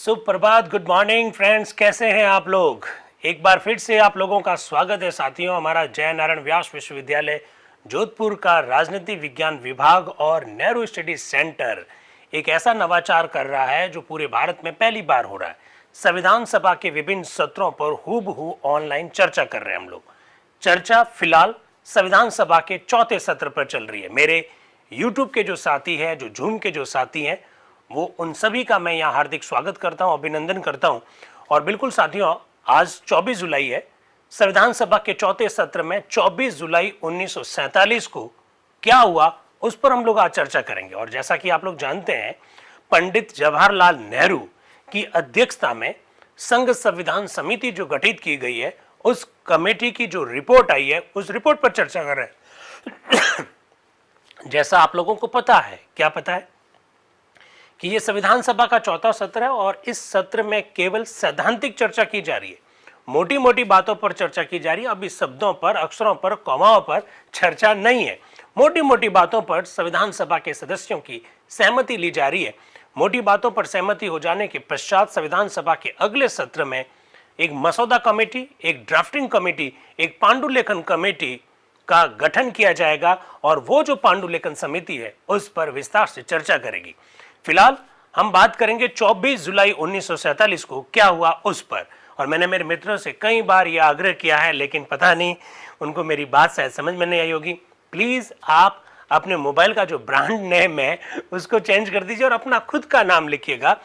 सुप्रभात, good morning friends, कैसे हैं आप लोग। एक बार फिर से आप लोगों का स्वागत है साथियों। हमारा जय नारायण व्यास विश्वविद्यालय जोधपुर का राजनीति विज्ञान विभाग और नेहरू स्टडी सेंटर एक ऐसा नवाचार कर रहा है जो पूरे भारत में पहली बार हो रहा है। संविधान सभा के विभिन्न सत्रों पर हूबहू ऑनलाइन चर्चा कर रहे हैं हम लोग। चर्चा फिलहाल संविधान सभा के चौथे सत्र पर चल रही है। मेरे यूट्यूब के जो साथी हैं, जो जूम के जो साथी हैं, वो उन सभी का मैं यहाँ हार्दिक स्वागत करता हूँ, अभिनंदन करता हूँ। और बिल्कुल साथियों, आज 24 जुलाई है। संविधान सभा के चौथे सत्र में 24 जुलाई 1947 को क्या हुआ उस पर हम लोग आज चर्चा करेंगे। और जैसा कि आप लोग जानते हैं, पंडित जवाहरलाल नेहरू की अध्यक्षता में संघ संविधान समिति जो गठित की गई है, उस कमेटी की जो रिपोर्ट आई है, उस रिपोर्ट पर चर्चा कर रहे हैं। जैसा आप लोगों को पता है, क्या पता है कि ये संविधान सभा का चौथा सत्र है और इस सत्र में केवल सैद्धांतिक चर्चा की जा रही है, मोटी मोटी बातों पर चर्चा की जा रही है। अभी शब्दों पर, अक्षरों पर, कॉमाओं पर चर्चा नहीं है। मोटी मोटी बातों पर संविधान सभा के सदस्यों की सहमति ली जा रही है। मोटी बातों पर सहमति हो जाने के पश्चात संविधान सभा के अगले सत्र में एक मसौदा कमेटी, एक ड्राफ्टिंग कमेटी, एक पांडुलेखन कमेटी का गठन किया जाएगा और वो जो पांडुलेखन समिति है उस पर विस्तार से चर्चा करेगी। फिलहाल हम बात करेंगे 24 जुलाई 1947 को क्या हुआ उस पर। और मैंने मेरे मित्रों से कई बार यह आग्रह किया है, लेकिन पता नहीं उनको मेरी बात शायद समझ में नहीं आई होगी। प्लीज आप अपने मोबाइल का जो ब्रांड नेम है उसको चेंज कर दीजिए और अपना खुद का नाम लिखिएगा,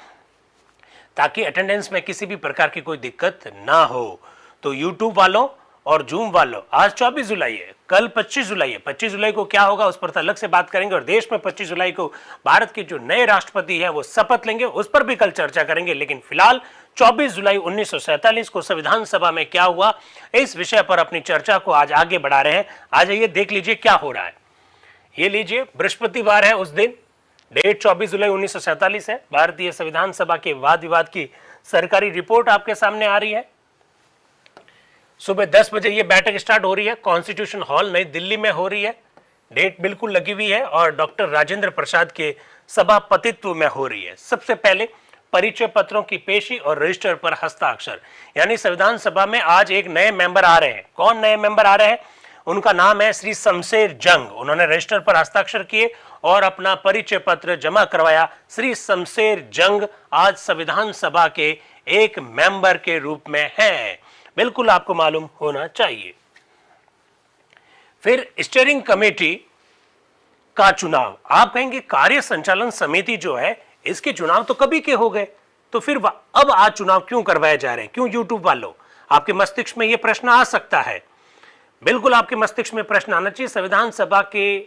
ताकि अटेंडेंस में किसी भी प्रकार की कोई दिक्कत ना हो। तो यूट्यूब वालों और जूम वालों, आज 24 जुलाई है, कल 25 जुलाई है। 25 जुलाई को क्या होगा उस पर तो अलग से बात करेंगे। और देश में 25 जुलाई को भारत के जो नए राष्ट्रपति हैं वो शपथ लेंगे, उस पर भी कल चर्चा करेंगे। लेकिन फिलहाल 24 जुलाई 1947 को संविधान सभा में क्या हुआ, इस विषय पर अपनी चर्चा को आज आगे बढ़ा रहे हैं। आ जाइए, देख लीजिए क्या हो रहा है। ये लीजिए, बृहस्पतिवार है उस दिन, डेट 24 जुलाई 1947 है। भारतीय संविधान सभा के वाद विवाद की सरकारी रिपोर्ट आपके सामने आ रही है। सुबह 10 बजे ये बैठक स्टार्ट हो रही है, कॉन्स्टिट्यूशन हॉल नई दिल्ली में हो रही है। डेट बिल्कुल लगी हुई है और डॉक्टर राजेंद्र प्रसाद के सभापतित्व में हो रही है। सबसे पहले परिचय पत्रों की पेशी और रजिस्टर पर हस्ताक्षर, यानी संविधान सभा में आज एक नए मेंबर आ रहे हैं। कौन नए मेंबर आ रहे हैं? उनका नाम है श्री शमशेर जंग। उन्होंने रजिस्टर पर हस्ताक्षर किए और अपना परिचय पत्र जमा करवाया। श्री शमशेर जंग आज संविधान सभा के एक मेंबर के रूप में हैं, बिल्कुल आपको मालूम होना चाहिए। फिर स्टीयरिंग कमेटी का चुनाव। आप कहेंगे कार्य संचालन समिति जो है, इसके चुनाव तो कभी के हो गए, तो फिर अब आज चुनाव क्यों करवाए जा रहे हैं? क्यों? यूट्यूब वालों, आपके मस्तिष्क में यह प्रश्न आ सकता है। बिल्कुल आपके मस्तिष्क में प्रश्न आना चाहिए। संविधान सभा के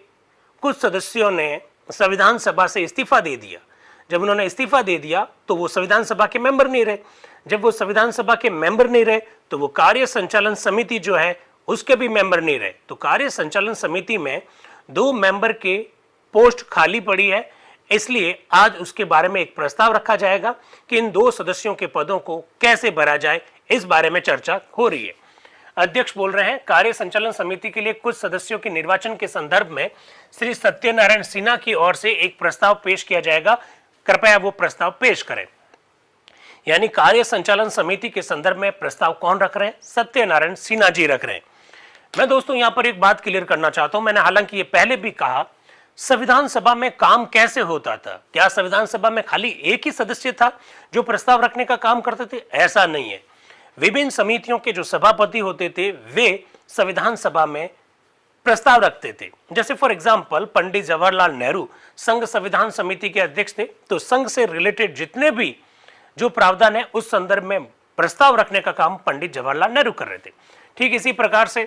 कुछ सदस्यों ने संविधान सभा से इस्तीफा दे दिया। जब उन्होंने इस्तीफा दे दिया तो वो संविधान सभा के मेंबर नहीं रहे। जब वो संविधान सभा के मेंबर नहीं रहे तो वो कार्य संचालन समिति जो है उसके भी मेंबर नहीं रहे। तो कार्य संचालन समिति में 2 मेंबर के पोस्ट खाली पड़ी है, इसलिए आज उसके बारे में एक प्रस्ताव रखा जाएगा कि इन 2 सदस्यों के पदों को कैसे भरा जाए, इस बारे में चर्चा हो रही है। अध्यक्ष बोल रहे हैं, कार्य संचालन समिति के लिए कुछ सदस्यों के निर्वाचन के संदर्भ में श्री सत्यनारायण सिन्हा की ओर से एक प्रस्ताव पेश किया जाएगा। कृपया वो प्रस्ताव पेश करें। यानी कार्य संचालन समिति के संदर्भ में प्रस्ताव कौन रख रहे हैं? सत्यनारायण सिन्हा जी रख रहे हैं। मैं दोस्तों यहां पर एक बात क्लियर करना चाहता हूं। मैंने हालांकि ये पहले भी कहा, संविधान सभा में काम कैसे होता था? क्या संविधान सभा में खाली एक ही सदस्य था जो प्रस्ताव रखने का काम करते थे? ऐसा नहीं है। विभिन्न समितियों के जो सभापति होते थे वे संविधान सभा में प्रस्ताव रखते थे। जैसे फॉर एग्जाम्पल पंडित जवाहरलाल नेहरू संघ संविधान समिति के अध्यक्ष थे, तो संघ से रिलेटेड जितने भी जो प्रावधान है उस संदर्भ में प्रस्ताव रखने का काम पंडित जवाहरलाल नेहरू कर रहे थे। ठीक इसी प्रकार से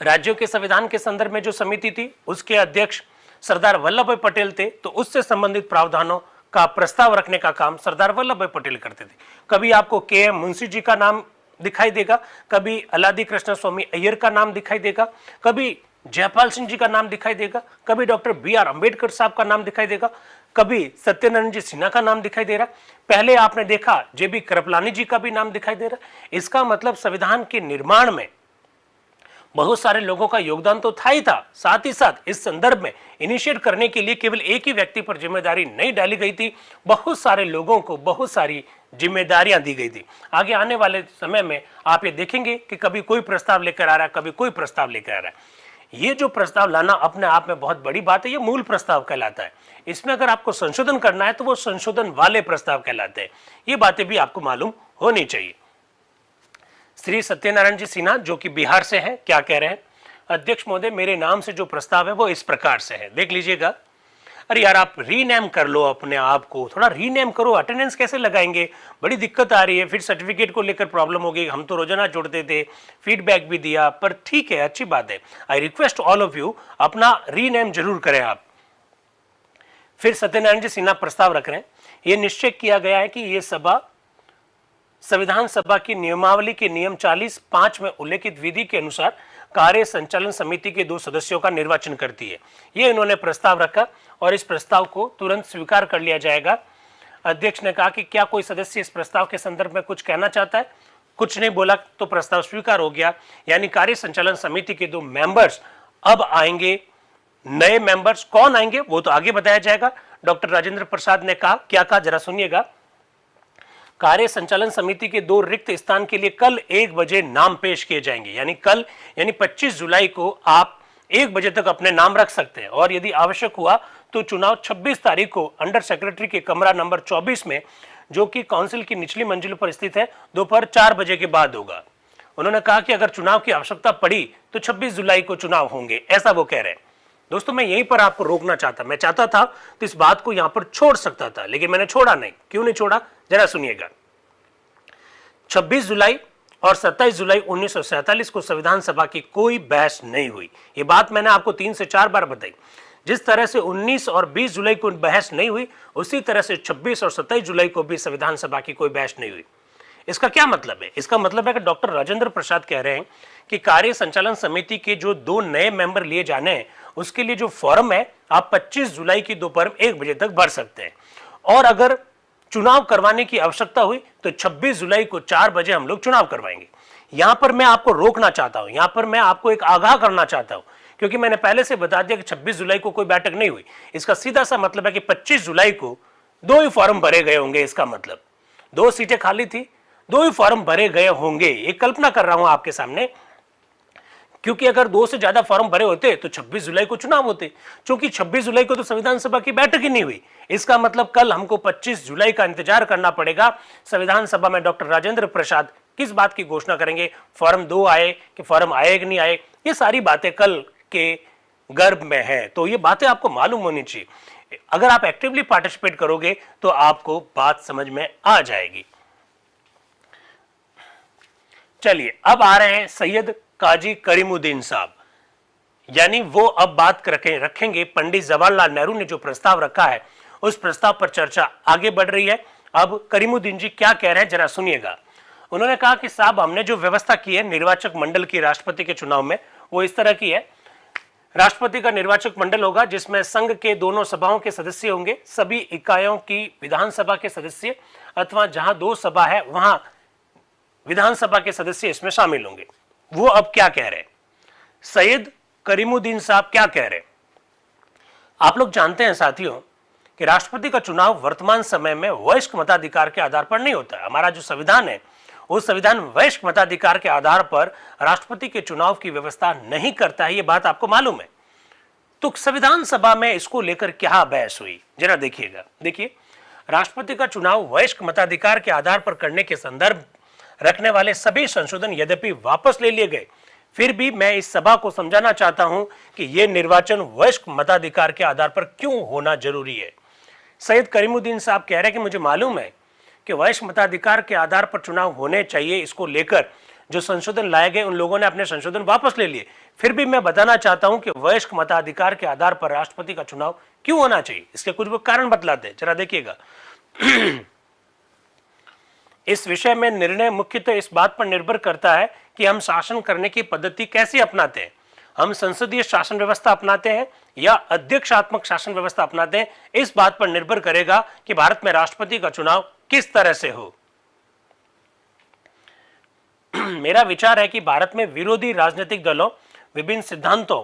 राज्यों के संविधान के संदर्भ में जो समिति थी उसके अध्यक्ष सरदार वल्लभ भाई पटेल थे, तो उससे संबंधित प्रावधानों का प्रस्ताव रखने का काम सरदार वल्लभ भाई पटेल करते थे। कभी आपको के.एम. मुंशी जी का नाम दिखाई देगा, कभी अलादी कृष्ण स्वामी अय्यर का नाम दिखाई देगा, कभी जयपाल सिंह जी का नाम दिखाई देगा, कभी डॉक्टर बी.आर. अम्बेडकर साहब का नाम दिखाई देगा, कभी सत्यनारायण जी सिन्हा का नाम दिखाई दे रहा। पहले आपने देखा जे.बी. कृपलानी जी का भी नाम दिखाई दे रहा। इसका मतलब संविधान के निर्माण में बहुत सारे लोगों का योगदान तो था ही था, साथ ही साथ इस संदर्भ में इनिशिएट करने के लिए केवल एक ही व्यक्ति पर जिम्मेदारी नहीं डाली गई थी, बहुत सारे लोगों को बहुत सारी जिम्मेदारियां दी गई थी। आगे आने वाले समय में आप ये देखेंगे कि कभी कोई प्रस्ताव लेकर आ रहा है, कभी कोई प्रस्ताव लेकर आ रहा है। ये जो प्रस्ताव लाना अपने आप में बहुत बड़ी बात है, ये मूल प्रस्ताव कहलाता है। इसमें अगर आपको संशोधन करना है तो वो संशोधन वाले प्रस्ताव कहलाते हैं। ये बातें भी आपको मालूम होनी चाहिए। श्री सत्यनारायण जी सिन्हा जो कि बिहार से हैं, क्या कह रहे हैं? अध्यक्ष महोदय, मेरे नाम से जो प्रस्ताव है वो इस प्रकार से है, देख लीजिएगा। अरे यार, आप रीनेम कर लो अपने आप को, थोड़ा रीनेम करो। अटेंडेंस कैसे लगाएंगे? बड़ी दिक्कत आ रही है, फिर सर्टिफिकेट को लेकर प्रॉब्लम होगी। हम तो रोजाना जोड़ते थे, फीडबैक भी दिया, पर ठीक है, अच्छी बात है। I request all of you, अपना रीनेम जरूर करें आप। फिर सत्यनारायण जी सिन्हा प्रस्ताव रख रहे हैं, यह निश्चय किया गया है कि यह सभा संविधान सभा की नियमावली के नियम 40(5) में उल्लेखित विधि के अनुसार कार्य संचालन समिति के 2 सदस्यों का निर्वाचन करती है। ये इन्होंने प्रस्ताव रखा और इस प्रस्ताव को तुरंत स्वीकार कर लिया जाएगा। अध्यक्ष ने कहा कि क्या कोई सदस्य इस प्रस्ताव के संदर्भ में कुछ कहना चाहता है? कुछ नहीं बोला तो प्रस्ताव स्वीकार हो गया। यानी कार्य संचालन समिति के 2 मेंबर्स अब आएंगे। नए मेंबर्स कौन आएंगे वो तो आगे बताया जाएगा। डॉक्टर राजेंद्र प्रसाद ने कहा, क्या कहा जरा सुनिएगा। कार्य संचालन समिति के 2 रिक्त स्थान के लिए कल 1 बजे नाम पेश किए जाएंगे। यानी कल, यानी 25 जुलाई को आप 1 बजे तक अपने नाम रख सकते हैं और यदि आवश्यक हुआ तो चुनाव 26 तारीख को अंडर सेक्रेटरी के कमरा नंबर 24 में, जो कि काउंसिल की निचली मंजिल पर स्थित है, दोपहर 4 बजे के बाद होगा। उन्होंने कहा कि अगर चुनाव की आवश्यकता पड़ी तो 26 जुलाई को चुनाव होंगे, ऐसा वो कह रहे हैं। दोस्तों, मैं यहीं पर आपको रोकना चाहता, मैं चाहता था तो इस बात को यहां पर छोड़ सकता था, लेकिन मैंने छोड़ा नहीं। क्यों नहीं छोड़ा, जरा सुनिएगा। 26 जुलाई और 27 जुलाई 1947 को संविधान सभा की कोई बहस नहीं हुई। ये बात मैंने आपको 3 से 4 बार बताई। जिस तरह से 19 और 20 जुलाई को बहस नहीं हुई, उसी तरह से 26 और 27 जुलाई को भी संविधान सभा की कोई बहस नहीं हुई। इसका क्या मतलब है? इसका मतलब है कि डॉक्टर राजेंद्र प्रसाद कह रहे हैं कि कार्य संचालन समिति के जो 2 नए मेंबर लिए जाने हैं, उसके लिए जो फॉर्म है आप 25 जुलाई की दोपहर 1 बजे तक भर सकते हैं, और अगर चुनाव करवाने की आवश्यकता हुई तो 26 जुलाई को 4 बजे हम लोग चुनाव करवाएंगे। यहां पर मैं आपको रोकना चाहता हूं, यहां पर मैं आपको एक आगाह करना चाहता हूं, क्योंकि मैंने पहले से बता दिया कि 26 जुलाई को कोई बैठक नहीं हुई। इसका सीधा सा मतलब है कि 25 जुलाई को 2 ही फॉर्म भरे गए होंगे। इसका मतलब 2 सीटें खाली थी, 2 ही फॉर्म भरे गए होंगे। ये कल्पना कर रहा हूं आपके सामने, क्योंकि अगर 2 से ज्यादा फॉर्म भरे होते तो 26 जुलाई को चुनाव होते। क्योंकि 26 जुलाई को तो संविधान सभा की बैठक ही नहीं हुई, इसका मतलब कल हमको 25 जुलाई का इंतजार करना पड़ेगा। संविधान सभा में डॉक्टर राजेंद्र प्रसाद किस बात की घोषणा करेंगे, फॉर्म 2 आए कि फॉर्म आए कि नहीं आए, ये सारी बातें कल के गर्भ में है। तो ये बातें आपको मालूम होनी चाहिए। अगर आप एक्टिवली पार्टिसिपेट करोगे तो आपको बात समझ में आ जाएगी। चलिए, अब आ रहे हैं सैयद काजी करीमुद्दीन साहब, यानी वो अब बात रखेंगे पंडित जवाहरलाल नेहरू ने जो प्रस्ताव रखा है उस प्रस्ताव पर चर्चा आगे बढ़ रही है। अब करीमुद्दीन जी क्या कह रहे हैं जरा सुनिएगा। उन्होंने कहा कि साहब, हमने जो व्यवस्था की है निर्वाचक मंडल की राष्ट्रपति के चुनाव में, वो इस तरह की है। राष्ट्रपति का निर्वाचक मंडल होगा जिसमें संघ के दोनों सभाओं के सदस्य होंगे, सभी इकाइयों की विधानसभा के सदस्य, अथवा जहां 2 सभा है वहां विधानसभा के सदस्य इसमें शामिल होंगे। वो अब क्या कह रहे हैं, सैयद करीमुद्दीन साहब क्या कह रहे हैं? आप लोग जानते हैं साथियों कि राष्ट्रपति का चुनाव वर्तमान समय में वयस्क मताधिकार के आधार पर नहीं होता है। हमारा जो संविधान है वो संविधान वयस्क मताधिकार के आधार पर राष्ट्रपति के चुनाव की व्यवस्था नहीं करता है, ये बात आपको मालूम है। तो संविधान सभा में इसको लेकर क्या बहस हुई, जरा देखिएगा। देखिए, राष्ट्रपति का चुनाव वयस्क मताधिकार के आधार पर करने के संदर्भ रखने वाले सभी संशोधन यद्यपि वापस ले लिए गए, फिर भी मैं इस सभा को समझाना चाहता हूं कि यह निर्वाचन वयस्क मताधिकार के आधार पर क्यों होना जरूरी है। सैयद करीमुद्दीन साहब कह रहे हैं कि मुझे मालूम है कि वयस्क मताधिकार के आधार पर चुनाव होने चाहिए, इसको लेकर जो संशोधन लाए गए उन लोगों ने अपने संशोधन वापस ले लिए। फिर भी मैं बताना चाहता हूं कि वयस्क मताधिकार के आधार पर राष्ट्रपति का चुनाव क्यों होना चाहिए, इसके कुछ वो कारण बतलाते हैं, जरा देखिएगा। इस विषय में निर्णय मुख्यतः इस बात पर निर्भर करता है कि हम शासन करने की पद्धति कैसे अपनाते हैं। हम संसदीय शासन व्यवस्था अपनाते हैं या अध्यक्षात्मक शासन व्यवस्था अपनाते हैं, इस बात पर निर्भर करेगा कि भारत में राष्ट्रपति का चुनाव किस तरह से हो। मेरा विचार है कि भारत में विरोधी राजनीतिक दलों विभिन्न सिद्धांतों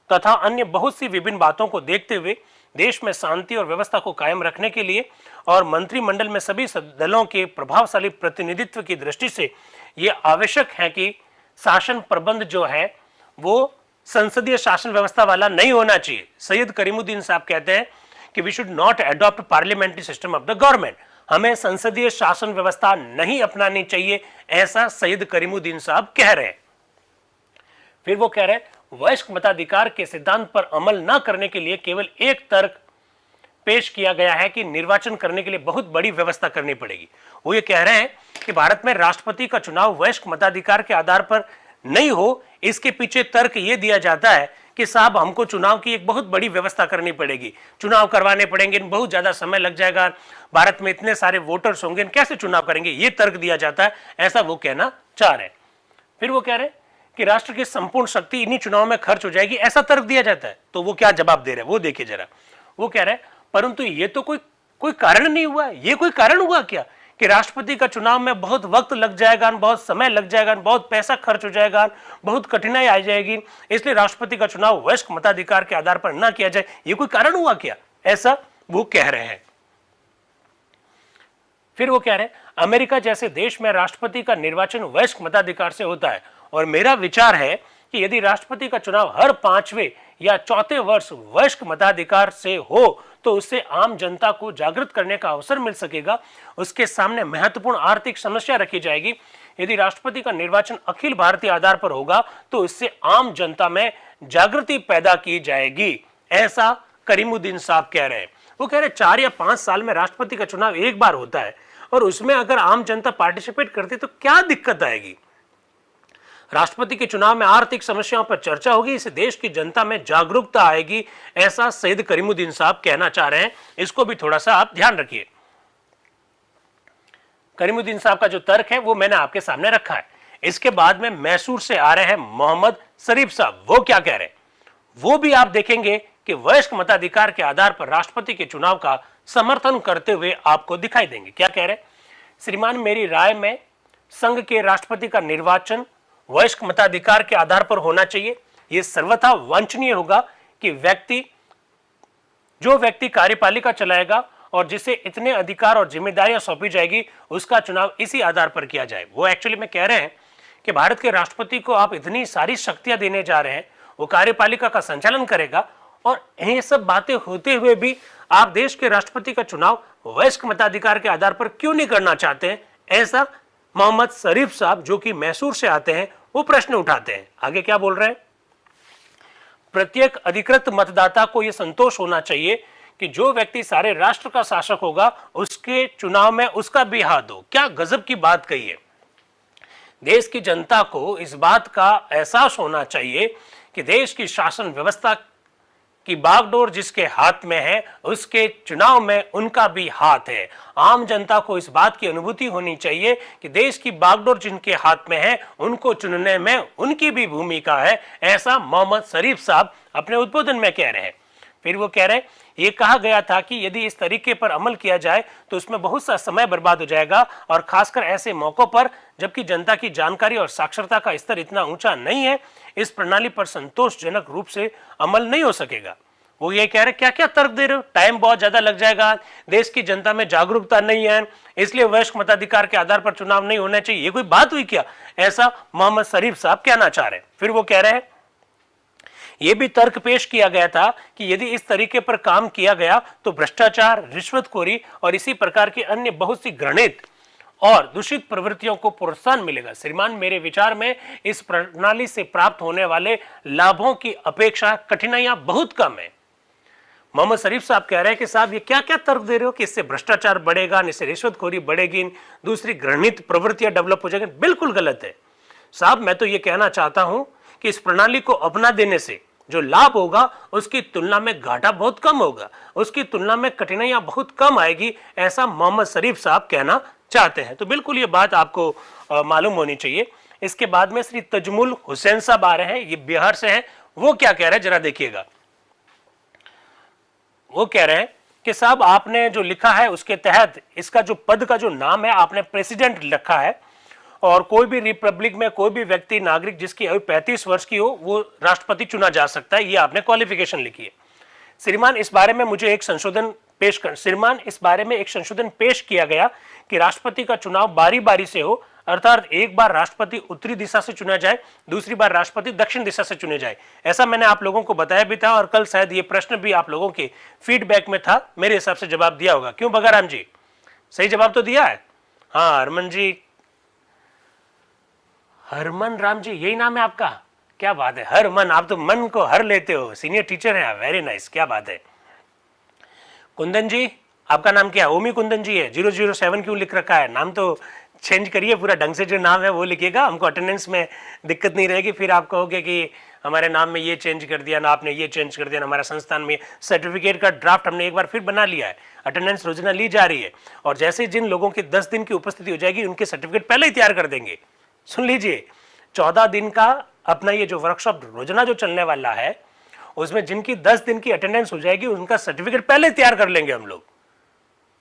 तथा अन्य बहुत सी विभिन्न बातों को देखते हुए देश में शांति और व्यवस्था को कायम रखने के लिए और मंत्रिमंडल में सभी दलों के प्रभावशाली प्रतिनिधित्व की दृष्टि से ये आवश्यक है कि शासन प्रबंध जो है वो संसदीय शासन व्यवस्था वाला नहीं होना चाहिए। सैयद करीमुद्दीन साहब कहते हैं कि we should not adopt parliamentary system of the government, हमें संसदीय शासन व्यवस्था नहीं अपनानी चाहिए, ऐसा सैयद करीमुद्दीन साहब कह रहे हैं। फिर वो कह रहे हैं वयस्क मताधिकार के सिद्धांत पर अमल न करने के लिए केवल एक तर्क पेश किया गया है कि निर्वाचन करने के लिए बहुत बड़ी व्यवस्था करनी पड़ेगी। वो ये कह रहे हैं कि भारत में राष्ट्रपति का चुनाव वयस्क मताधिकार के आधार पर नहीं हो, इसके पीछे तर्क ये दिया जाता है कि साहब हमको चुनाव की एक बहुत बड़ी व्यवस्था करनी पड़ेगी, चुनाव करवाने पड़ेंगे, बहुत ज्यादा समय लग जाएगा, भारत में इतने सारे वोटर्स होंगे, कैसे चुनाव करेंगे, ये तर्क दिया जाता है, ऐसा वो कहना चाह रहे हैं। फिर वो कह रहे हैं कि राष्ट्र की संपूर्ण शक्ति इन्हीं चुनाव में खर्च हो जाएगी, ऐसा तर्क दिया जाता है। तो वो क्या जवाब दे रहे हैं वो देखिए जरा। वो कह रहे हैं परंतु ये तो कोई कारण नहीं हुआ, ये कोई कारण हुआ क्या कि राष्ट्रपति का चुनाव में बहुत वक्त लग जाएगा, बहुत समय लग जाएगा, बहुत पैसा खर्च हो जाएगा, बहुत कठिनाई आ जाएगी, इसलिए राष्ट्रपति का चुनाव वयस्क मताधिकार के आधार पर ना किया जाए, ये कोई कारण हुआ क्या, ऐसा वो कह रहे हैं। फिर वो कह रहे हैं अमेरिका जैसे देश में राष्ट्रपति का निर्वाचन वयस्क मताधिकार से होता है और मेरा विचार है कि यदि राष्ट्रपति का चुनाव हर 5वें या 4थे वर्ष वयस्क मताधिकार से हो तो उससे आम जनता को जागृत करने का अवसर मिल सकेगा, उसके सामने महत्वपूर्ण आर्थिक समस्या रखी जाएगी। यदि राष्ट्रपति का निर्वाचन अखिल भारतीय आधार पर होगा तो इससे आम जनता में जागृति पैदा की जाएगी, ऐसा करीमुद्दीन साहब कह रहे हैं। वो कह रहे 4 या 5 साल में राष्ट्रपति का चुनाव एक बार होता है और उसमें अगर आम जनता पार्टिसिपेट करती तो क्या दिक्कत आएगी। राष्ट्रपति के चुनाव में आर्थिक समस्याओं पर चर्चा होगी, इससे देश की जनता में जागरूकता आएगी, ऐसा सैयद करीमुद्दीन साहब कहना चाह रहे हैं। इसको भी थोड़ा सा आप ध्यान रखिए। करीमुद्दीन साहब का जो तर्क है वो मैंने आपके सामने रखा है। इसके बाद में मैसूर से आ रहे हैं मोहम्मद शरीफ साहब, वो क्या कह रहे हैं वो भी आप देखेंगे कि वयस्क मताधिकार के आधार पर राष्ट्रपति के चुनाव का समर्थन करते हुए आपको दिखाई देंगे। क्या कह रहे हैं, श्रीमान मेरी राय में संघ के राष्ट्रपति का निर्वाचन वयस्क मताधिकार के आधार पर होना चाहिए। यह सर्वथा वांछनीय होगा कि जो व्यक्ति कार्यपालिका चलाएगा और जिसे इतने अधिकार और जिम्मेदारियां सौंपी जाएगी उसका चुनाव इसी आधार पर किया जाए। वो एक्चुअली में कह रहे हैं कि भारत के राष्ट्रपति को आप इतनी सारी शक्तियां देने जा रहे हैं, वो कार्यपालिका का संचालन करेगा और ये सब बातें होते हुए भी आप देश के राष्ट्रपति का चुनाव वयस्क मताधिकार के आधार पर क्यों नहीं करना चाहते हैं, ऐसा मोहम्मद शरीफ साहब जो कि मैसूर से आते हैं वो प्रश्न उठाते हैं। आगे क्या बोल रहे हैं, प्रत्येक अधिकृत मतदाता को यह संतोष होना चाहिए कि जो व्यक्ति सारे राष्ट्र का शासक होगा उसके चुनाव में उसका भी हाथ हो। क्या गजब की बात कही है। देश की जनता को इस बात का एहसास होना चाहिए कि देश की शासन व्यवस्था कि बागडोर जिसके हाथ में है उसके चुनाव में उनका भी हाथ है। आम जनता को इस बात की अनुभूति होनी चाहिए कि देश की बागडोर जिनके हाथ में है उनको चुनने में उनकी भी भूमिका है, ऐसा मोहम्मद शरीफ साहब अपने उद्बोधन में कह रहे हैं। फिर वो कह रहे हैं ये कहा गया था कि यदि इस तरीके पर अमल किया जाए तो उसमें बहुत सा समय बर्बाद हो जाएगा और खासकर ऐसे मौकों पर जबकि जनता की जानकारी और साक्षरता का स्तर इतना ऊंचा नहीं है, इस प्रणाली पर संतोषजनक रूप से अमल नहीं हो सकेगा। वो ये कह रहे क्या क्या तर्क दे रहे हो, टाइम बहुत ज्यादा लग जाएगा, देश की जनता में जागरूकता नहीं है, इसलिए वयस्क मताधिकार के आधार पर चुनाव नहीं होना चाहिए, ये कोई बात हुई क्या, ऐसा मोहम्मद शरीफ साहब कहना चाह रहे हैं। फिर वो कह रहे हैं यह भी तर्क पेश किया गया था कि यदि इस तरीके पर काम किया गया तो भ्रष्टाचार, रिश्वतखोरी और इसी प्रकार की अन्य बहुत सी घृणित और दूषित प्रवृत्तियों को प्रोत्साहन मिलेगा। श्रीमान मेरे विचार में इस प्रणाली से प्राप्त होने वाले लाभों की अपेक्षा कठिनाइयां बहुत कम है। मोहम्मद शरीफ साहब कह रहे हैं कि साहब ये क्या क्या तर्क दे रहे हो कि इससे भ्रष्टाचार बढ़ेगा, इससे रिश्वतखोरी बढ़ेगी, दूसरी घृणित प्रवृत्तियां डेवलप हो जाएगी। बिल्कुल गलत है साहब। मैं तो ये कहना चाहता हूं कि इस प्रणाली को अपना देने से जो लाभ होगा उसकी तुलना में घाटा बहुत कम होगा, उसकी तुलना में कठिनाइयां बहुत कम आएगी, ऐसा मोहम्मद शरीफ साहब कहना चाहते हैं। तो बिल्कुल ये बात आपको मालूम होनी चाहिए। इसके बाद में श्री तजमुल हुसैन साहब आ रहे हैं, ये बिहार से हैं। वो क्या कह रहे हैं जरा देखिएगा। वो कह रहे हैं कि साहब आपने जो लिखा है उसके तहत इसका जो पद का जो नाम है आपने प्रेसिडेंट लिखा है और कोई भी रिपब्लिक में कोई भी व्यक्ति नागरिक जिसकी आयु 35 वर्ष की हो वो राष्ट्रपति चुना जा सकता है। ये आपने क्वालिफिकेशन लिखी है। श्रीमान इस बारे में एक संशोधन पेश किया गया कि राष्ट्रपति का चुनाव बारी बारी से हो, अर्थात एक बार राष्ट्रपति उत्तरी दिशा से चुना जाए, दूसरी बार राष्ट्रपति दक्षिण दिशा से चुने जाए। ऐसा मैंने आप लोगों को बताया भी था और कल शायद ये प्रश्न भी आप लोगों के फीडबैक में था। मेरे हिसाब से जवाब दिया होगा। क्यों बगाराम जी, सही जवाब तो दिया है? हाँ हरमन जी, हरमन राम जी यही नाम है आपका? क्या बात है हरमन, आप तो मन को हर लेते हो, सीनियर टीचर है, वेरी नाइस, क्या बात है। कुंदन जी, आपका नाम क्या है? ओमी कुंदन जी है। 007 क्यों लिख रखा है? नाम तो चेंज करिए, पूरा ढंग से जो नाम है वो लिखिएगा, हमको अटेंडेंस में दिक्कत नहीं रहेगी। फिर आप कहोगे कि हमारे नाम में ये चेंज कर दिया ना आपने, ये चेंज कर दिया ना। हमारा संस्थान में सर्टिफिकेट का ड्राफ्ट हमने एक बार फिर बना लिया है, अटेंडेंस रोजाना ली जा रही है, और जैसे जिन लोगों की 10 दिन की उपस्थिति हो जाएगी उनके सर्टिफिकेट पहले ही तैयार कर देंगे। सुन लीजिए, 14 दिन का अपना ये जो वर्कशॉप रोजाना जो चलने वाला है उसमें जिनकी 10 दिन की अटेंडेंस हो जाएगी उनका सर्टिफिकेट पहले तैयार कर लेंगे हम लोग,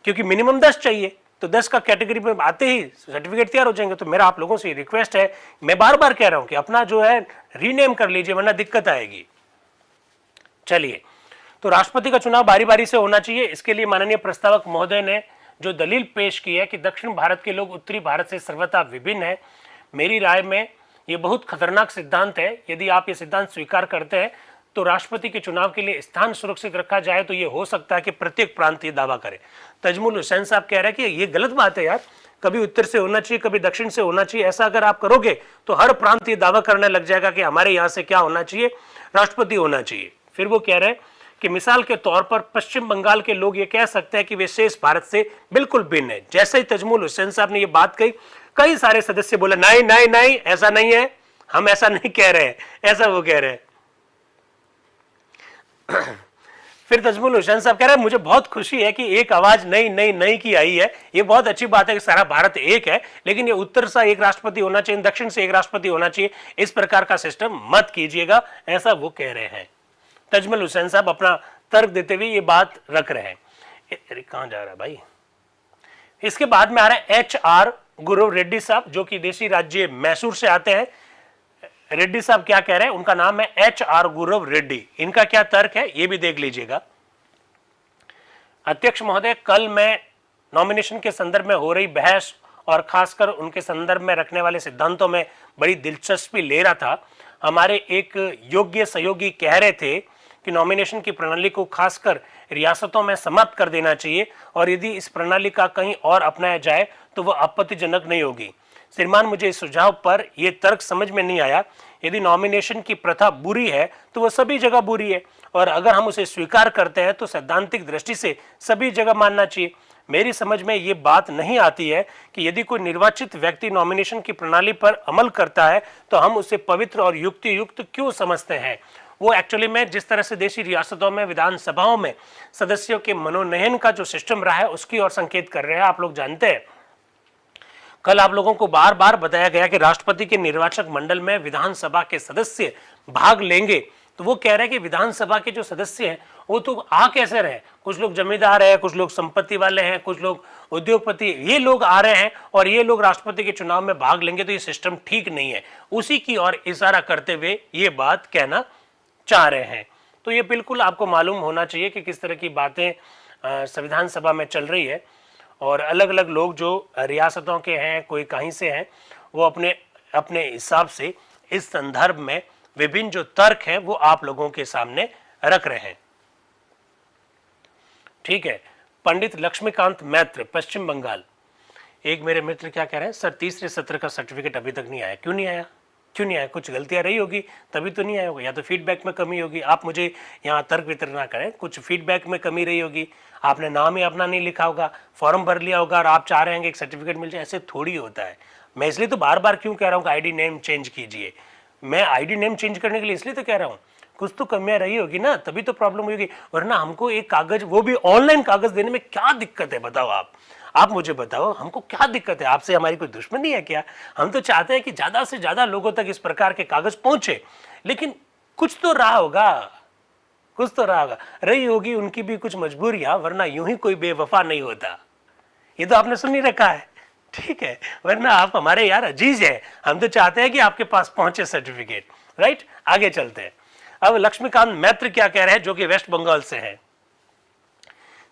क्योंकि मिनिमम 10 चाहिए, तो 10 का कैटेगरी में आते ही सर्टिफिकेट तैयार हो जाएंगे। तो मेरा आप लोगों से रिक्वेस्ट है, मैं बार बार कह रहा हूं कि अपना जो है रीनेम कर लीजिए वरना दिक्कत आएगी। चलिए, तो राष्ट्रपति का चुनाव बारी बारी से होना चाहिए। इसके लिए माननीय प्रस्तावक महोदय ने जो दलील पेश की है कि दक्षिण भारत के लोग उत्तरी भारत से सर्वथा विभिन्न है, मेरी राय में ये बहुत खतरनाक सिद्धांत है। यदि आप ये सिद्धांत स्वीकार करते हैं तो राष्ट्रपति के चुनाव के लिए स्थान सुरक्षित रखा जाए तो ये हो सकता है कि प्रत्येक प्रांत ये दावा करे। तजमुल हुसैन साहब कह रहे हैं कि ये गलत बात है यार, कभी उत्तर से होना चाहिए कभी दक्षिण से होना चाहिए। ऐसा अगर आप करोगे तो हर प्रांत ये दावा करने लग जाएगा कि हमारे यहाँ से क्या होना चाहिए, राष्ट्रपति होना चाहिए। फिर वो कह रहे हैं कि मिसाल के तौर पर पश्चिम बंगाल के लोग ये कह सकते हैं कि वे शेष भारत से बिल्कुल भिन्न है। जैसे ही तजमुल हुसैन साहब ने ये बात कही, कई सारे सदस्य बोले नहीं नहीं नहीं ऐसा नहीं है, हम ऐसा नहीं कह रहे हैं, ऐसा वो कह रहे हैं। फिर तजमुल हुसैन साहब कह रहे हैं मुझे बहुत खुशी है कि एक आवाज नई नई नई की आई है, ये बहुत अच्छी बात है कि सारा भारत एक है, लेकिन ये उत्तर से एक राष्ट्रपति होना चाहिए, दक्षिण से एक राष्ट्रपति होना चाहिए, इस प्रकार का सिस्टम मत कीजिएगा, ऐसा वो कह रहे हैं। तजमुल हुसैन साहब अपना तर्क देते हुए ये बात रख रहे हैं। अरे कहां जा रहा है भाई? इसके बाद में आ रहे हैं HR गुरव रेड्डी साहब, जो कि देशी राज्य मैसूर से आते हैं। रेड्डी साहब क्या कह रहे हैं? उनका नाम है HR गुरव रेड्डी। इनका क्या तर्क है ये भी देख लीजिएगा। अध्यक्ष महोदय, कल मैं नॉमिनेशन के संदर्भ में हो रही बहस और खासकर उनके संदर्भ में रखने वाले सिद्धांतों में बड़ी दिलचस्पी ले रहा था। हमारे एक योग्य सहयोगी कह रहे थे कि नॉमिनेशन की प्रणाली को खासकर रियासतों में समाप्त कर देना चाहिए और यदि इस प्रणाली का कहीं और अपनाया जाए तो वह आपत्तिजनक नहीं होगी। श्रीमान, मुझे इस सुझाव पर यह तर्क समझ में नहीं आया। यदि नॉमिनेशन की प्रथा बुरी है तो वह सभी जगह बुरी है, और अगर हम उसे स्वीकार करते हैं तो सैद्धांतिक दृष्टि से सभी जगह मानना चाहिए। मेरी समझ में ये बात नहीं आती है कि यदि कोई निर्वाचित व्यक्ति नॉमिनेशन की प्रणाली पर अमल करता है तो हम उसे पवित्र और युक्ति क्यों समझते हैं। वो एक्चुअली में जिस तरह से देशी रियासतों में विधानसभाओं में सदस्यों के मनोनयन का जो सिस्टम रहा है उसकी ओर संकेत कर रहे हैं। आप लोग जानते हैं, कल आप लोगों को बार बार बताया गया कि राष्ट्रपति के निर्वाचक मंडल में विधानसभा के सदस्य भाग लेंगे, तो वो कह रहे हैं कि विधानसभा के जो सदस्य हैं वो तो आ कैसे रहे, कुछ लोग जमींदार हैं, कुछ लोग संपत्ति वाले हैं, कुछ लोग उद्योगपति, ये लोग आ रहे हैं और ये लोग राष्ट्रपति के चुनाव में भाग लेंगे, तो ये सिस्टम ठीक नहीं है। उसी की ओर इशारा करते हुए ये बात कहना चाह रहे हैं। तो ये बिल्कुल आपको मालूम होना चाहिए कि किस तरह की बातें संविधान सभा में चल रही है, और अलग अलग लोग जो रियासतों के हैं, कोई कहीं से हैं, वो अपने अपने हिसाब से इस संदर्भ में विभिन्न जो तर्क हैं वो आप लोगों के सामने रख रहे हैं। ठीक है। पंडित लक्ष्मीकांत मैत्र, पश्चिम बंगाल, एक मेरे मित्र क्या कह रहे हैं, सर तीसरे सत्र का सर्टिफिकेट अभी तक नहीं आया। क्यों नहीं आया? क्यों नहीं आया? कुछ गलतियां रही होगी तभी तो नहीं आया होगा, या तो फीडबैक में कमी होगी। आप मुझे यहाँ तर्क वितरण ना करें, कुछ फीडबैक में कमी रही होगी, आपने नाम ही अपना नहीं लिखा होगा, फॉर्म भर लिया होगा और आप चाह रहे हैं कि एक सर्टिफिकेट मिल जाए। ऐसे थोड़ी होता है। मैं इसलिए तो बार बार क्यों कह रहा हूँ कि ID नेम चेंज कीजिए। मैं ID नेम चेंज करने के लिए इसलिए तो कह रहा हूँ, कुछ तो कमियां रही होगी ना, तभी तो प्रॉब्लम होगी, वरना हमको एक कागज, वो भी ऑनलाइन कागज देने में क्या दिक्कत है बताओ। आप मुझे बताओ, हमको क्या दिक्कत है? आपसे हमारी कोई दुश्मनी है क्या? हम तो चाहते हैं कि ज्यादा से ज्यादा लोगों तक इस प्रकार के कागज पहुंचे, लेकिन कुछ तो रहा होगा, कुछ तो रहा होगा, रही होगी उनकी भी कुछ मजबूरियां, वरना यूं ही कोई बेवफा नहीं होता। ये तो आपने सुन ही रखा है, ठीक है, वरना आप हमारे यार अजीज है, हम तो चाहते हैं कि आपके पास पहुंचे सर्टिफिकेट। राइट, आगे चलते हैं। अब लक्ष्मीकांत मैत्र क्या कह रहे हैं, जो कि वेस्ट बंगाल से है।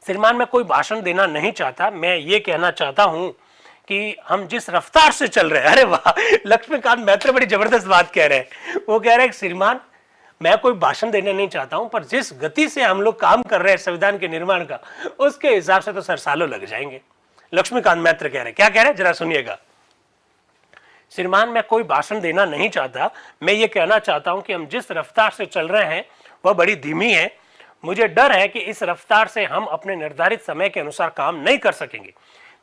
श्रीमान, मैं कोई भाषण देना नहीं चाहता, मैं ये कहना चाहता हूं कि हम जिस रफ्तार से चल रहे हैं। अरे वाह, लक्ष्मीकांत मैत्र बड़ी जबरदस्त बात कह रहे हैं। वो कह रहे हैं श्रीमान, मैं कोई भाषण देने नहीं चाहता हूं, पर जिस गति से हम लोग काम कर रहे हैं संविधान के निर्माण का, उसके हिसाब से तो सर सालों लग जाएंगे। लक्ष्मीकांत मैत्र कह रहे हैं, क्या कह रहे हैं जरा सुनिएगा। श्रीमान, मैं कोई भाषण देना नहीं चाहता, मैं ये कहना चाहता हूं कि हम जिस रफ्तार से चल रहे हैं वह बड़ी धीमी है। मुझे डर है कि इस रफ्तार से हम अपने निर्धारित समय के अनुसार काम नहीं कर सकेंगे।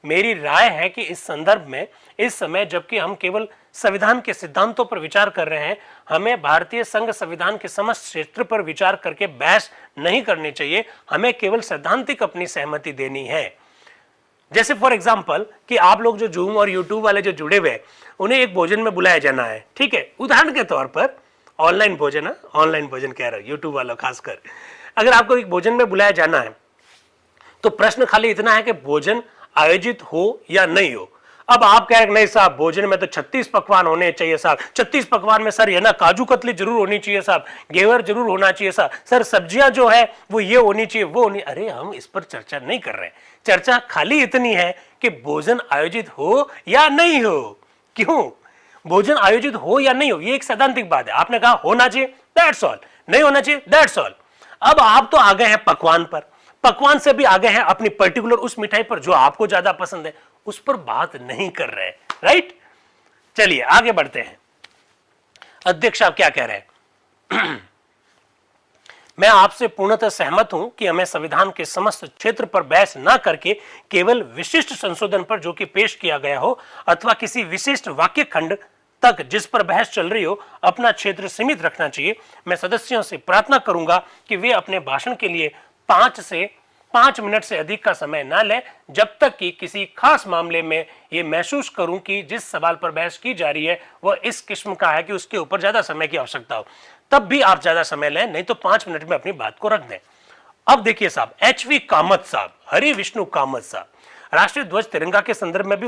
मेरी राय है कि इस संदर्भ में इस समय जबकि हम केवल संविधान के सिद्धांतों पर विचार कर रहे हैं, हमें भारतीय संघ संविधान के समस्त क्षेत्र पर विचार करके बहस नहीं करनी चाहिए। हमें केवल सैद्धांतिक अपनी सहमति देनी है। जैसे फॉर एग्जाम्पल कि आप लोग जो जूम और यूट्यूब वाले जो जुड़े हुए हैं, उन्हें एक भोजन में बुलाया जाना है, ठीक है, उदाहरण के तौर पर ऑनलाइन भोजन है, ऑनलाइन भोजन कह रहा हूं, यूट्यूब वालों खासकर। अगर आपको एक भोजन में बुलाया जाना है तो प्रश्न खाली इतना है कि भोजन आयोजित हो या नहीं हो। अब आप कह रहे नहीं साहब, भोजन में तो 36 पकवान होने चाहिए साहब, 36 पकवान में सर ये ना काजू कतली जरूर होनी चाहिए साहब, घेवर जरूर होना चाहिए साहब, सर सब्जियां जो है वो ये होनी चाहिए, वो होनी। अरे हम इस पर चर्चा नहीं कर रहे हैं, चर्चा खाली इतनी है कि भोजन आयोजित हो या नहीं हो। क्यों भोजन आयोजित हो या नहीं हो, ये एक सैद्धांतिक बात है। आपने कहा होना चाहिए, दैट्स ऑल, नहीं होना चाहिए, दैट्स ऑल। अब आप तो आ गए हैं पकवान पर, पकवान से भी आगे हैं अपनी पर्टिकुलर उस मिठाई पर जो आपको ज्यादा पसंद है, उस पर बात नहीं कर रहे। राइट, चलिए आगे बढ़ते हैं। अध्यक्ष आप क्या कह रहे हैं? मैं आपसे पूर्णतः सहमत हूं कि हमें संविधान के समस्त क्षेत्र पर बहस न करके केवल विशिष्ट संशोधन पर जो कि पेश किया गया हो अथवा किसी विशिष्ट वाक्य खंड तक जिस पर बहस चल रही हो अपना क्षेत्र सीमित रखना चाहिए। मैं सदस्यों से प्रार्थना करूंगा कि वे अपने भाषण के लिए 5 मिनट से अधिक का समय न लें, जब तक कि किसी खास मामले में ये महसूस करूं कि जिस सवाल पर बहस की जा रही है वह इस किस्म का है कि उसके ऊपर ज्यादा समय की आवश्यकता हो, तब भी आप ज्यादा समय लें, नहीं तो 5 मिनट में अपनी बात को रख दें। अब देखिए साहब, एचवी कामत साहब, हरि विष्णु कामत साहब, राष्ट्रीय ध्वज तिरंगा के संदर्भ में भी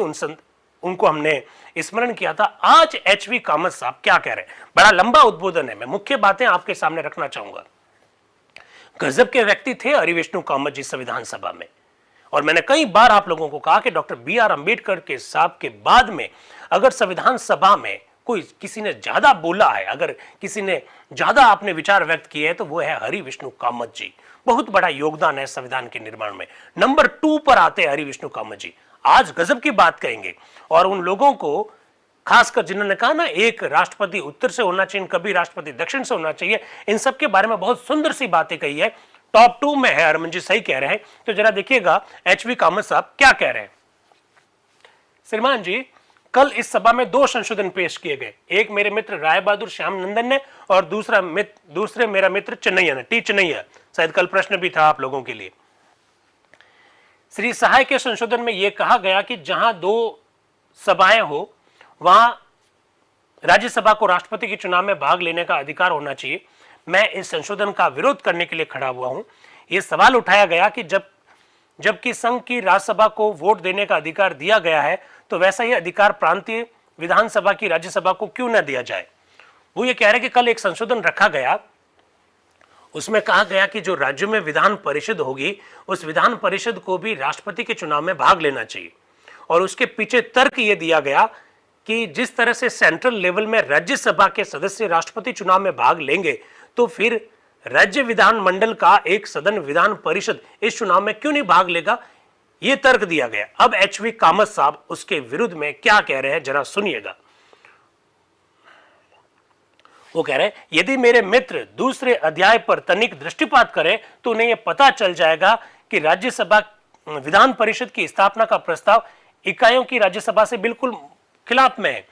उनको हमने स्मरण किया था। आज एचवी कामत साहब क्या कह रहे हैं, बड़ा लंबा उद्बोधन है, मैं मुख्य बातें आपके सामने रखना चाहूंगा। गजब के व्यक्ति थे हरि विष्णु कामत जी संविधान सभा में, और मैंने कई बार आप लोगों को कहा कि डॉक्टर BR अम्बेडकर के साहब के बाद में अगर संविधान सभा में कोई किसी ने ज्यादा बोला है, अगर किसी ने ज्यादा अपने विचार व्यक्त किए हैं, तो वो है हरि विष्णु कामत जी। बहुत बड़ा योगदान है संविधान के निर्माण में। नंबर 2 पर आते हैं हरि विष्णु कामत जी। आज गजब की बात कहेंगे, और उन लोगों को खासकर जिन्होंने कहा ना एक राष्ट्रपति उत्तर से होना चाहिए, कभी राष्ट्रपति दक्षिण से होना चाहिए, इन सब के बारे में बहुत सुंदर सी बातें कही है। टॉप 2 में है, हरमन जी सही कह रहे हैं। तो जरा देखिएगा एचवी कामत साहब क्या कह रहे हैं। श्रीमान जी, कल इस सभा में 2 संशोधन पेश किए गए, एक मेरे मित्र राय बहादुर श्याम नंदन ने और दूसरे मेरा मित्र चन्नैया ने, टी चन्नैया। शायद कल प्रश्न भी था आप लोगों के लिए। श्री सहाय के संशोधन में यह कहा गया कि जहां 2 सभाएं हो वहां राज्यसभा को राष्ट्रपति के चुनाव में भाग लेने का अधिकार होना चाहिए। मैं इस संशोधन का विरोध करने के लिए खड़ा हुआ हूं। यह सवाल उठाया गया कि जबकि संघ की राज्यसभा को वोट देने का अधिकार दिया गया है, तो वैसा ही अधिकार प्रांतीय विधानसभा की राज्यसभा को क्यों न दिया जाए। वो ये कह रहे कि कल एक संशोधन रखा गया, उसमें कहा गया कि जो राज्यों में विधान परिषद होगी उस विधान परिषद को भी राष्ट्रपति के चुनाव में भाग लेना चाहिए। और उसके पीछे तर्क ये दिया गया कि जिस तरह से सेंट्रल लेवल में राज्यसभा के सदस्य राष्ट्रपति चुनाव में भाग लेंगे, तो फिर राज्य विधान मंडल का एक सदन विधान परिषद इस चुनाव में क्यों नहीं भाग लेगा, यह तर्क दिया गया। अब एचवी कामत साहब उसके विरुद्ध में क्या कह रहे हैं जरा सुनिएगा। वो कह रहे हैं, यदि मेरे मित्र दूसरे अध्याय पर तनिक दृष्टिपात करें तो उन्हें यह पता चल जाएगा कि राज्यसभा विधान परिषद की स्थापना का प्रस्ताव इकाइयों की राज्यसभा से बिल्कुल खिलाफ में है।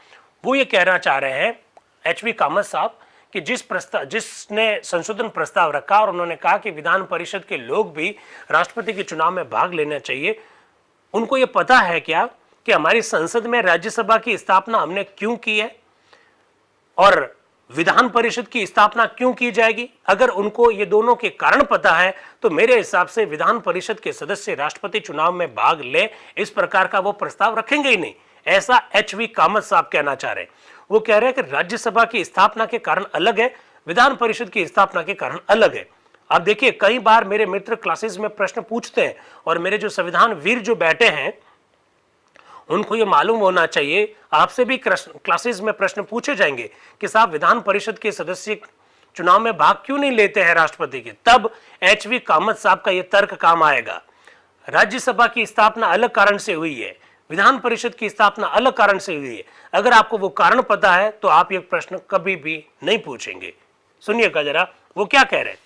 वो ये कहना चाह रहे हैं एचवी कामत साहब कि जिसने संशोधन प्रस्ताव रखा और उन्होंने कहा कि विधान परिषद के लोग भी राष्ट्रपति के चुनाव में भाग लेना चाहिए, उनको ये पता है क्या कि हमारी संसद में राज्यसभा की स्थापना हमने क्यों की है और विधान परिषद की स्थापना क्यों की जाएगी। अगर उनको ये दोनों के कारण पता है तो मेरे हिसाब से विधान परिषद के सदस्य राष्ट्रपति चुनाव में भाग ले इस प्रकार का वो प्रस्ताव रखेंगे ही नहीं। ऐसा एचवी कामत साहब कहना चाह रहे हैं। वो कह रहे हैं कि राज्यसभा की स्थापना के कारण अलग है, विधान परिषद की स्थापना के कारण अलग है। अब देखिए, कई बार मेरे मित्र क्लासेस में प्रश्न पूछते हैं और मेरे जो संविधान वीर जो बैठे हैं उनको ये मालूम होना चाहिए, आपसे भी क्लासेस में प्रश्न पूछे जाएंगे कि साहब विधान परिषद के सदस्य चुनाव में भाग क्यों नहीं लेते हैं राष्ट्रपति के, तब एचवी कामत साहब का ये तर्क काम आएगा। राज्यसभा की स्थापना अलग कारण से हुई है, विधान परिषद की स्थापना अलग कारण से हुई है। अगर आपको वो कारण पता है तो आप ये प्रश्न कभी भी नहीं पूछेंगे। सुनिएगा जरा वो क्या कह रहे हैं।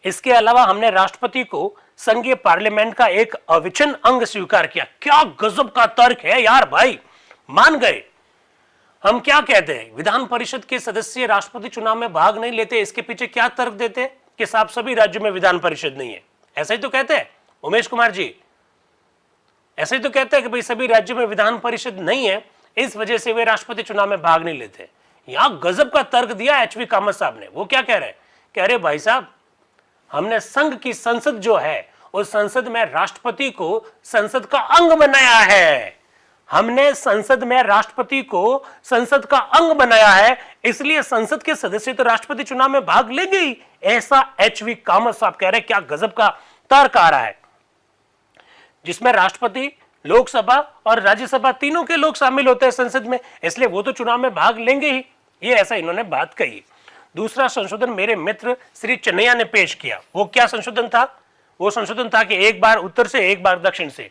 इसके अलावा हमने राष्ट्रपति को संघीय पार्लियामेंट का एक अविच्छिन्न अंग स्वीकार किया। क्या गजब का तर्क है यार भाई, मान गए। हम क्या कहते हैं, विधान परिषद के सदस्य राष्ट्रपति चुनाव में भाग नहीं लेते, इसके पीछे क्या तर्क देते कि साहब सभी राज्यों में विधान परिषद नहीं है। ऐसा ही तो कहते हैं उमेश कुमार जी, ऐसे ही तो कहते हैं कि भाई सभी राज्यों में विधान परिषद नहीं है, इस वजह से वे राष्ट्रपति चुनाव में भाग नहीं लेते। यहां गजब का तर्क दिया एचवी कामत साहब ने। वो क्या कह रहे हैं, कह रहे भाई साहब हमने संघ की संसद जो है उस संसद में राष्ट्रपति को संसद का अंग बनाया है। हमने संसद में राष्ट्रपति को संसद का अंग बनाया है, इसलिए संसद के सदस्य तो राष्ट्रपति चुनाव में भाग लेंगे ही। ऐसा एचवी कामत साहब कह रहे हैं। क्या गजब का तर्क आ रहा है, जिसमें राष्ट्रपति, लोकसभा और राज्यसभा तीनों के लोग शामिल होते हैं संसद में, इसलिए वो तो चुनाव में भाग लेंगे ही। ये ऐसा इन्होंने बात कही। दूसरा संशोधन मेरे मित्र श्री चन्नैया ने पेश किया। वो क्या संशोधन था, वो संशोधन था कि एक बार उत्तर से एक बार दक्षिण से।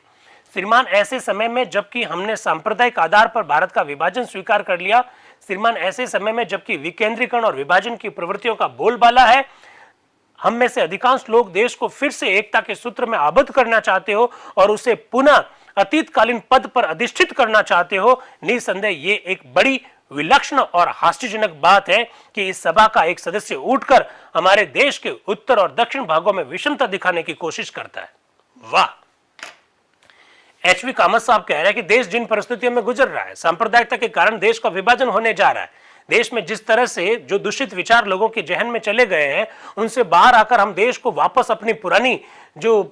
श्रीमान ऐसे समय में जबकि हमने सांप्रदायिक आधार पर भारत का विभाजन स्वीकार कर लिया, श्रीमान ऐसे समय में जबकि विकेंद्रीकरण और विभाजन की प्रवृत्तियों का बोलबाला है, हम में से अधिकांश लोग देश को फिर से एकता के सूत्र में आबद्ध करना चाहते हो और उसे पुनः अतीतकालीन पद पर अधिष्ठित करना चाहते हो। निसंदेह ये एक बड़ी विलक्षण और हास्यजनक बात है कि इस सभा का एक सदस्य उठकर हमारे देश के उत्तर और दक्षिण भागों में विषमता दिखाने की कोशिश करता है। वाह, एचवी कामत साहब कह रहे हैं कि देश जिन परिस्थितियों में गुजर रहा है, सांप्रदायिकता के कारण देश का विभाजन होने जा रहा है। देश में जिस तरह से जो दूषित विचार लोगों के जहन में चले गए हैं, उनसे बाहर आकर हम देश को वापस अपनी पुरानी जो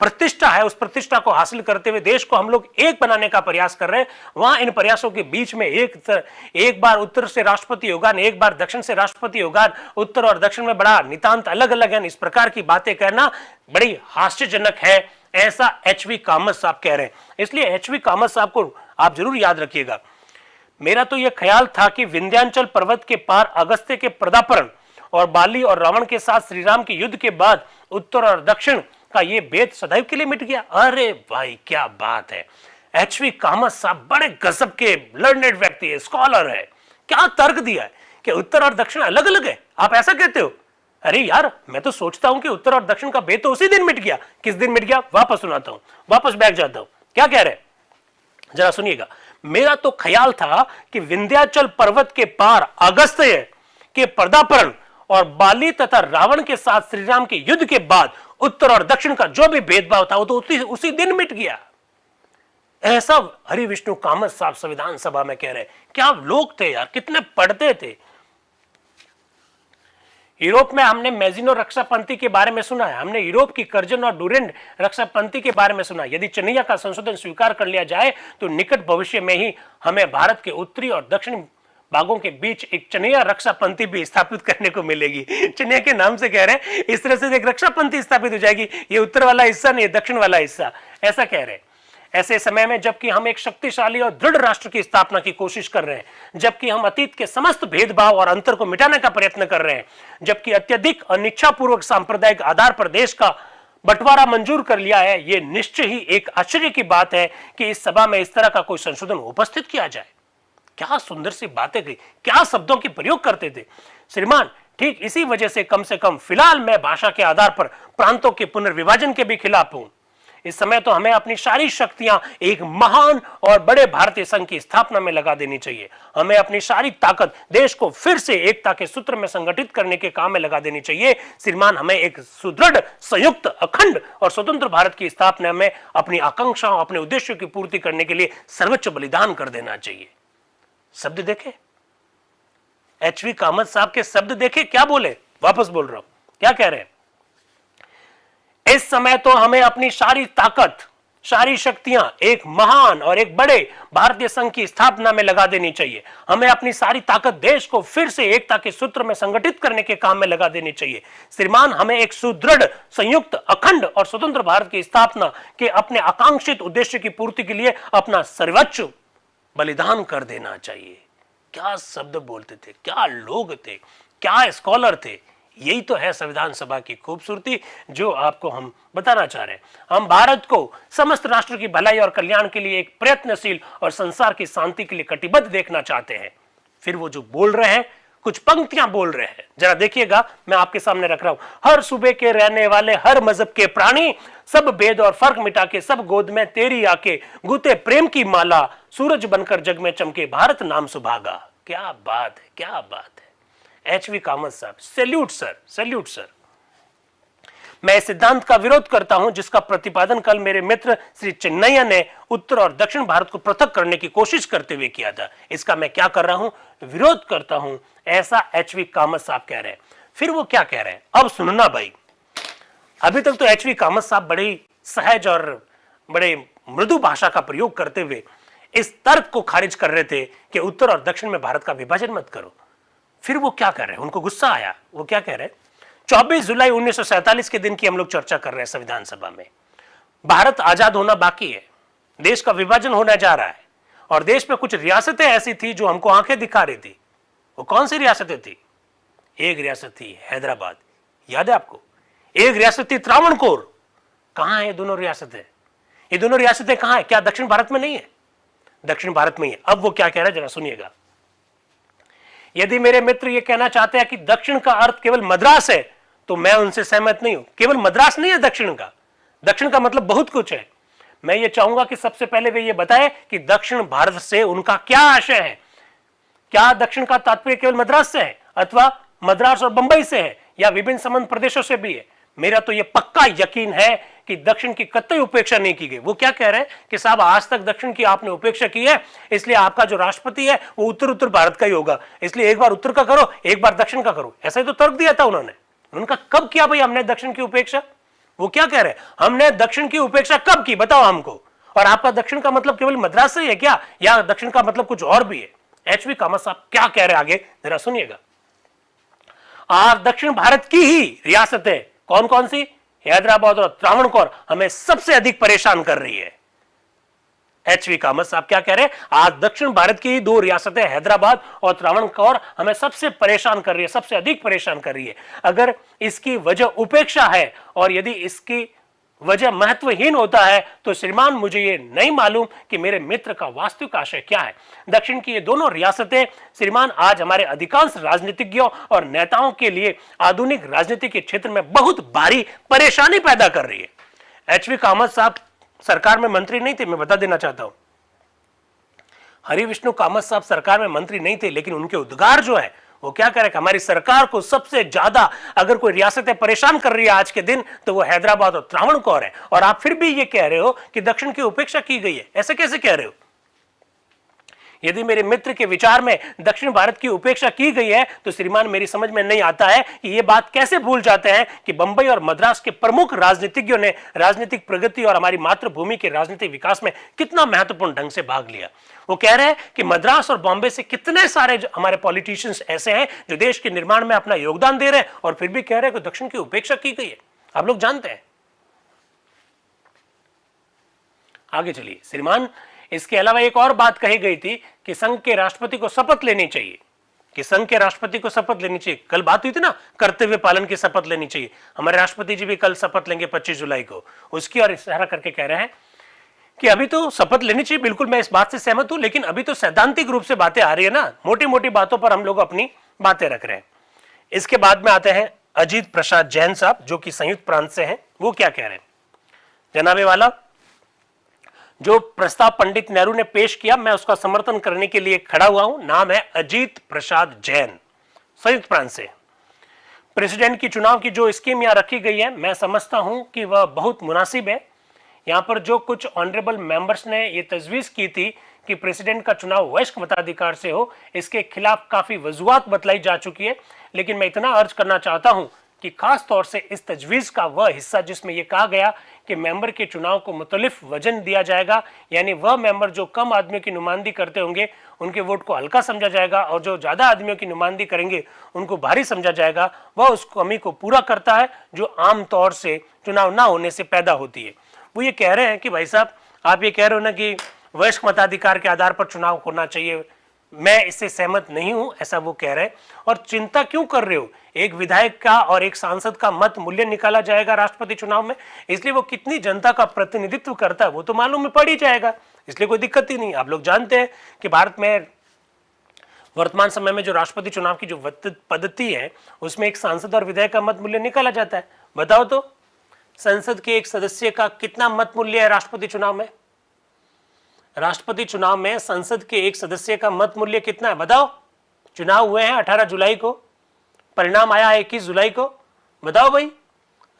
प्रतिष्ठा है उस प्रतिष्ठा को हासिल करते हुए देश को हम लोग एक बनाने का प्रयास कर रहे हैं। वहां इन प्रयासों के बीच में एक बार उत्तर से राष्ट्रपति योगदान, एक बार दक्षिण से राष्ट्रपति योगदान, उत्तर और दक्षिण में बड़ा नितांत अलग अलग है, इस प्रकार की बातें कहना बड़ी हास्यजनक है, ऐसा एचवी कामत साहब कह रहे हैं। इसलिए एचवी कामत साहब को आप जरूर याद रखिएगा। मेरा तो यह ख्याल था कि विंध्याचल पर्वत के पार अगस्त्य के पर्दापरण और बाली और रावण के साथ श्री राम के युद्ध के बाद उत्तर और दक्षिण का ये भेद सदैव के लिए मिट गया। अरे भाई क्या बात है, एचवी कामत साहब बड़े गजब के लर्नेड व्यक्ति है, स्कॉलर है। क्या तर्क दिया है कि उत्तर और दक्षिण अलग अलग है, आप ऐसा कहते हो। अरे यार, मैं तो सोचता हूं कि उत्तर और दक्षिण का भेद तो उसी दिन मिट गया। किस दिन मिट गया, वापस सुनाता हूं, वापस बैठ जाता हूं। क्या कह रहे, जरा सुनिएगा। मेरा तो ख्याल था कि विंध्याचल पर्वत के पार अगस्त्य के पर्दापरण और बाली तथा रावण के साथ श्री राम के युद्ध के बाद उत्तर और दक्षिण का जो भी भेदभाव था वो तो उसी दिन मिट गया। ऐसा हरि विष्णु कामत साहब संविधान सभा में कह रहे। क्या लोग थे यार, कितने पढ़ते थे। यूरोप में हमने मैजिनो रक्षापंथी के बारे में सुना है, हमने यूरोप की कर्जन और डुरेंट रक्षापंथी के बारे में सुना। यदि चन्नैया का संशोधन स्वीकार कर लिया जाए तो निकट भविष्य में ही हमें भारत के उत्तरी और दक्षिणी भागों के बीच एक चन्नैया रक्षापंथी भी स्थापित करने को मिलेगी। चन्नैया के नाम से कह रहे हैं, इस तरह से एक रक्षापंथी स्थापित हो जाएगी, ये उत्तर वाला हिस्सा नहीं, दक्षिण वाला हिस्सा, ऐसा कह रहे हैं। ऐसे समय में जबकि हम एक शक्तिशाली और दृढ़ राष्ट्र की स्थापना की कोशिश कर रहे हैं, जबकि हम अतीत के समस्त भेदभाव और अंतर को मिटाने का प्रयत्न कर रहे हैं, जबकि अत्यधिक अनिच्छापूर्वक सांप्रदायिक आधार पर देश का बंटवारा मंजूर कर लिया है, यह निश्चय ही एक आश्चर्य की बात है कि इस सभा में इस तरह का कोई संशोधन उपस्थित किया जाए। क्या सुंदर सी बातें कही, क्या शब्दों की प्रयोग करते थे श्रीमान। ठीक इसी वजह से कम फिलहाल मैं भाषा के आधार पर प्रांतों के पुनर्विभाजन के भी खिलाफ हूं। इस समय तो हमें अपनी सारी शक्तियां एक महान और बड़े भारतीय संघ की स्थापना में लगा देनी चाहिए। हमें अपनी सारी ताकत देश को फिर से एकता के सूत्र में संगठित करने के काम में लगा देनी चाहिए। श्रीमान, हमें एक सुदृढ़, संयुक्त, अखंड और स्वतंत्र भारत की स्थापना में अपनी आकांक्षाओं, अपने उद्देश्यों की पूर्ति करने के लिए सर्वोच्च बलिदान कर देना चाहिए। शब्द देखे, एचवी कामत साहब के शब्द देखे, क्या बोले, वापस बोल रहा हूं, क्या कह रहे हैं। इस समय तो हमें अपनी सारी ताकत सारी शक्तियां एक महान और एक बड़े भारतीय संघ की स्थापना में लगा देनी चाहिए। हमें अपनी सारी ताकत देश को फिर से एकता के सूत्र में संगठित करने के काम में लगा देनी चाहिए। श्रीमान, हमें एक सुदृढ़, संयुक्त, अखंड और स्वतंत्र भारत की स्थापना के अपने आकांक्षित उद्देश्य की पूर्ति के लिए अपना सर्वोच्च बलिदान कर देना चाहिए। क्या शब्द बोलते थे, क्या लोग थे, क्या स्कॉलर थे। यही तो है संविधान सभा की खूबसूरती, जो आपको हम बताना चाह रहे हैं। हम भारत को समस्त राष्ट्र की भलाई और कल्याण के लिए एक प्रयत्नशील और संसार की शांति के लिए कटिबद्ध देखना चाहते हैं। फिर वो जो बोल रहे हैं, कुछ पंक्तियां बोल रहे हैं, जरा देखिएगा, मैं आपके सामने रख रहा हूं। हर सूबे के रहने वाले, हर मजहब के प्राणी, सब भेद और फर्क मिटा के सब गोद में तेरी आके, गुते प्रेम की माला, सूरज बनकर जग में चमके, भारत नाम सुभागा। क्या बात है, क्या बात है। एच.वी. कामत साहब, सैल्यूट सर, सैल्यूट सर। मैं इस सिद्धांत का विरोध करता हूं जिसका प्रतिपादन कल मेरे मित्र श्री चिन्नैया ने उत्तर और दक्षिण भारत को पृथक करने की कोशिश करते हुए किया था। इसका मैं क्या कर रहा हूं, विरोध करता हूं, ऐसा एच.वी. कामत साहब कह रहे हैं। फिर वो क्या कह रहे हैं, अब सुनना भाई। अभी तक तो एच.वी. कामत साहब बड़ी सहज और बड़े मृदु भाषा का प्रयोग करते हुए इस तर्क को खारिज कर रहे थे कि उत्तर और दक्षिण में भारत का विभाजन मत करो। फिर वो क्या कर रहे हैं, उनको गुस्सा आया, वो क्या कह रहे हैं। 24 जुलाई 1947 के दिन की हम लोग चर्चा कर रहे हैं संविधान सभा में। भारत आजाद होना बाकी है, देश का विभाजन होने जा रहा है, और देश में कुछ रियासतें ऐसी थी जो हमको आंखें दिखा रही थी। वो कौन सी रियासतें थी? एक रियासत थी हैदराबाद, याद है आपको। एक रियासत थी त्रावणकोर। कहां है ये दोनों रियासतें? ये दोनों रियासतें कहां है? क्या दक्षिण भारत में नहीं है? दक्षिण भारत में ही है। अब वो क्या कह रहा है, जरा सुनिएगा। यदि मेरे मित्र ये कहना चाहते हैं कि दक्षिण का अर्थ केवल मद्रास है, तो मैं उनसे सहमत नहीं हूं। केवल मद्रास नहीं है दक्षिण का, दक्षिण का मतलब बहुत कुछ है। मैं ये चाहूंगा कि सबसे पहले वे ये बताएं कि दक्षिण भारत से उनका क्या आशय है। क्या दक्षिण का तात्पर्य केवल मद्रास से है, अथवा मद्रास और बंबई से है, या विभिन्न संबंध प्रदेशों से भी है? मेरा तो यह पक्का यकीन है कि दक्षिण की कतई उपेक्षा नहीं की गई। वो क्या कह रहे हैं कि साहब, आज तक दक्षिण की आपने उपेक्षा की है, इसलिए आपका जो राष्ट्रपति है वो उत्तर भारत का ही होगा, इसलिए एक बार उत्तर का करो, एक बार दक्षिण का करो। ऐसा ही तो तर्क दिया था उन्होंने। उनका कब किया भाई हमने दक्षिण की उपेक्षा? वो क्या कह रहे हैं, हमने दक्षिण की उपेक्षा कब की, बताओ हमको। और आपका दक्षिण का मतलब केवल मद्रास से है क्या, या दक्षिण का मतलब कुछ और भी है? एच.वी. कामत साहब क्या कह रहे हैं आगे, जरा सुनिएगा। आज दक्षिण भारत की ही रियासतें कौन कौन सी, हैदराबाद और त्रावणकोर, हमें सबसे अधिक परेशान कर रही है। एच.वी. कामत साहब क्या कह रहे हैं, आज दक्षिण भारत की दो रियासतें हैदराबाद और त्रावणकोर हमें सबसे परेशान कर रही है, सबसे अधिक परेशान कर रही है। अगर इसकी वजह उपेक्षा है और यदि इसकी वजह महत्वहीन होता है, तो श्रीमान मुझे ये नहीं मालूम कि मेरे मित्र का वास्तविक आशय क्या है। दक्षिण की ये दोनों रियासतें श्रीमान आज हमारे अधिकांश राजनीतिज्ञों और नेताओं के लिए आधुनिक राजनीति के क्षेत्र में बहुत भारी परेशानी पैदा कर रही है। एच.वी. कामत साहब सरकार में मंत्री नहीं थे, मैं बता देना चाहता हूं। हरि विष्णु कामत साहब सरकार में मंत्री नहीं थे, लेकिन उनके उद्गार जो है वो क्या कह रहे हैं, हमारी सरकार को सबसे ज्यादा अगर कोई रियासतें परेशान कर रही है आज के दिन, तो वो हैदराबाद और त्रावणकोर है। और आप फिर भी ये कह रहे हो कि दक्षिण की उपेक्षा की गई है। ऐसे कैसे कह रहे हो? यदि मेरे मित्र के विचार में दक्षिण भारत की उपेक्षा की गई है, तो श्रीमान मेरी समझ में नहीं आता है कि ये बात कैसे भूल जाते हैं कि बंबई और मद्रास के प्रमुख राजनीतिज्ञों ने राजनीतिक प्रगति और हमारी मातृभूमि के राजनीतिक विकास में कितना महत्वपूर्ण ढंग से भाग लिया। वो कह रहे हैं कि मद्रास और बॉम्बे से कितने सारे हमारे पॉलिटिशियंस ऐसे हैं जो देश के निर्माण में अपना योगदान दे रहे हैं, और फिर भी कह रहे हैं कि दक्षिण की उपेक्षा की गई है। आप लोग जानते हैं। आगे चलिए श्रीमान, इसके अलावा एक और बात कही गई थी कि संघ के राष्ट्रपति को शपथ लेनी चाहिए, कि संघ के राष्ट्रपति को शपथ लेनी चाहिए। कल बात हुई थी ना, कर्तव्य पालन की शपथ लेनी चाहिए। हमारे राष्ट्रपति जी भी कल शपथ लेंगे 25 जुलाई को, उसकी और इशारा करके कह रहे हैं कि अभी तो शपथ लेनी चाहिए। बिल्कुल मैं इस बात से सहमत हूं, लेकिन अभी तो सैद्धांतिक रूप से बातें आ रही है ना, मोटी मोटी बातों पर हम लोग अपनी बातें रख रहे हैं। इसके बाद में आते हैं अजीत प्रसाद जैन साहब, जो कि संयुक्त प्रांत से हैं। वो क्या कह रहे हैं, जनाबे वाला, जो प्रस्ताव पंडित नेहरू ने पेश किया, मैं उसका समर्थन करने के लिए खड़ा हुआ हूं। नाम है अजीत प्रसाद जैन, संयुक्त प्रांत से। प्रेसिडेंट की चुनाव की जो स्कीम यहां रखी गई है, मैं समझता हूं कि वह बहुत मुनासिब है। यहां पर जो कुछ ऑनरेबल मेंबर्स ने ये तजवीज की थी कि प्रेसिडेंट का चुनाव वयस्क मताधिकार से हो, इसके खिलाफ काफी वजूहात बतलाई जा चुकी है। लेकिन मैं इतना अर्ज करना चाहता हूं कि खास तौर से इस तजवीज़ का वह हिस्सा जिसमें यह कहा गया कि मेंबर के चुनाव को मुख्तलिफ वजन दिया जाएगा, यानी वह मेंबर जो कम आदमियों की नुमाइंदगी करते होंगे उनके वोट को हल्का समझा जाएगा और जो ज़्यादा आदमियों की नुमाइंदगी करेंगे उनको भारी समझा जाएगा, वह उस कमी को पूरा करता है जो आम तौर से चुनाव ना होने से पैदा होती है। वो ये कह रहे हैं कि भाई साहब, आप ये कह रहे हो ना कि वयस्क मताधिकार के आधार पर चुनाव होना चाहिए, मैं इससे सहमत नहीं हूं, ऐसा वो कह रहे हैं। और चिंता क्यों कर रहे हो, एक विधायक का और एक सांसद का मत मूल्य निकाला जाएगा राष्ट्रपति चुनाव में, इसलिए वो कितनी जनता का प्रतिनिधित्व करता है वो तो मालूम में पड़ ही जाएगा, इसलिए कोई दिक्कत ही नहीं। आप लोग जानते हैं कि भारत में वर्तमान समय में जो राष्ट्रपति चुनाव की जो पद्धति है उसमें एक सांसद और विधायक का मत मूल्य निकाला जाता है। बताओ तो संसद के एक सदस्य का कितना मत मूल्य है राष्ट्रपति चुनाव में? राष्ट्रपति चुनाव में संसद के एक सदस्य का मत मूल्य कितना है बताओ? चुनाव हुए हैं 18 जुलाई को, परिणाम आया है 21 जुलाई को। बताओ भाई,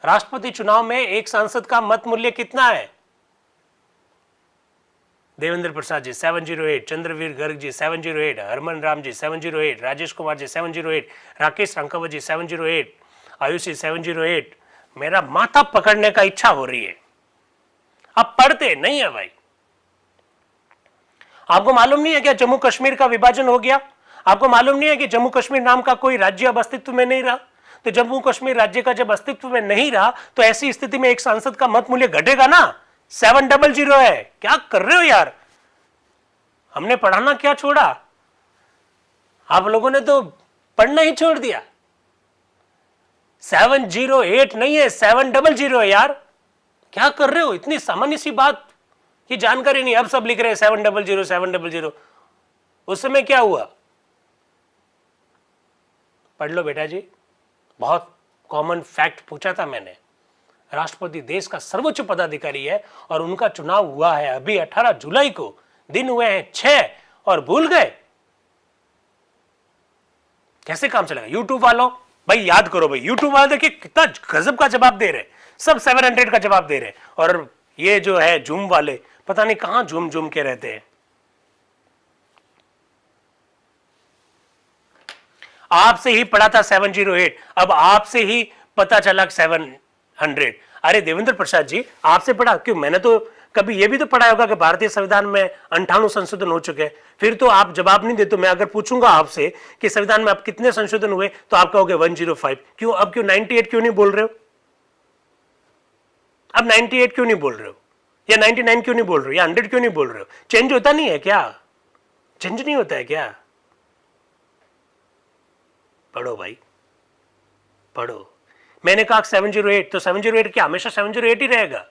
राष्ट्रपति चुनाव में एक सांसद का मत मूल्य कितना है? देवेंद्र प्रसाद जी 708, चंद्रवीर गर्ग जी 708, हरमन राम जी 708, राजेश कुमार जी 708, राकेश रंकावत जी 708, आयुषी 708। मेरा माथा पकड़ने का इच्छा हो रही है, अब पढ़ते नहीं है भाई। आपको मालूम नहीं है क्या जम्मू कश्मीर का विभाजन हो गया? आपको मालूम नहीं है कि जम्मू कश्मीर नाम का कोई राज्य अब अस्तित्व में नहीं रहा? तो जम्मू कश्मीर राज्य का जब अस्तित्व में नहीं रहा तो ऐसी स्थिति में एक सांसद का मत मूल्य घटेगा ना। 700 है। क्या कर रहे हो यार, हमने पढ़ाना क्या छोड़ा, आप लोगों ने तो पढ़ना ही छोड़ दिया। 708 नहीं है, 700 है यार। क्या कर रहे हो, इतनी सामान्य सी बात की जानकारी नहीं, अब सब लिख रहे हैं 700 700। उस समय क्या हुआ, पढ़ लो बेटा जी। बहुत कॉमन फैक्ट पूछा था मैंने। राष्ट्रपति देश का सर्वोच्च पदाधिकारी है और उनका चुनाव हुआ है अभी 18 जुलाई को, दिन हुए हैं 6 और भूल गए। कैसे काम चलेगा? यूट्यूब वालों भाई याद करो भाई, यूट्यूब वाले देखिए कितना गजब का जवाब दे रहे, सब 700 का जवाब दे रहे, और ये जो है जूम वाले पता नहीं कहां झूम झूम के रहते हैं। आपसे ही पढ़ा था 708, अब आपसे ही पता चला 700। अरे देवेंद्र प्रसाद जी आपसे पढ़ा क्यों? मैंने तो कभी यह भी तो पढ़ा होगा कि भारतीय संविधान में 58 संशोधन हो चुके हैं। फिर तो आप जवाब नहीं देते। मैं अगर पूछूंगा आपसे कि संविधान में अब कितने संशोधन हुए तो आप कहोगे 105। क्यों? अब क्यों 98 क्यों नहीं बोल रहे हो? अब 98 क्यों नहीं बोल रहे हो, या 99 क्यों नहीं बोल रहे हो, या 100 क्यों नहीं बोल रहे हो? चेंज होता नहीं है क्या? चेंज नहीं होता है क्या? पढ़ो भाई पढ़ो। मैंने कहा 708 तो 708 क्या हमेशा 708 ही रहेगा?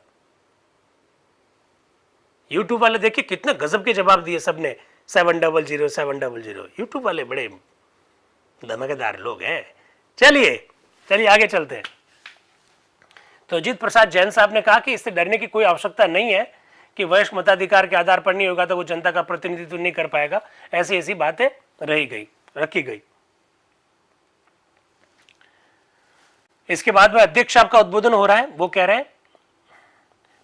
यूट्यूब वाले देखिए कितने गजब के जवाब दिए सबने, 700 700। यूट्यूब वाले बड़े धमाकेदार लोग हैं। चलिए आगे चलते हैं। तो अजीत प्रसाद जैन साहब ने कहा कि इससे डरने की कोई आवश्यकता नहीं है कि वयस्क मताधिकार के आधार पर नहीं होगा तो वो जनता का प्रतिनिधित्व नहीं कर पाएगा। ऐसी बातें रखी गई। इसके बाद में अध्यक्ष साहब का उद्बोधन हो रहा है। वो कह रहे हैं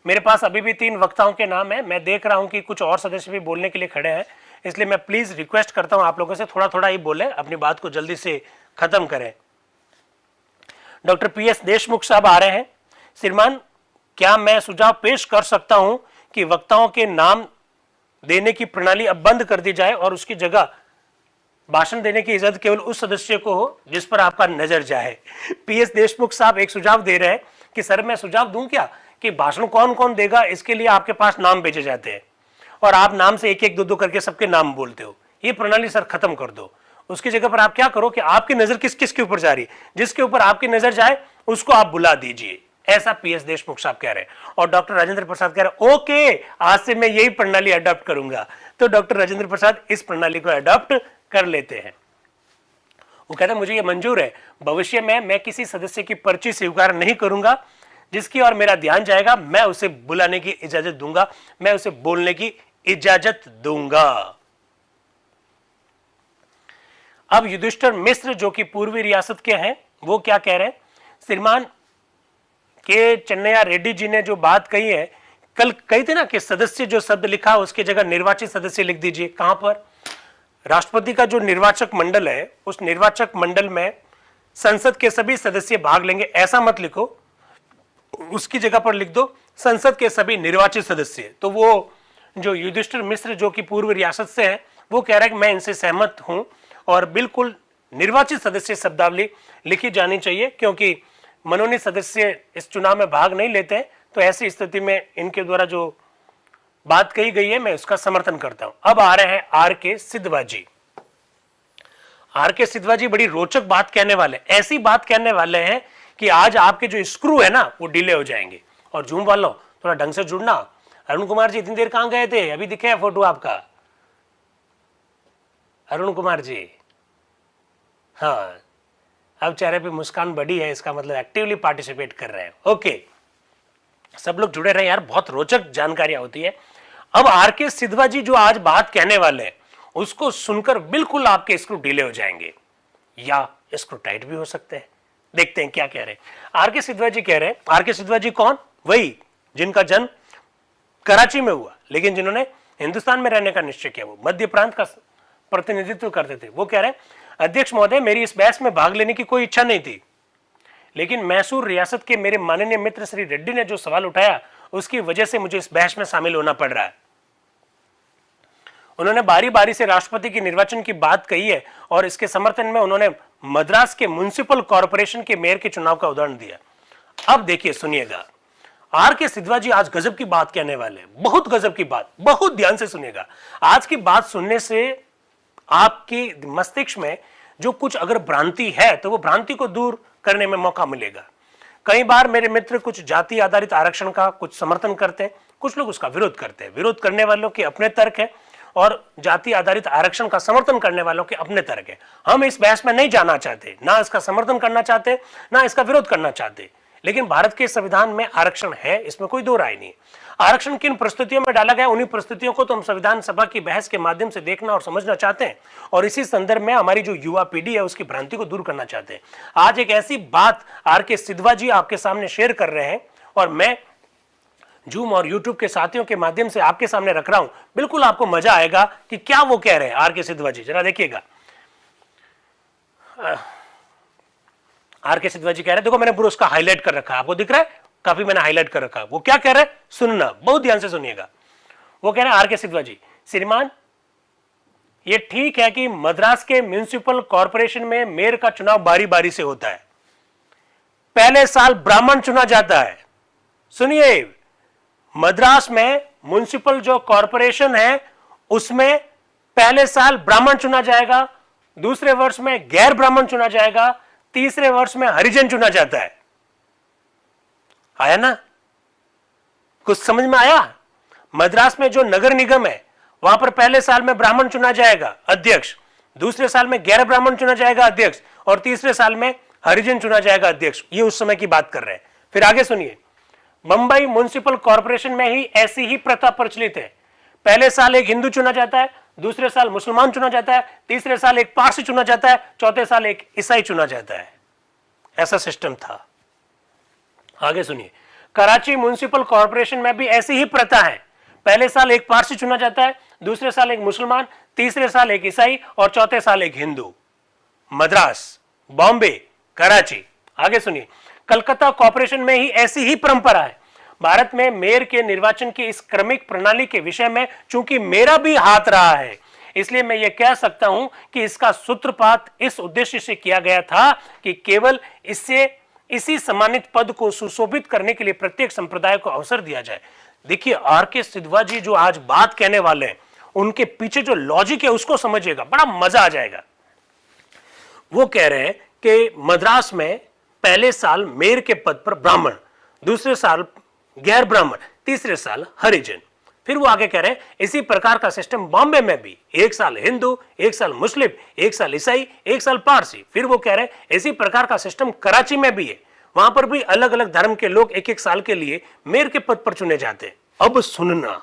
मेरे पास अभी भी 3 वक्ताओं के नाम है, मैं देख रहा हूं कि कुछ और सदस्य भी बोलने के लिए खड़े हैं, इसलिए मैं प्लीज रिक्वेस्ट करता हूं आप लोगों से थोड़ा थोड़ा ही बोले, अपनी बात को जल्दी से खत्म करें। डॉक्टर PS देशमुख साहब आ रहे हैं। श्रीमान, क्या मैं सुझाव पेश कर सकता हूं कि वक्ताओं के नाम देने की प्रणाली अब बंद कर दी जाए और उसकी जगह भाषण देने की इजाजत केवल उस सदस्य को हो जिस पर आपका नजर जाए। PS देशमुख साहब एक सुझाव दे रहे हैं कि सर मैं सुझाव दूं क्या कि भाषण कौन कौन देगा इसके लिए आपके पास नाम भेजे जाते हैं और आप नाम से एक एक दो करके सबके नाम बोलते हो। ये प्रणाली सर खत्म कर दो। उसकी जगह पर आप क्या करो कि आपकी नजर किस किस के ऊपर जा रही है, जिसके ऊपर आपकी नजर जाए उसको आप बुला दीजिए। ऐसा PS देशमुख साहब कह रहे हैं। और डॉक्टर राजेंद्र प्रसाद कह रहे हैं ओके आज से मैं यही प्रणाली अडॉप्ट करूंगा। तो डॉक्टर राजेंद्र प्रसाद इस प्रणाली को अडॉप्ट कर लेते हैं। वो कहते हैं मुझे ये मंजूर है, भविष्य में मैं किसी सदस्य की पर्ची स्वीकार नहीं करूंगा, जिसकी और मेरा ध्यान जाएगा मैं उसे बुलाने की इजाजत दूंगा, मैं उसे बोलने की इजाजत दूंगा। अब युधिष्ठिर मिश्र जो कि पूर्वी रियासत के हैं वो क्या कह रहे हैं? श्रीमान के चन्नैया रेड्डी जी ने जो बात कही है, कल कही थी ना कि सदस्य जो शब्द लिखा उसकी जगह निर्वाचित सदस्य लिख दीजिए। कहां पर? राष्ट्रपति का जो निर्वाचक मंडल है उस निर्वाचक मंडल में संसद के सभी सदस्य भाग लेंगे, ऐसा मत लिखो, उसकी जगह पर लिख दो संसद के सभी निर्वाचित सदस्य। तो वो जो युधिष्ठिर मिश्र जो कि पूर्व रियासत से है, वो कह रहा है कि मैं इनसे सहमत हूं और बिल्कुल निर्वाचित सदस्य शब्दावली लिखी जानी चाहिए, क्योंकि मनोनीत सदस्य इस चुनाव में भाग नहीं लेते हैं। तो ऐसी स्थिति में इनके द्वारा जो बात कही गई है मैं उसका समर्थन करता हूं। अब आ रहे हैं आर के सिद्धवा जी। आर के सिद्धवा जी बड़ी रोचक बात कहने वाले, ऐसी बात कहने वाले हैं कि आज आपके जो स्क्रू है ना वो डिले हो जाएंगे। और जूम वालों थोड़ा ढंग से जुड़ना। अरुण कुमार जी इतनी देर कहां गए थे? अभी दिखे है फोटो आपका, अरुण कुमार जी। हाँ, अब चेहरे पे मुस्कान बढ़ी है, इसका मतलब एक्टिवली पार्टिसिपेट कर रहे हैं। ओके, सब लोग जुड़े रहे यार, बहुत रोचक जानकारियां होती है। अब आर के सिद्धवा जी जो आज बात कहने वाले हैं उसको सुनकर बिल्कुल आपके स्क्रू ढीले हो जाएंगे या स्क्रू टाइट भी हो सकते हैं। देखते हैं क्या कह रहे हैं आर के सिद्धवा जी। कह रहे हैं आर के सिद्धवा जी कौन? वही जिनका जन्म कराची में हुआ लेकिन जिन्होंने हिंदुस्तान में रहने का निश्चय किया, वो मध्य प्रांत का प्रतिनिधित्व करते थे। वो कह रहे हैं अध्यक्ष महोदय, मेरी इस बहस में भाग लेने की कोई इच्छा नहीं थी, लेकिन मैसूर रियासत के मेरे माननीय मित्र श्री रेड्डी ने जो सवाल उठाया उसकी वजह से मुझे इस बहस में शामिल होना पड़ रहा है। उन्होंने बारी बारी से राष्ट्रपति के निर्वाचन की बात कही है और इसके समर्थन में उन्होंने मद्रास के म्युनिसिपल कॉर्पोरेशन के मेयर के चुनाव का उदाहरण दिया। अब देखिए, सुनिएगा, आर के सिद्धवा जी आज गजब की बात कहने वाले हैं, बहुत गजब की बात, बहुत ध्यान से सुनिएगा। आज की बात सुनने से आपकी मस्तिष्क में जो कुछ अगर भ्रांति है तो वो भ्रांति को दूर करने में मौका मिलेगा। कई बार मेरे मित्र कुछ जाति आधारित आरक्षण का कुछ समर्थन करते हैं, कुछ लोग उसका विरोध करते हैं। विरोध करने वालों के अपने तर्क है और जाति आधारित आरक्षण का समर्थन करने वालों के अपने तर्क है। हम इस बहस में नहीं जाना चाहते, ना इसका समर्थन करना चाहते, ना इसका विरोध करना चाहते। लेकिन भारत के संविधान में आरक्षण है, इसमें कोई दो राय नहीं। आरक्षण किन परिस्थितियों में डाला गया, उन्हीं परिस्थितियों को तो हम संविधान सभा की बहस के माध्यम से देखना और समझना चाहते हैं और इसी संदर्भ में हमारी जो युवा पीढ़ी है उसकी भ्रांति को दूर करना चाहते हैं। आज एक ऐसी बात आर के सिद्धवा जी आपके सामने शेयर कर रहे हैं और मैं जूम और यूट्यूब के साथियों के माध्यम से आपके सामने रख रहा हूं। बिल्कुल आपको मजा आएगा कि क्या वो कह रहे हैं आर के सिद्धवा जी। जरा देखिएगा, आर के सिद्धवा जी कह रहे हैं, देखो मैंने पूरा उसका हाईलाइट कर रखा है, आपको दिख रहा है, काफी मैंने हाईलाइट कर रखा है। वो क्या कह रहे हैं सुनना, बहुत ध्यान से सुनिएगा। वो कह रहे हैं आर के सिद्धवा जी, श्रीमान ये ठीक है कि मद्रास के म्युनिसिपल कॉर्पोरेशन में मेयर का चुनाव बारी बारी से होता है, पहले साल ब्राह्मण चुना जाता है। सुनिए, मद्रास में म्युनिसिपल जो कॉर्पोरेशन है उसमें पहले साल ब्राह्मण चुना जाएगा, दूसरे वर्ष में गैर ब्राह्मण चुना जाएगा, तीसरे वर्ष में हरिजन चुना जाता है। आया ना, कुछ समझ में आया? मद्रास में जो नगर निगम है वहां पर पहले साल में ब्राह्मण चुना जाएगा अध्यक्ष, दूसरे साल में गैर ब्राह्मण चुना जाएगा अध्यक्ष और तीसरे साल में हरिजन चुना जाएगा अध्यक्ष। ये उस समय की बात कर रहे हैं। फिर आगे सुनिए, मुंबई म्युनिसिपल कॉर्पोरेशन में ही ऐसी ही प्रथा प्रचलित है, पहले साल एक हिंदू चुना जाता है, दूसरे साल मुसलमान चुना जाता है, तीसरे साल एक पारसी चुना जाता है, चौथे साल एक ईसाई चुना जाता है। ऐसा सिस्टम था। आगे सुनिए, कराची म्युनिसिपल कॉर्पोरेशन में भी ऐसी ही प्रथा है, पहले साल एक पारसी चुना जाता है, दूसरे साल एक मुसलमान, तीसरे साल एक ईसाई और चौथे साल एक हिंदू। मद्रास, बॉम्बे, कराची। आगे सुनिए, कलकत्ता कॉर्पोरेशन में ही ऐसी ही परंपरा है। भारत में मेयर के निर्वाचन की इस क्रमिक प्रणाली के विषय में चूंकि मेरा भी हाथ रहा है, इसलिए मैं यह कह सकता हूं कि इसका सूत्रपात इस उद्देश्य से किया गया था कि केवल इसी सम्मानित पद को सुशोभित करने के लिए प्रत्येक संप्रदाय को अवसर दिया जाए। देखिए, आर के सिद्धवा जी जो आज बात कहने वाले हैं उनके पीछे जो लॉजिक है उसको समझिएगा, बड़ा मजा आ जाएगा। वो कह रहे हैं कि मद्रास में पहले साल मेयर के पद पर ब्राह्मण, दूसरे साल गैर ब्राह्मण, तीसरे साल हरिजन। फिर वो आगे कह रहे हैं इसी प्रकार का सिस्टम बॉम्बे में भी, एक साल हिंदू, एक साल मुस्लिम, एक साल ईसाई, एक साल पारसी। फिर वो कह रहे हैं इसी प्रकार का सिस्टम कराची में भी है, वहां पर भी अलग अलग धर्म के लोग एक एक साल के लिए मेयर के पद पर चुने जाते हैं। अब सुनना,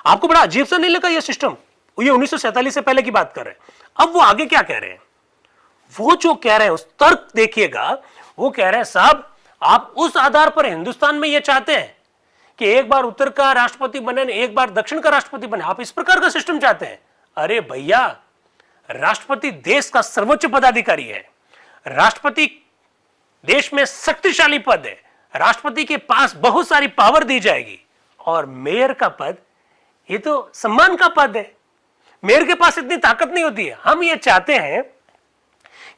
आपको बड़ा अजीब सा नहीं लगा यह सिस्टम? ये 1947 से पहले की बात कर रहे हैं। अब वो आगे क्या कह रहे हैं, वो जो कह रहे हैं उस तर्क देखिएगा। वो कह रहे हैं साहब, आप उस आधार पर हिंदुस्तान में ये चाहते हैं कि एक बार उत्तर का राष्ट्रपति बने, एक बार दक्षिण का राष्ट्रपति बने, आप इस प्रकार का सिस्टम चाहते हैं? अरे भैया, राष्ट्रपति देश का सर्वोच्च पदाधिकारी है, राष्ट्रपति देश में शक्तिशाली पद है, राष्ट्रपति के पास बहुत सारी पावर दी जाएगी। और मेयर का पद, ये तो सम्मान का पद है, मेयर के पास इतनी ताकत नहीं होती है। हम ये चाहते हैं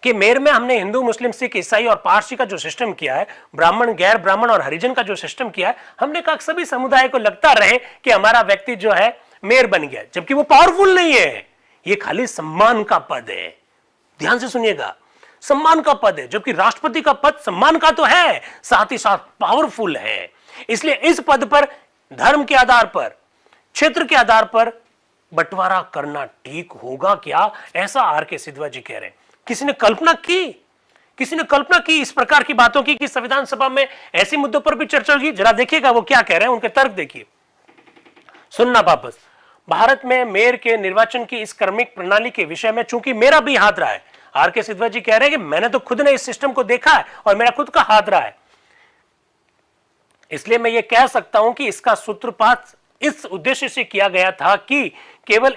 कि मेयर में हमने हिंदू, मुस्लिम, सिख, ईसाई और पारसी का जो सिस्टम किया है, ब्राह्मण, गैर ब्राह्मण और हरिजन का जो सिस्टम किया है, हमने कहा सभी समुदाय को लगता रहे कि हमारा व्यक्ति जो है मेयर बन गया, जबकि वो पावरफुल नहीं है, ये खाली सम्मान का पद है। ध्यान से सुनिएगा, सम्मान का पद है, जबकि राष्ट्रपति का पद सम्मान का तो है, साथ ही साथ पावरफुल है। इसलिए इस पद पर धर्म के आधार पर, क्षेत्र के आधार पर बंटवारा करना ठीक होगा क्या, ऐसा आर.के. सिधवा जी कह रहे हैं। किसी ने कल्पना की इस प्रकार की बातों की कि संविधान सभा में ऐसे मुद्दों पर भी चर्चा होगी? जरा देखिएगा वो क्या कह रहे हैं, उनके तर्क देखिए, सुनना वापस। भारत में मेयर के निर्वाचन की इस क्रमिक प्रणाली के विषय में चूंकि मेरा भी हाथ रहा है, आर.के. सिधवा जी कह रहे हैं कि मैंने तो खुद ने इस सिस्टम को देखा है और मेरा खुद का हाथ रहा है, इसलिए मैं ये कह सकता हूं कि इसका सूत्रपात इस उद्देश्य से किया गया था कि केवल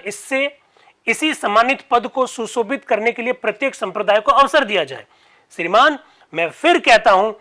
इसी सम्मानित पद को सुशोभित करने के लिए प्रत्येक संप्रदाय को अवसर दिया जाए। श्रीमान, मैं फिर कहता हूं,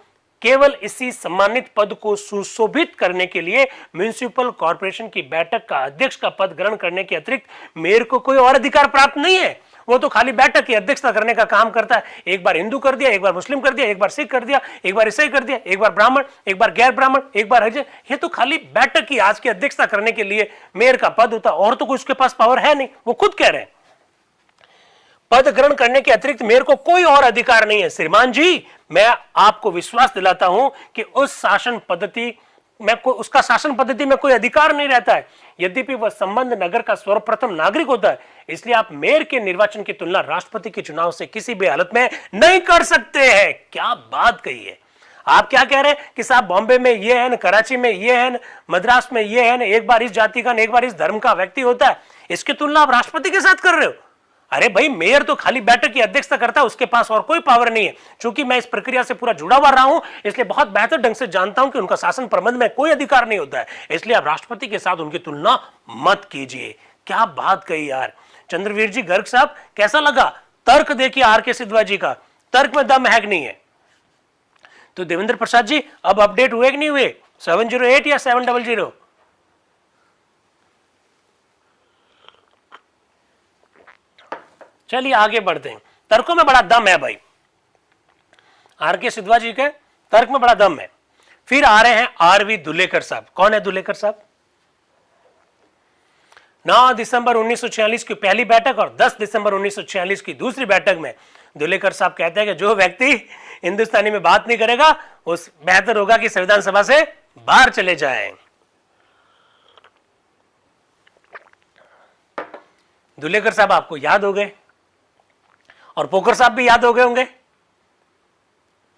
केवल इसी सम्मानित पद को सुशोभित करने के लिए म्युनिसिपल कॉर्पोरेशन की बैठक का अध्यक्ष का पद ग्रहण करने के अतिरिक्त मेयर को कोई और अधिकार प्राप्त नहीं है। वो तो खाली बैठक की अध्यक्षता करने का काम करता है। एक बार हिंदू कर दिया, एक बार मुस्लिम कर दिया, एक बार सिख कर दिया, एक बार ईसाई कर दिया, एक बार ब्राह्मण, एक बार गैर ब्राह्मण, एक बार हरिजन। ये तो खाली बैठक की आज की अध्यक्षता करने के लिए मेयर का पद होता, और तो कोई उसके पास पावर है नहीं। वो खुद कह रहे हैं पद ग्रहण करने के अतिरिक्त मेयर को कोई और अधिकार नहीं है। श्रीमान जी, मैं आपको विश्वास दिलाता हूं कि उसका शासन पद्धति में कोई अधिकार नहीं रहता है, यद्यपि वह संबंध नगर का सर्वप्रथम नागरिक होता है। इसलिए आप मेयर के निर्वाचन की तुलना राष्ट्रपति के चुनाव से किसी भी हालत में नहीं कर सकते हैं। क्या बात कही है। आप क्या कह रहे हैं कि साहब बॉम्बे में ये है, कराची में ये है, मद्रास में ये है, एक बार इस जाति का, एक बार इस धर्म का व्यक्ति होता है, इसकी तुलना आप राष्ट्रपति के साथ कर रहे हो। अरे भाई, मेयर तो खाली बैठक की अध्यक्षता करता है, उसके पास और कोई पावर नहीं है। चूंकि मैं इस प्रक्रिया से पूरा जुड़ा हुआ रहा हूं, इसलिए बहुत बेहतर ढंग से जानता हूं कि उनका शासन प्रबंध में कोई अधिकार नहीं होता है। इसलिए आप राष्ट्रपति के साथ उनकी तुलना मत कीजिए। क्या बात कही यार। चंद्रवीर जी गर्ग साहब, कैसा लगा? तर्क देखिए आर.के. सिधवा जी का, तर्क में दम है कि नहीं है। तो देवेंद्र प्रसाद जी, अब अपडेट हुए कि नहीं हुए? 708 या 700? चलिए आगे बढ़ते हैं। तर्कों में बड़ा दम है भाई, आर.के. सिधवा जी के तर्क में बड़ा दम है। फिर आ रहे हैं आर.वी. दुलेकर साहब। कौन है दुलेकर साहब? 9 दिसंबर 1946 की पहली बैठक और 10 दिसंबर 1946 की दूसरी बैठक में दुलेकर साहब कहते हैं कि जो व्यक्ति हिंदुस्तानी में बात नहीं करेगा, उस बेहतर होगा कि संविधान सभा से बाहर चले जाएं। दुलेकर साहब आपको याद हो गए, और पोकर साहब भी याद हो गए होंगे।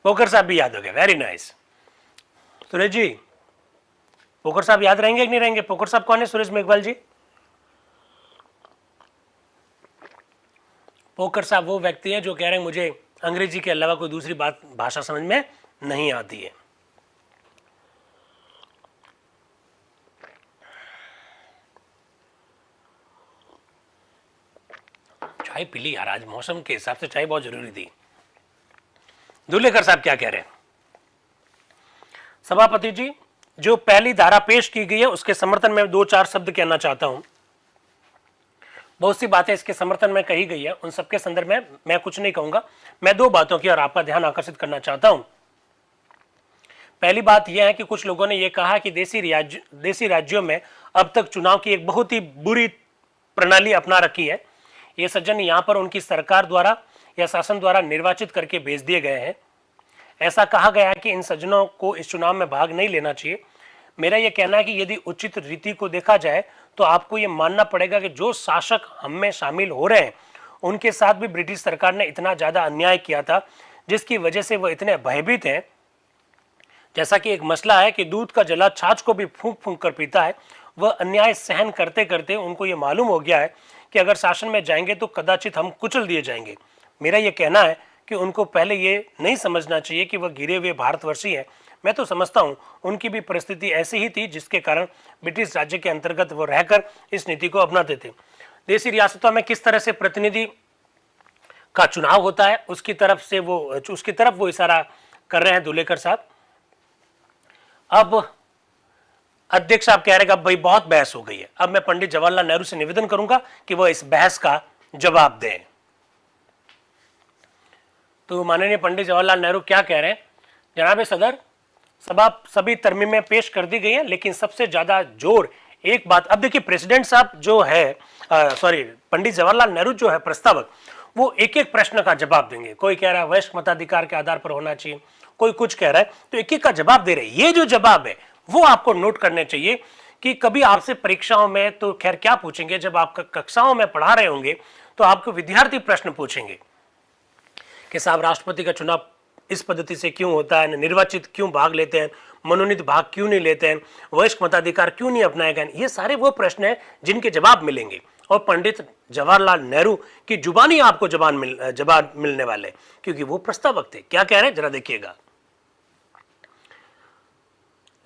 पोकर साहब भी याद हो गए, very nice. Suresh ji, poker साहब याद रहेंगे कि नहीं रहेंगे? पोकर साहब कौन है? सुरेश मेघवाल जी। पोकर साहब वो व्यक्ति है जो कह रहे हैं मुझे अंग्रेजी के अलावा कोई दूसरी भाषा समझ में नहीं आती है। चाय पी ली यार, आज मौसम के हिसाब से चाय बहुत जरूरी थी। दुलेकर साहब क्या कह रहे हैं? सभापति जी, जो पहली धारा पेश की गई है उसके समर्थन में 2-4 शब्द कहना चाहता हूं। बहुत सी बातें इसके समर्थन में कही गई है, उन सबके संदर्भ में मैं कुछ नहीं कहूंगा। मैं 2 बातों की और आपका ध्यान आकर्षित करना चाहता हूं। पहली बात यह है कि कुछ लोगों ने यह कहा कि देशी राज्यों में अब तक चुनाव की एक बहुत ही बुरी प्रणाली अपना रखी है। ये सज्जन यहां पर उनकी सरकार द्वारा या शासन द्वारा निर्वाचित करके भेज दिए गए हैं। ऐसा कहा गया है कि इन सज्जनों को इस चुनाव में भाग नहीं लेना चाहिए। मेरा यह कहना है कि यदि उचित रीति को देखा जाए तो आपको यह मानना पड़ेगा कि जो शासक हम में शामिल हो रहे हैं उनके साथ भी ब्रिटिश सरकार ने इतना ज़्यादा अन्याय किया था, जिसकी वजह से वो इतने भयभीत हैं। जैसा कि एक मसला है कि दूध का जला छाछ को भी फूंक फूंक कर पीता है, वह अन्याय सहन करते करते उनको ये मालूम हो गया है कि अगर शासन में जाएंगे तो कदाचित हम कुचल दिए जाएंगे। मेरा ये कहना है कि उनको पहले ये नहीं समझना चाहिए कि वह गिरे हुए भारतवर्षी है। मैं तो समझता हूँ उनकी भी परिस्थिति ऐसी ही थी जिसके कारण ब्रिटिश राज्य के अंतर्गत वो रहकर इस नीति को अपनाते थे। देशी रियासतों में किस तरह से प्रतिनिधि का चुनाव होता है, उसकी तरफ वो इशारा कर रहे हैं दुलेकर साहब। अब अध्यक्ष साहब कह रहे हैं कि अब भाई बहुत बहस हो गई है, अब मैं पंडित जवाहरलाल नेहरू से निवेदन करूंगा कि वो इस बहस का जवाब दें। तो माननीय पंडित जवाहरलाल नेहरू क्या कह रहे हैं? जनाब सदर, सभा सभी तरमीमें पेश कर दी गई हैं, लेकिन सबसे ज्यादा जोर एक बात। अब देखिए प्रेसिडेंट साहब जो है, पंडित जवाहरलाल नेहरू जो है प्रस्तावक, वो एक एक प्रश्न का जवाब देंगे। कोई कह रहा है वयस्क मताधिकार के आधार पर होना चाहिए, कोई कुछ कह रहा है, तो एक एक का जवाब दे रहे हैं। ये जो जवाब है वो आपको नोट करने चाहिए कि कभी आपसे परीक्षाओं में तो खैर क्या पूछेंगे, जब आप कक्षाओं में पढ़ा रहे होंगे तो आपको विद्यार्थी प्रश्न पूछेंगे कि साहब राष्ट्रपति का चुनाव इस पद्धति से क्यों होता है, निर्वाचित क्यों भाग लेते हैं, मनोनीत भाग क्यों नहीं लेते हैं, वयस्क मताधिकार क्यों नहीं अपनाए गए। ये सारे वो प्रश्न हैं जिनके जवाब मिलेंगे और पंडित जवाहरलाल नेहरू की जुबानी आपको जवाब मिलने वाले, क्योंकि वो प्रस्तावक थे। क्या कह रहे हैं जरा देखिएगा।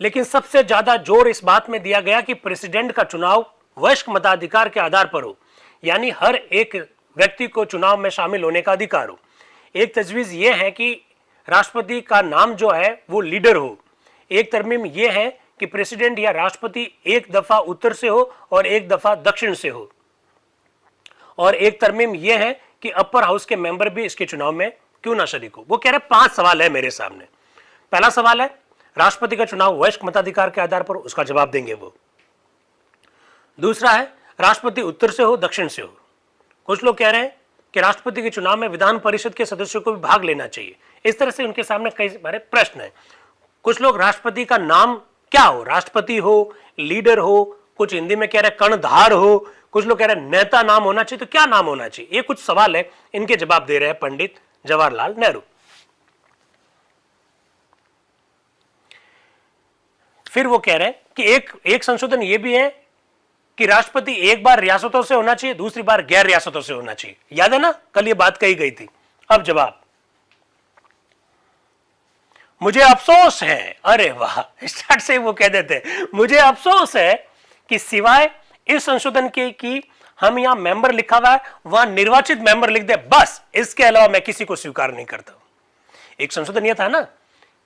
लेकिन सबसे ज्यादा जोर इस बात में दिया गया कि प्रेसिडेंट का चुनाव वयस्क मताधिकार के आधार पर हो, यानी हर एक व्यक्ति को चुनाव में शामिल होने का अधिकार हो। एक तजवीज यह है कि राष्ट्रपति का नाम जो है वो लीडर हो। एक तरमीम यह है कि प्रेसिडेंट या राष्ट्रपति एक दफा उत्तर से हो और एक दफा दक्षिण से हो। और एक तरमीम यह है कि अपर हाउस के मेंबर भी इसके चुनाव में क्यों ना शरीक हो। वो कह रहे 5 सवाल है मेरे सामने। पहला सवाल है राष्ट्रपति का चुनाव वयस्क मताधिकार के आधार पर, उसका जवाब देंगे वो। दूसरा है राष्ट्रपति उत्तर से हो दक्षिण से हो। कुछ लोग कह रहे हैं कि राष्ट्रपति के चुनाव में विधान परिषद के सदस्यों को भी भाग लेना चाहिए। इस तरह से उनके सामने कई सारे प्रश्न हैं। कुछ लोग राष्ट्रपति का नाम क्या हो, राष्ट्रपति हो, लीडर हो, कुछ हिंदी में कह रहे हैं कर्णधार हो, कुछ लोग कह रहे हैं नेता नाम होना चाहिए। तो क्या नाम होना चाहिए, ये कुछ सवाल है, इनके जवाब दे रहे हैं पंडित जवाहरलाल नेहरू। फिर वो कह रहे हैं कि एक संशोधन ये भी है कि राष्ट्रपति एक बार रियासतों से होना चाहिए, दूसरी बार गैर रियासतों से होना चाहिए। याद है ना, कल ये बात कही गई थी। अब जवाब, मुझे अफसोस है, अरे वाह, स्टार्ट से वो कह देते मुझे अफसोस है कि सिवाय इस संशोधन के कि हम यहां मेंबर लिखा हुआ है, वहां निर्वाचित मेंबर लिख दे, बस इसके अलावा मैं किसी को स्वीकार नहीं करता। एक संशोधन यह था ना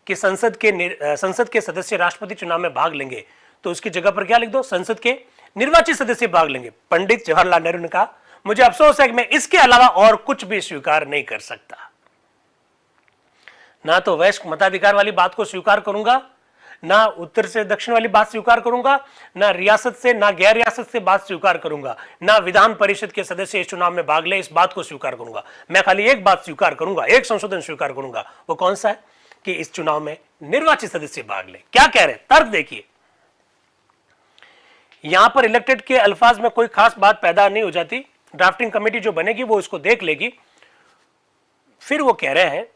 कि संसद के सदस्य राष्ट्रपति चुनाव में भाग लेंगे, तो उसकी जगह पर क्या लिख दो, संसद के निर्वाचित सदस्य भाग लेंगे। पंडित जवाहरलाल नेहरू ने कहा मुझे अफसोस है कि मैं इसके अलावा और कुछ भी स्वीकार नहीं कर सकता। ना तो वयस्क मताधिकार वाली बात को स्वीकार करूंगा, ना उत्तर से दक्षिण वाली बात स्वीकार करूंगा, ना रियासत से ना गैर रियासत से बात स्वीकार करूंगा, ना विधान परिषद के सदस्य इस चुनाव में भाग ले इस बात को स्वीकार करूंगा। मैं खाली एक बात स्वीकार करूंगा, एक संशोधन स्वीकार करूंगा। वो कौन सा है कि इस चुनाव में निर्वाचित सदस्य भाग ले। क्या कह रहे हैं, तर्क देखिए। यहां पर इलेक्टेड के अल्फाज में कोई खास बात पैदा नहीं हो जाती, ड्राफ्टिंग कमेटी जो बनेगी वो इसको देख लेगी। फिर वो कह रहे हैं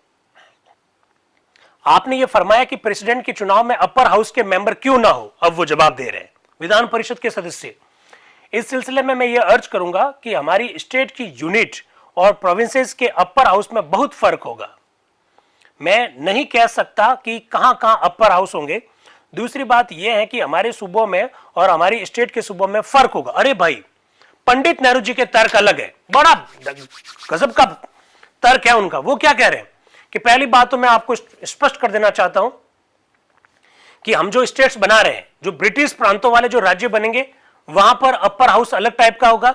आपने ये फरमाया कि प्रेसिडेंट के चुनाव में अपर हाउस के मेंबर क्यों ना हो। अब वो जवाब दे रहे हैं विधान परिषद के सदस्य। इस सिलसिले में मैं ये अर्ज करूंगा कि हमारी स्टेट की यूनिट और प्रोविंसेस के अपर हाउस में बहुत फर्क होगा। मैं नहीं कह सकता कि कहां कहां अपर हाउस होंगे। दूसरी बात यह है कि हमारे सूबों में और हमारी स्टेट के सूबों में फर्क होगा। अरे भाई, पंडित नेहरू जी के तर्क अलग है, बड़ा गजब का तर्क है उनका। वो क्या कह रहे हैं कि पहली बात तो मैं आपको स्पष्ट कर देना चाहता हूं कि हम जो स्टेट्स बना रहे हैं, जो ब्रिटिश प्रांतों वाले जो राज्य बनेंगे, वहां पर अपर हाउस अलग टाइप का होगा,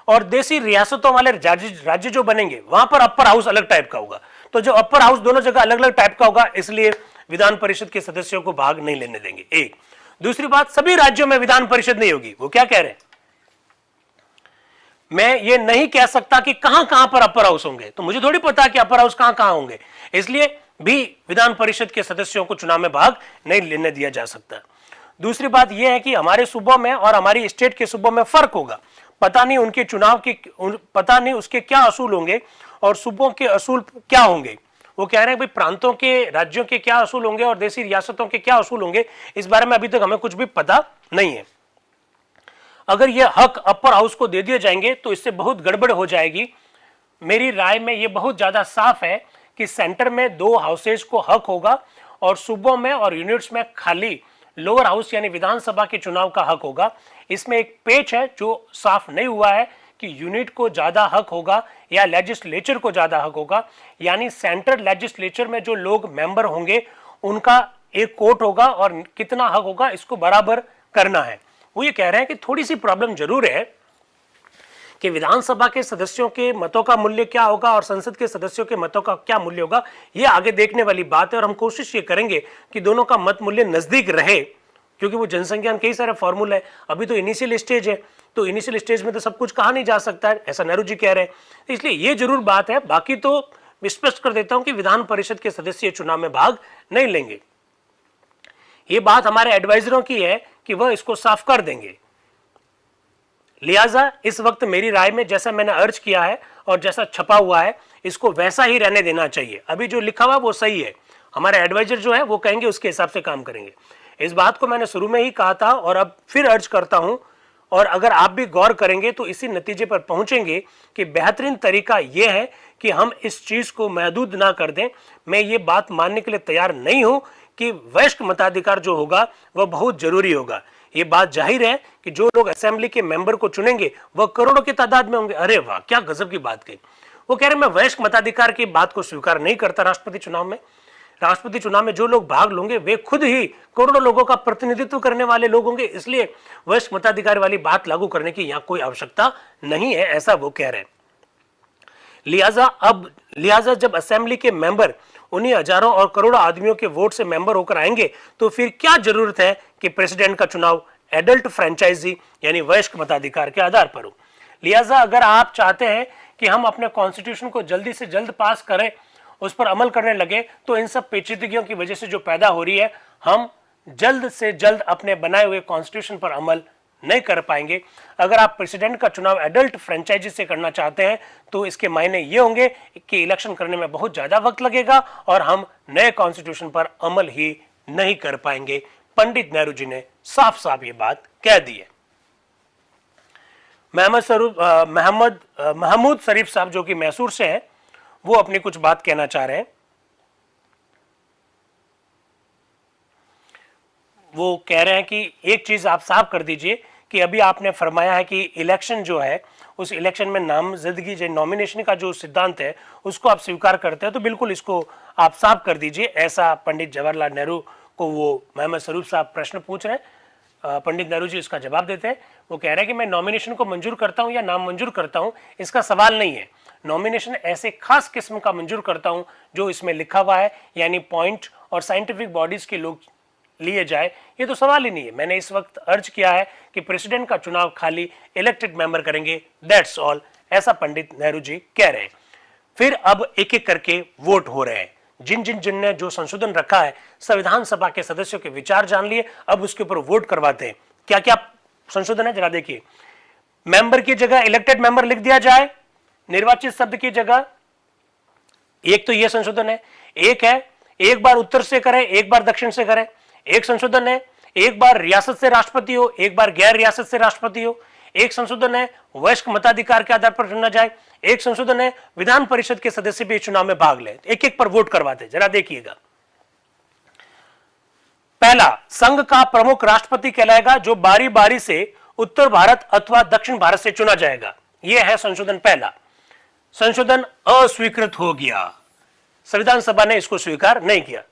और देसी रियासतों वाले राज्य जो बनेंगे वहां पर अपर हाउस अलग टाइप का होगा। तो जो अपर हाउस दोनों जगह अलग अलग टाइप का होगा, इसलिए विधान परिषद के सदस्यों को भाग नहीं लेने देंगे। एक दूसरी बात, सभी राज्यों में विधान परिषद नहीं होगी। वो क्या कह रहे हैं, मैं ये नहीं कह सकता कि कहां कहां पर अपर हाउस होंगे, तो मुझे थोड़ी पता कि अपर हाउस कहां कहां होंगे, इसलिए भी विधान परिषद के सदस्यों को चुनाव में भाग नहीं लेने दिया जा सकता। दूसरी बात यह है कि हमारे सूबों में और हमारी स्टेट के सूबों में फर्क होगा। पता नहीं उनके चुनाव की पता नहीं उसके क्या असूल होंगे और सूबों के असूल क्या होंगे। वो कह रहे हैं भाई प्रांतों के, राज्यों के क्या असूल होंगे और देसी रियासतों के क्या असूल होंगे, इस बारे में अभी तक हमें कुछ भी पता नहीं है। अगर यह हक अपर हाउस को दे दिए जाएंगे तो इससे बहुत गड़बड़ हो जाएगी। मेरी राय में यह बहुत ज्यादा साफ है कि सेंटर में 2 हाउसेज को हक होगा और सूबों में और यूनिट्स में खाली लोअर हाउस यानी विधानसभा के चुनाव का हक होगा। इसमें एक पेच है जो साफ नहीं हुआ है कि यूनिट को ज्यादा हक होगा या लेजिस्लेचर को ज्यादा हक होगा, यानी सेंट्रल लेजिस्लेचर में जो लोग मेंबर होंगे उनका एक कोट होगा और कितना हक होगा इसको बराबर करना है। वो ये कह रहे हैं कि थोड़ी सी प्रॉब्लम जरूर है कि विधानसभा के सदस्यों के मतों का मूल्य क्या होगा और संसद के सदस्यों के मतों का क्या मूल्य होगा, ये आगे देखने वाली बात है। और हम कोशिश ये करेंगे कि दोनों का मत मूल्य नजदीक रहे, क्योंकि वो जनसंख्या कई सारे फॉर्मूला है, अभी तो इनिशियल स्टेज है, तो इनिशियल स्टेज में तो सब कुछ कहा नहीं जा सकता है, ऐसा नेहरू जी कह रहे हैं। इसलिए ये जरूर बात है। बाकी तो स्पष्ट कर देता हूं कि विधान परिषद के सदस्य चुनाव में भाग नहीं लेंगे। ये बात हमारे एडवाइजरों की है कि वह इसको साफ कर देंगे। लिहाजा इस वक्त मेरी राय में जैसा मैंने अर्ज किया है और जैसा छपा हुआ है इसको वैसा ही रहने देना चाहिए। अभी जो लिखा हुआ वो सही है, हमारे एडवाइजर जो है वो कहेंगे उसके हिसाब से काम करेंगे। इस बात को मैंने शुरू में ही कहा था और अब फिर अर्ज करता हूं, और अगर आप भी गौर करेंगे तो इसी नतीजे पर पहुंचेंगे कि बेहतरीन तरीका यह है कि हम इस चीज को महदूद ना कर दें। मैं ये बात मानने के लिए तैयार नहीं हूं कि वयस्क मताधिकार जो होगा वह बहुत जरूरी होगा। ये बात जाहिर है कि जो लोग असेंबली के मेंबर को चुनेंगे वह करोड़ों की तादाद में होंगे। अरे वाह, क्या गजब की बात कही। वो कह रहे मैं वयस्क मताधिकार की बात को स्वीकार नहीं करता। राष्ट्रपति चुनाव में जो लोग भाग लेंगे वे खुद ही करोड़ों लोगों का प्रतिनिधित्व करने वाले लोग होंगे, इसलिए वयस्क मताधिकार वाली बात लागू करने की यहां कोई आवश्यकता नहीं है, ऐसा वो कह रहे हैं। लिहाजा जब असेंबली के मेंबर उन्हीं हजारों और करोड़ों आदमियों के वोट से मेंबर होकर आएंगे तो फिर क्या जरूरत है कि प्रेसिडेंट का चुनाव एडल्ट फ्रेंचाइजी यानी वयस्क मताधिकार के आधार पर हो। लिहाजा अगर आप चाहते हैं कि हम अपने कॉन्स्टिट्यूशन को जल्दी से जल्द पास करें, उस पर अमल करने लगे, तो इन सब पेचीदगियों की वजह से जो पैदा हो रही है, हम जल्द से जल्द अपने बनाए हुए कॉन्स्टिट्यूशन पर अमल नहीं कर पाएंगे। अगर आप प्रेसिडेंट का चुनाव एडल्ट फ्रेंचाइजी से करना चाहते हैं तो इसके मायने ये होंगे कि इलेक्शन करने में बहुत ज्यादा वक्त लगेगा और हम नए कॉन्स्टिट्यूशन पर अमल ही नहीं कर पाएंगे। पंडित नेहरू जी ने साफ साफ ये बात कह दी है। महमूद शरीफ साहब जो कि मैसूर से हैं, वो अपनी कुछ बात कहना चाह रहे हैं। वो कह रहे हैं कि एक चीज आप साफ कर दीजिए कि अभी आपने फरमाया है कि इलेक्शन जो है उस इलेक्शन में नामजदगी जो नॉमिनेशन का जो सिद्धांत है उसको आप स्वीकार करते हैं, तो बिल्कुल इसको आप साफ कर दीजिए। ऐसा पंडित जवाहरलाल नेहरू को वो मोहम्मद शरीफ साहब प्रश्न पूछ रहे हैं। पंडित नेहरू जी इसका जवाब देते हैं। वो कह रहे हैं कि मैं नॉमिनेशन को मंजूर करता हूं या नाम मंजूर करता हूं, इसका सवाल नहीं है। नॉमिनेशन ऐसे खास किस्म का मंजूर करता हूं जो इसमें लिखा हुआ है, यानी पॉइंट और साइंटिफिक बॉडीज के लोग लिए जाए, ये तो सवाल ही नहीं है। मैंने इस वक्त अर्ज किया है कि प्रेसिडेंट का चुनाव खाली इलेक्टेड मेंबर करेंगे, दैट्स ऑल, ऐसा पंडित नेहरू जी कह रहे हैं। फिर अब एक एक करके वोट हो रहे हैं। जिन ने जो संशोधन रखा है, संविधान सभा के सदस्यों के विचार जान लिए, अब उसके ऊपर वोट करवाते हैं। क्या क्या संशोधन है जरा देखिए। मेंबर की जगह इलेक्टेड मेंबर लिख दिया जाए, निर्वाचित शब्द की जगह। एक तो यह संशोधन है। एक है एक बार उत्तर से करें, एक बार दक्षिण से करें। एक संशोधन है एक बार रियासत से राष्ट्रपति हो, एक बार गैर रियासत से राष्ट्रपति हो। एक संशोधन है वयस्क मताधिकार के आधार पर चुना जाए। एक संशोधन है विधान परिषद के सदस्य भी चुनाव में भाग ले। एक एक पर वोट करवाते, जरा देखिएगा। पहला, संघ का प्रमुख राष्ट्रपति कहलाएगा जो बारी बारी से उत्तर भारत अथवा दक्षिण भारत से चुना जाएगा। यह है संशोधन पहला। संशोधन अस्वीकृत हो गया, संविधान सभा ने इसको स्वीकार नहीं किया।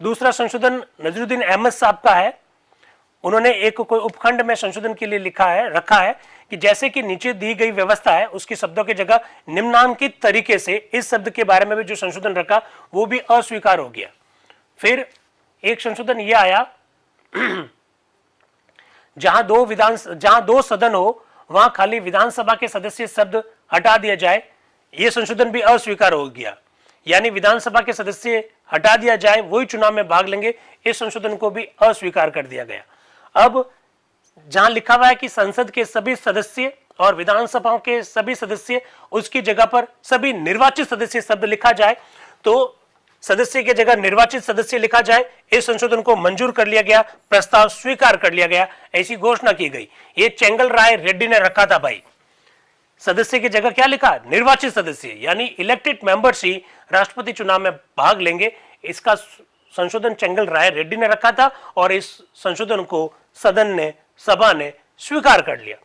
दूसरा संशोधन नजरुद्दीन अहमद साहब का है। उन्होंने एक कोई उपखंड में संशोधन के लिए रखा है कि जैसे कि नीचे दी गई व्यवस्था है उसकी शब्दों की जगह निम्नांकित तरीके से, इस शब्द के बारे में भी जो संशोधन रखा वो भी अस्वीकार हो गया। फिर एक संशोधन यह आया जहां दो सदन हो वहां खाली विधानसभा के सदस्य शब्द हटा दिया जाए, यह संशोधन भी अस्वीकार हो गया। यानी विधानसभा के सदस्य हटा दिया जाए, वही चुनाव में भाग लेंगे, इस संशोधन को भी अस्वीकार कर दिया गया। अब जहां लिखा हुआ है कि संसद के सभी सदस्य और विधानसभाओं के सभी सदस्य, उसकी जगह पर सभी निर्वाचित सदस्य शब्द लिखा जाए, तो सदस्य की जगह निर्वाचित सदस्य लिखा जाए, इस संशोधन को मंजूर कर लिया गया, प्रस्ताव स्वीकार कर लिया गया, ऐसी घोषणा की गई। ये चेंगल राय रेड्डी ने रखा था भाई। सदस्य की जगह क्या लिखा, निर्वाचित सदस्य, यानी इलेक्टेड मेंबर्स ही राष्ट्रपति चुनाव में भाग लेंगे। इसका संशोधन चेंगल राय रेड्डी ने रखा था और इस संशोधन को सदन ने सभा ने स्वीकार कर लिया।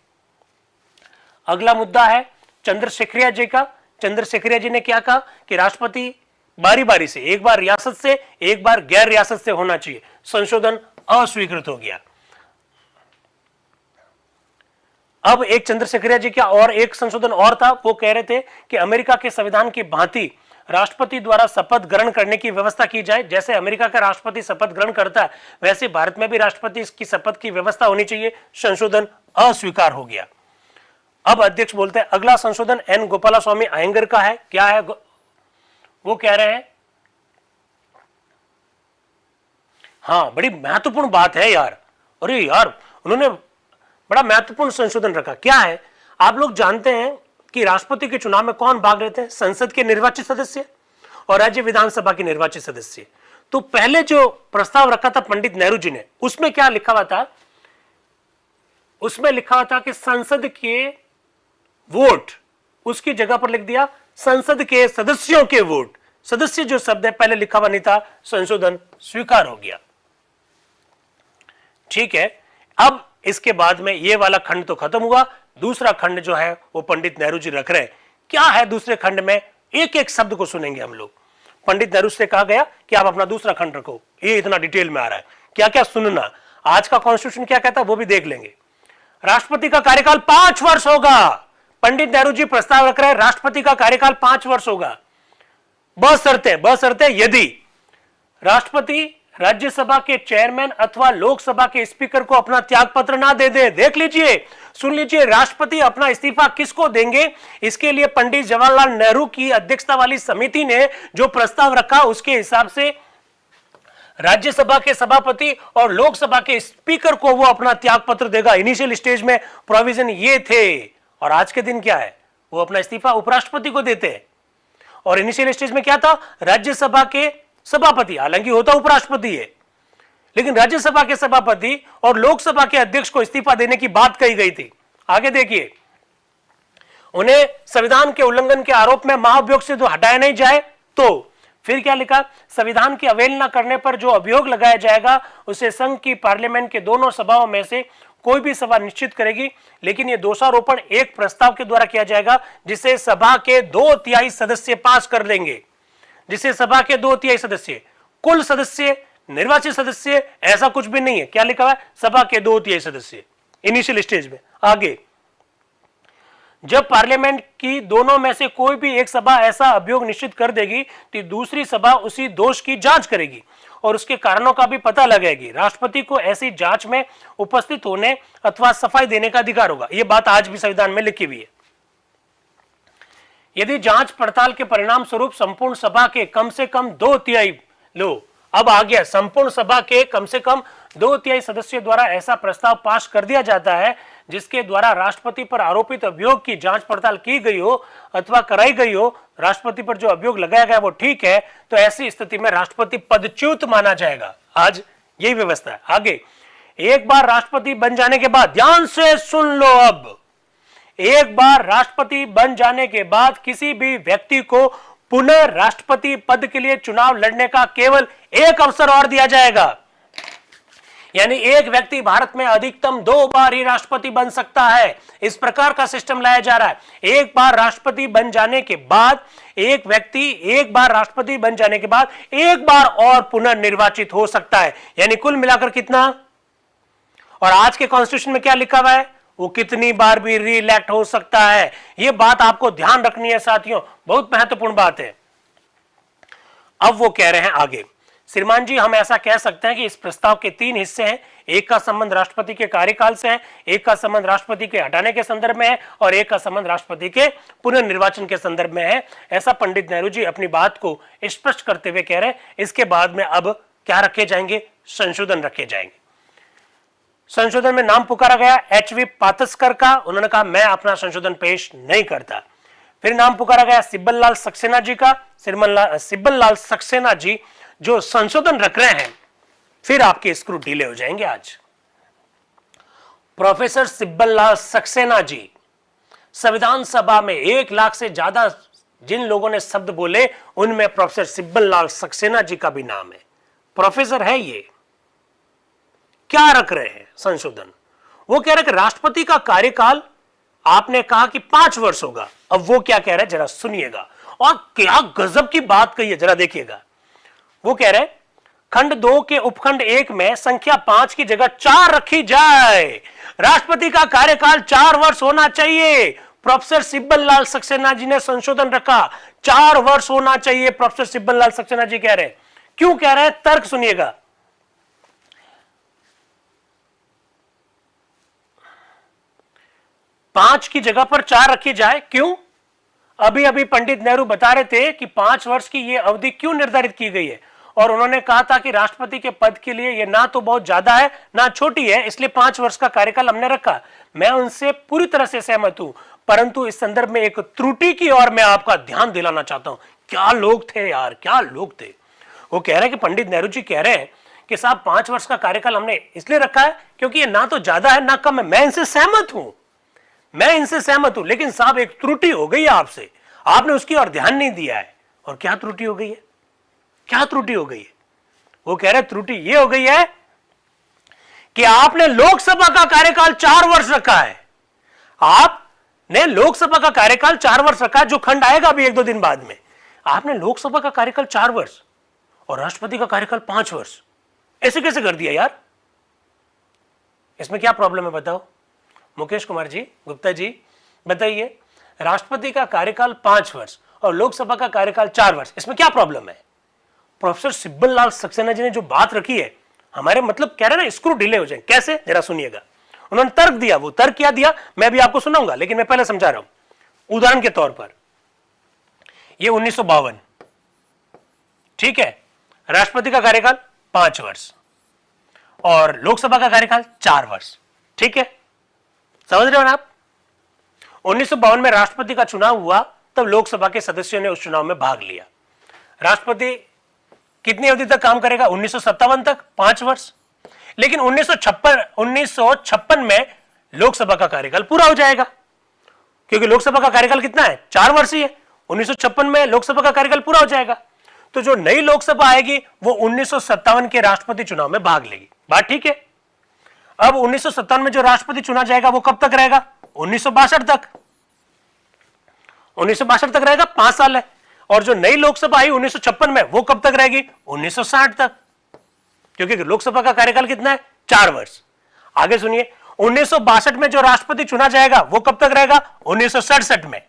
अगला मुद्दा है चंद्रशेखरिया जी का। चंद्रशेखरिया जी ने क्या कहा कि राष्ट्रपति बारी बारी से, एक बार रियासत से, एक बार गैर रियासत से होना चाहिए। संशोधन अस्वीकृत हो गया। अब एक चंद्रशेखरिया जी का और एक संशोधन और था। वो कह रहे थे कि अमेरिका के संविधान की भांति राष्ट्रपति द्वारा शपथ ग्रहण करने की व्यवस्था की जाए। जैसे अमेरिका का राष्ट्रपति शपथ ग्रहण करता है, वैसे भारत में भी राष्ट्रपति की शपथ की व्यवस्था होनी चाहिए। संशोधन अस्वीकार हो गया। अब अध्यक्ष बोलते हैं अगला संशोधन एन गोपालास्वामी अयंगर का है। क्या है वो कह रहे हैं, हाँ बड़ी महत्वपूर्ण बात है यार। अरे यार उन्होंने बड़ा महत्वपूर्ण संशोधन रखा। क्या है, आप लोग जानते हैं कि राष्ट्रपति के चुनाव में कौन भाग लेते हैं? संसद के निर्वाचित सदस्य और राज्य विधानसभा के निर्वाचित सदस्य। तो पहले जो प्रस्ताव रखा था पंडित नेहरू जी ने, उसमें क्या लिखा हुआ था? उसमें लिखा हुआ था कि संसद के वोट, उसकी जगह पर लिख दिया संसद के सदस्यों के वोट। सदस्य जो शब्द है पहले लिखा हुआ नहीं था। संशोधन स्वीकार हो गया। ठीक है, अब इसके बाद में ये वाला खंड तो खत्म हुआ। दूसरा खंड जो है वो पंडित नेहरू जी रख रहे हैं। क्या है दूसरे खंड में? एक एक शब्द को सुनेंगे हम लोग। पंडित नेहरू से कहा गया कि आप अपना दूसरा खंड रखो। ये इतना डिटेल में आ रहा है, क्या क्या सुनना। आज का कॉन्स्टिट्यूशन क्या कहता है वो भी देख लेंगे। राष्ट्रपति का कार्यकाल 5 वर्ष होगा। पंडित नेहरू जी प्रस्ताव रख रहे हैं राष्ट्रपति का कार्यकाल 5 वर्ष होगा। बशर्ते यदि राष्ट्रपति राज्यसभा के चेयरमैन अथवा लोकसभा के स्पीकर को अपना त्यागपत्र ना दे दे। देख लीजिए, सुन लीजिए, राष्ट्रपति अपना इस्तीफा किसको देंगे? इसके लिए पंडित जवाहरलाल नेहरू की अध्यक्षता वाली समिति ने जो प्रस्ताव रखा, उसके हिसाब से राज्यसभा के सभापति और लोकसभा के स्पीकर को वो अपना त्यागपत्र देगा। इनिशियल स्टेज में प्रोविजन ये थे, और आज के दिन क्या है? वो अपना इस्तीफा उपराष्ट्रपति को देते हैं। और इनिशियल स्टेज में क्या था? राज्यसभा के सभापति, हालांकि होता उपराष्ट्रपति है, लेकिन राज्यसभा के सभापति और लोकसभा के अध्यक्ष को इस्तीफा देने की बात कही गई थी। आगे देखिए, उन्हें संविधान के उल्लंघन के आरोप में महाभियोग से तो हटाया नहीं जाए तो फिर क्या लिखा? संविधान की अवहेलना करने पर जो अभियोग लगाया जाएगा उसे संघ की पार्लियामेंट के दोनों सभाओं में से कोई भी सभा निश्चित करेगी, लेकिन यह दोषारोपण एक प्रस्ताव के द्वारा किया जाएगा जिसे सभा के 2/3 सदस्य पास कर देंगे। जिसे सभा के 2/3 सदस्य, कुल सदस्य, निर्वाचित सदस्य, ऐसा कुछ भी नहीं है। क्या लिखा हुआ है? सभा के 2/3 सदस्य इनिशियल स्टेज में। आगे, जब पार्लियामेंट की दोनों में से कोई भी एक सभा ऐसा अभियोग निश्चित कर देगी तो दूसरी सभा उसी दोष की जांच करेगी और उसके कारणों का भी पता लगाएगी। राष्ट्रपति को ऐसी जांच में उपस्थित होने अथवा सफाई देने का अधिकार होगा। यह बात आज भी संविधान में लिखी हुई है। यदि जांच पड़ताल के परिणाम स्वरूप संपूर्ण सभा के कम से कम 2/3 लो, अब आ गया, संपूर्ण सभा के कम से कम 2/3 सदस्यों द्वारा ऐसा प्रस्ताव पास कर दिया जाता है जिसके द्वारा राष्ट्रपति पर आरोपित अभियोग की जांच पड़ताल की गई हो अथवा कराई गई हो, राष्ट्रपति पर जो अभियोग लगाया गया वो ठीक है, तो ऐसी स्थिति में राष्ट्रपति पदच्युत माना जाएगा। आज यही व्यवस्था है। आगे, एक बार राष्ट्रपति बन जाने के बाद, ध्यान से सुन लो, अब एक बार राष्ट्रपति बन जाने के बाद किसी भी व्यक्ति को पुनः राष्ट्रपति पद के लिए चुनाव लड़ने का केवल एक अवसर और दिया जाएगा। यानी एक व्यक्ति भारत में अधिकतम 2 बार ही राष्ट्रपति बन सकता है। इस प्रकार का सिस्टम लाया जा रहा है। एक बार राष्ट्रपति बन जाने के बाद एक व्यक्ति एक बार राष्ट्रपति बन जाने के बाद एक बार और पुनर्निर्वाचित हो सकता है। यानी कुल मिलाकर कितना? और आज के कॉन्स्टिट्यूशन में क्या लिखा हुआ है? वो कितनी बार भी रीइलेक्ट हो सकता है। यह बात आपको ध्यान रखनी है साथियों, बहुत महत्वपूर्ण बात है। अब वो कह रहे हैं आगे, श्रीमान जी हम ऐसा कह सकते हैं कि इस प्रस्ताव के 3 हिस्से हैं। एक का संबंध राष्ट्रपति के कार्यकाल से है, एक का संबंध राष्ट्रपति के हटाने के संदर्भ में है और एक का संबंध राष्ट्रपति के पुनर्निर्वाचन के संदर्भ में है। ऐसा पंडित नेहरू जी अपनी बात को स्पष्ट करते हुए कह रहे हैं। इसके बाद में अब क्या रखे जाएंगे? संशोधन रखे जाएंगे। संशोधन में नाम पुकारा गया HV पातस्कर का। उन्होंने कहा मैं अपना संशोधन पेश नहीं करता। फिर नाम पुकारा गया सिब्बल लाल सक्सेना जी का। सिब्बल लाल सक्सेना जी जो संशोधन रख रहे हैं, फिर आपके स्क्रू ढीले हो जाएंगे। आज प्रोफेसर सिब्बल लाल सक्सेना जी, संविधान सभा में 1 लाख से ज्यादा जिन लोगों ने शब्द बोले उनमें प्रोफेसर सिब्बल लाल सक्सेना जी का भी नाम है। प्रोफेसर है ये। क्या रख रहे हैं संशोधन? वो कह रहा है कि राष्ट्रपति का कार्यकाल आपने कहा कि 5 वर्ष होगा। अब वो क्या कह रहा है जरा सुनिएगा, और क्या गजब की बात कही है, जरा देखिएगा। वो कह रहे हैं खंड 2 के उपखंड 1 में संख्या 5 की जगह 4 रखी जाए। राष्ट्रपति का कार्यकाल 4 वर्ष होना चाहिए। प्रोफेसर सिब्बल लाल सक्सेना जी ने संशोधन रखा, 4 वर्ष होना चाहिए। प्रोफेसर सिब्बल लाल सक्सेना जी कह रहे हैं। क्यों कह रहे हैं, तर्क सुनिएगा। 5 की जगह पर 4 रखी जाए, क्यों? अभी अभी पंडित नेहरू बता रहे थे कि 5 वर्ष की यह अवधि क्यों निर्धारित की गई है, और उन्होंने कहा था कि राष्ट्रपति के पद के लिए यह ना तो बहुत ज्यादा है ना छोटी है, इसलिए 5 वर्ष का कार्यकाल हमने रखा। मैं उनसे पूरी तरह से सहमत हूं, परंतु इस संदर्भ में एक त्रुटि की ओर मैं आपका ध्यान दिलाना चाहता हूं। क्या लोग थे यार, क्या लोग थे। वो कह रहे हैं कि पंडित नेहरू जी कह रहे हैं कि साहब 5 वर्ष का कार्यकाल हमने इसलिए रखा है क्योंकि ये ना तो ज्यादा है ना कम है। मैं इनसे सहमत हूं, लेकिन साहब एक त्रुटि हो गई है आपसे, आपने उसकी ओर ध्यान नहीं दिया है। और क्या त्रुटि हो गई है, क्या त्रुटि हो गई है? वो कह रहे त्रुटि ये हो गई है कि आपने लोकसभा का कार्यकाल 4 वर्ष रखा है। आपने लोकसभा का कार्यकाल 4 वर्ष रखा है, जो खंड आएगा अभी 1-2 दिन बाद में। आपने लोकसभा का कार्यकाल 4 वर्ष और राष्ट्रपति का कार्यकाल 5 वर्ष, ऐसे कैसे कर दिया यार? इसमें क्या प्रॉब्लम है बताओ? मुकेश कुमार जी, गुप्ता जी बताइए, राष्ट्रपति का कार्यकाल 5 वर्ष और लोकसभा का कार्यकाल 4 वर्ष, इसमें क्या प्रॉब्लम है? प्रोफेसर सिब्बल लाल सक्सेना जी ने जो बात रखी है, हमारे मतलब कह रहे हैं ना स्क्रू ढीले हो जाए। कैसे, जरा सुनिएगा। उन्होंने तर्क दिया, वो तर्क क्या दिया मैं भी आपको सुनाऊंगा, लेकिन मैं पहले समझा रहा हूं। उदाहरण के तौर पर ये 1952, ठीक है, राष्ट्रपति का कार्यकाल 5 वर्ष और लोकसभा का कार्यकाल 4 वर्ष, ठीक है, समझ रहे हो ना आप? 1952 में राष्ट्रपति का चुनाव हुआ, तब लोकसभा के सदस्यों ने उस चुनाव में भाग लिया। राष्ट्रपति कितनी अवधि तक काम करेगा? 1957 तक, 5 वर्ष। लेकिन 1956 में लोकसभा का कार्यकाल पूरा हो जाएगा, क्योंकि लोकसभा का कार्यकाल कितना है? 4 वर्ष ही है। 1956 में लोकसभा का कार्यकाल पूरा हो जाएगा, तो जो नई लोकसभा आएगी वो 1957 के राष्ट्रपति चुनाव में भाग लेगी। बात ठीक है? अब 1957 में जो राष्ट्रपति चुना जाएगा वो कब तक रहेगा? 1962 तक। 1962 तक रहेगा, 5 साल है। और जो नई लोकसभा आई 1956 में, वो कब तक रहेगी? 1960 तक, क्योंकि लोकसभा का कार्यकाल कितना है? 4 वर्ष। आगे सुनिए, 1962 में जो राष्ट्रपति चुना जाएगा वो कब तक रहेगा? 1967 में,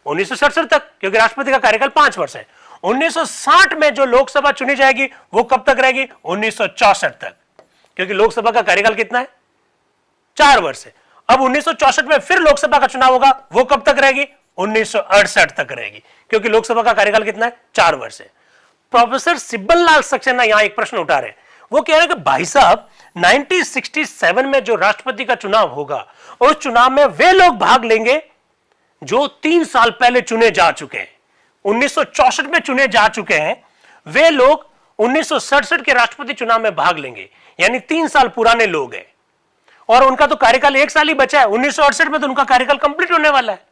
1967 तक, क्योंकि राष्ट्रपति का कार्यकाल 5 वर्ष है। 1960 में जो लोकसभा चुनी जाएगी वो कब तक रहेगी? 1964 तक, क्योंकि लोकसभा का कार्यकाल कितना है? 4 वर्ष है। अब 1964 में फिर लोकसभा का चुनाव होगा, वो कब तक रहेगी? 1968 तक रहेगी, क्योंकि लोकसभा का कार्यकाल कितना है? 4 वर्ष है। प्रोफेसर सिब्बल लाल सक्सेना यहां एक प्रश्न उठा रहे हैं। वो कह रहे हैं कि भाई साहब 1967 में जो राष्ट्रपति का चुनाव होगा, उस चुनाव में वे लोग भाग लेंगे जो 3 साल पहले चुने जा चुके हैं, 1964 में चुने जा चुके हैं। वे लोग 1967 के राष्ट्रपति चुनाव में भाग लेंगे, यानी 3 साल पुराने लोग हैं, और उनका तो कार्यकाल 1 साल ही बचा है। 1968 में तो उनका कार्यकाल कंप्लीट होने वाला है।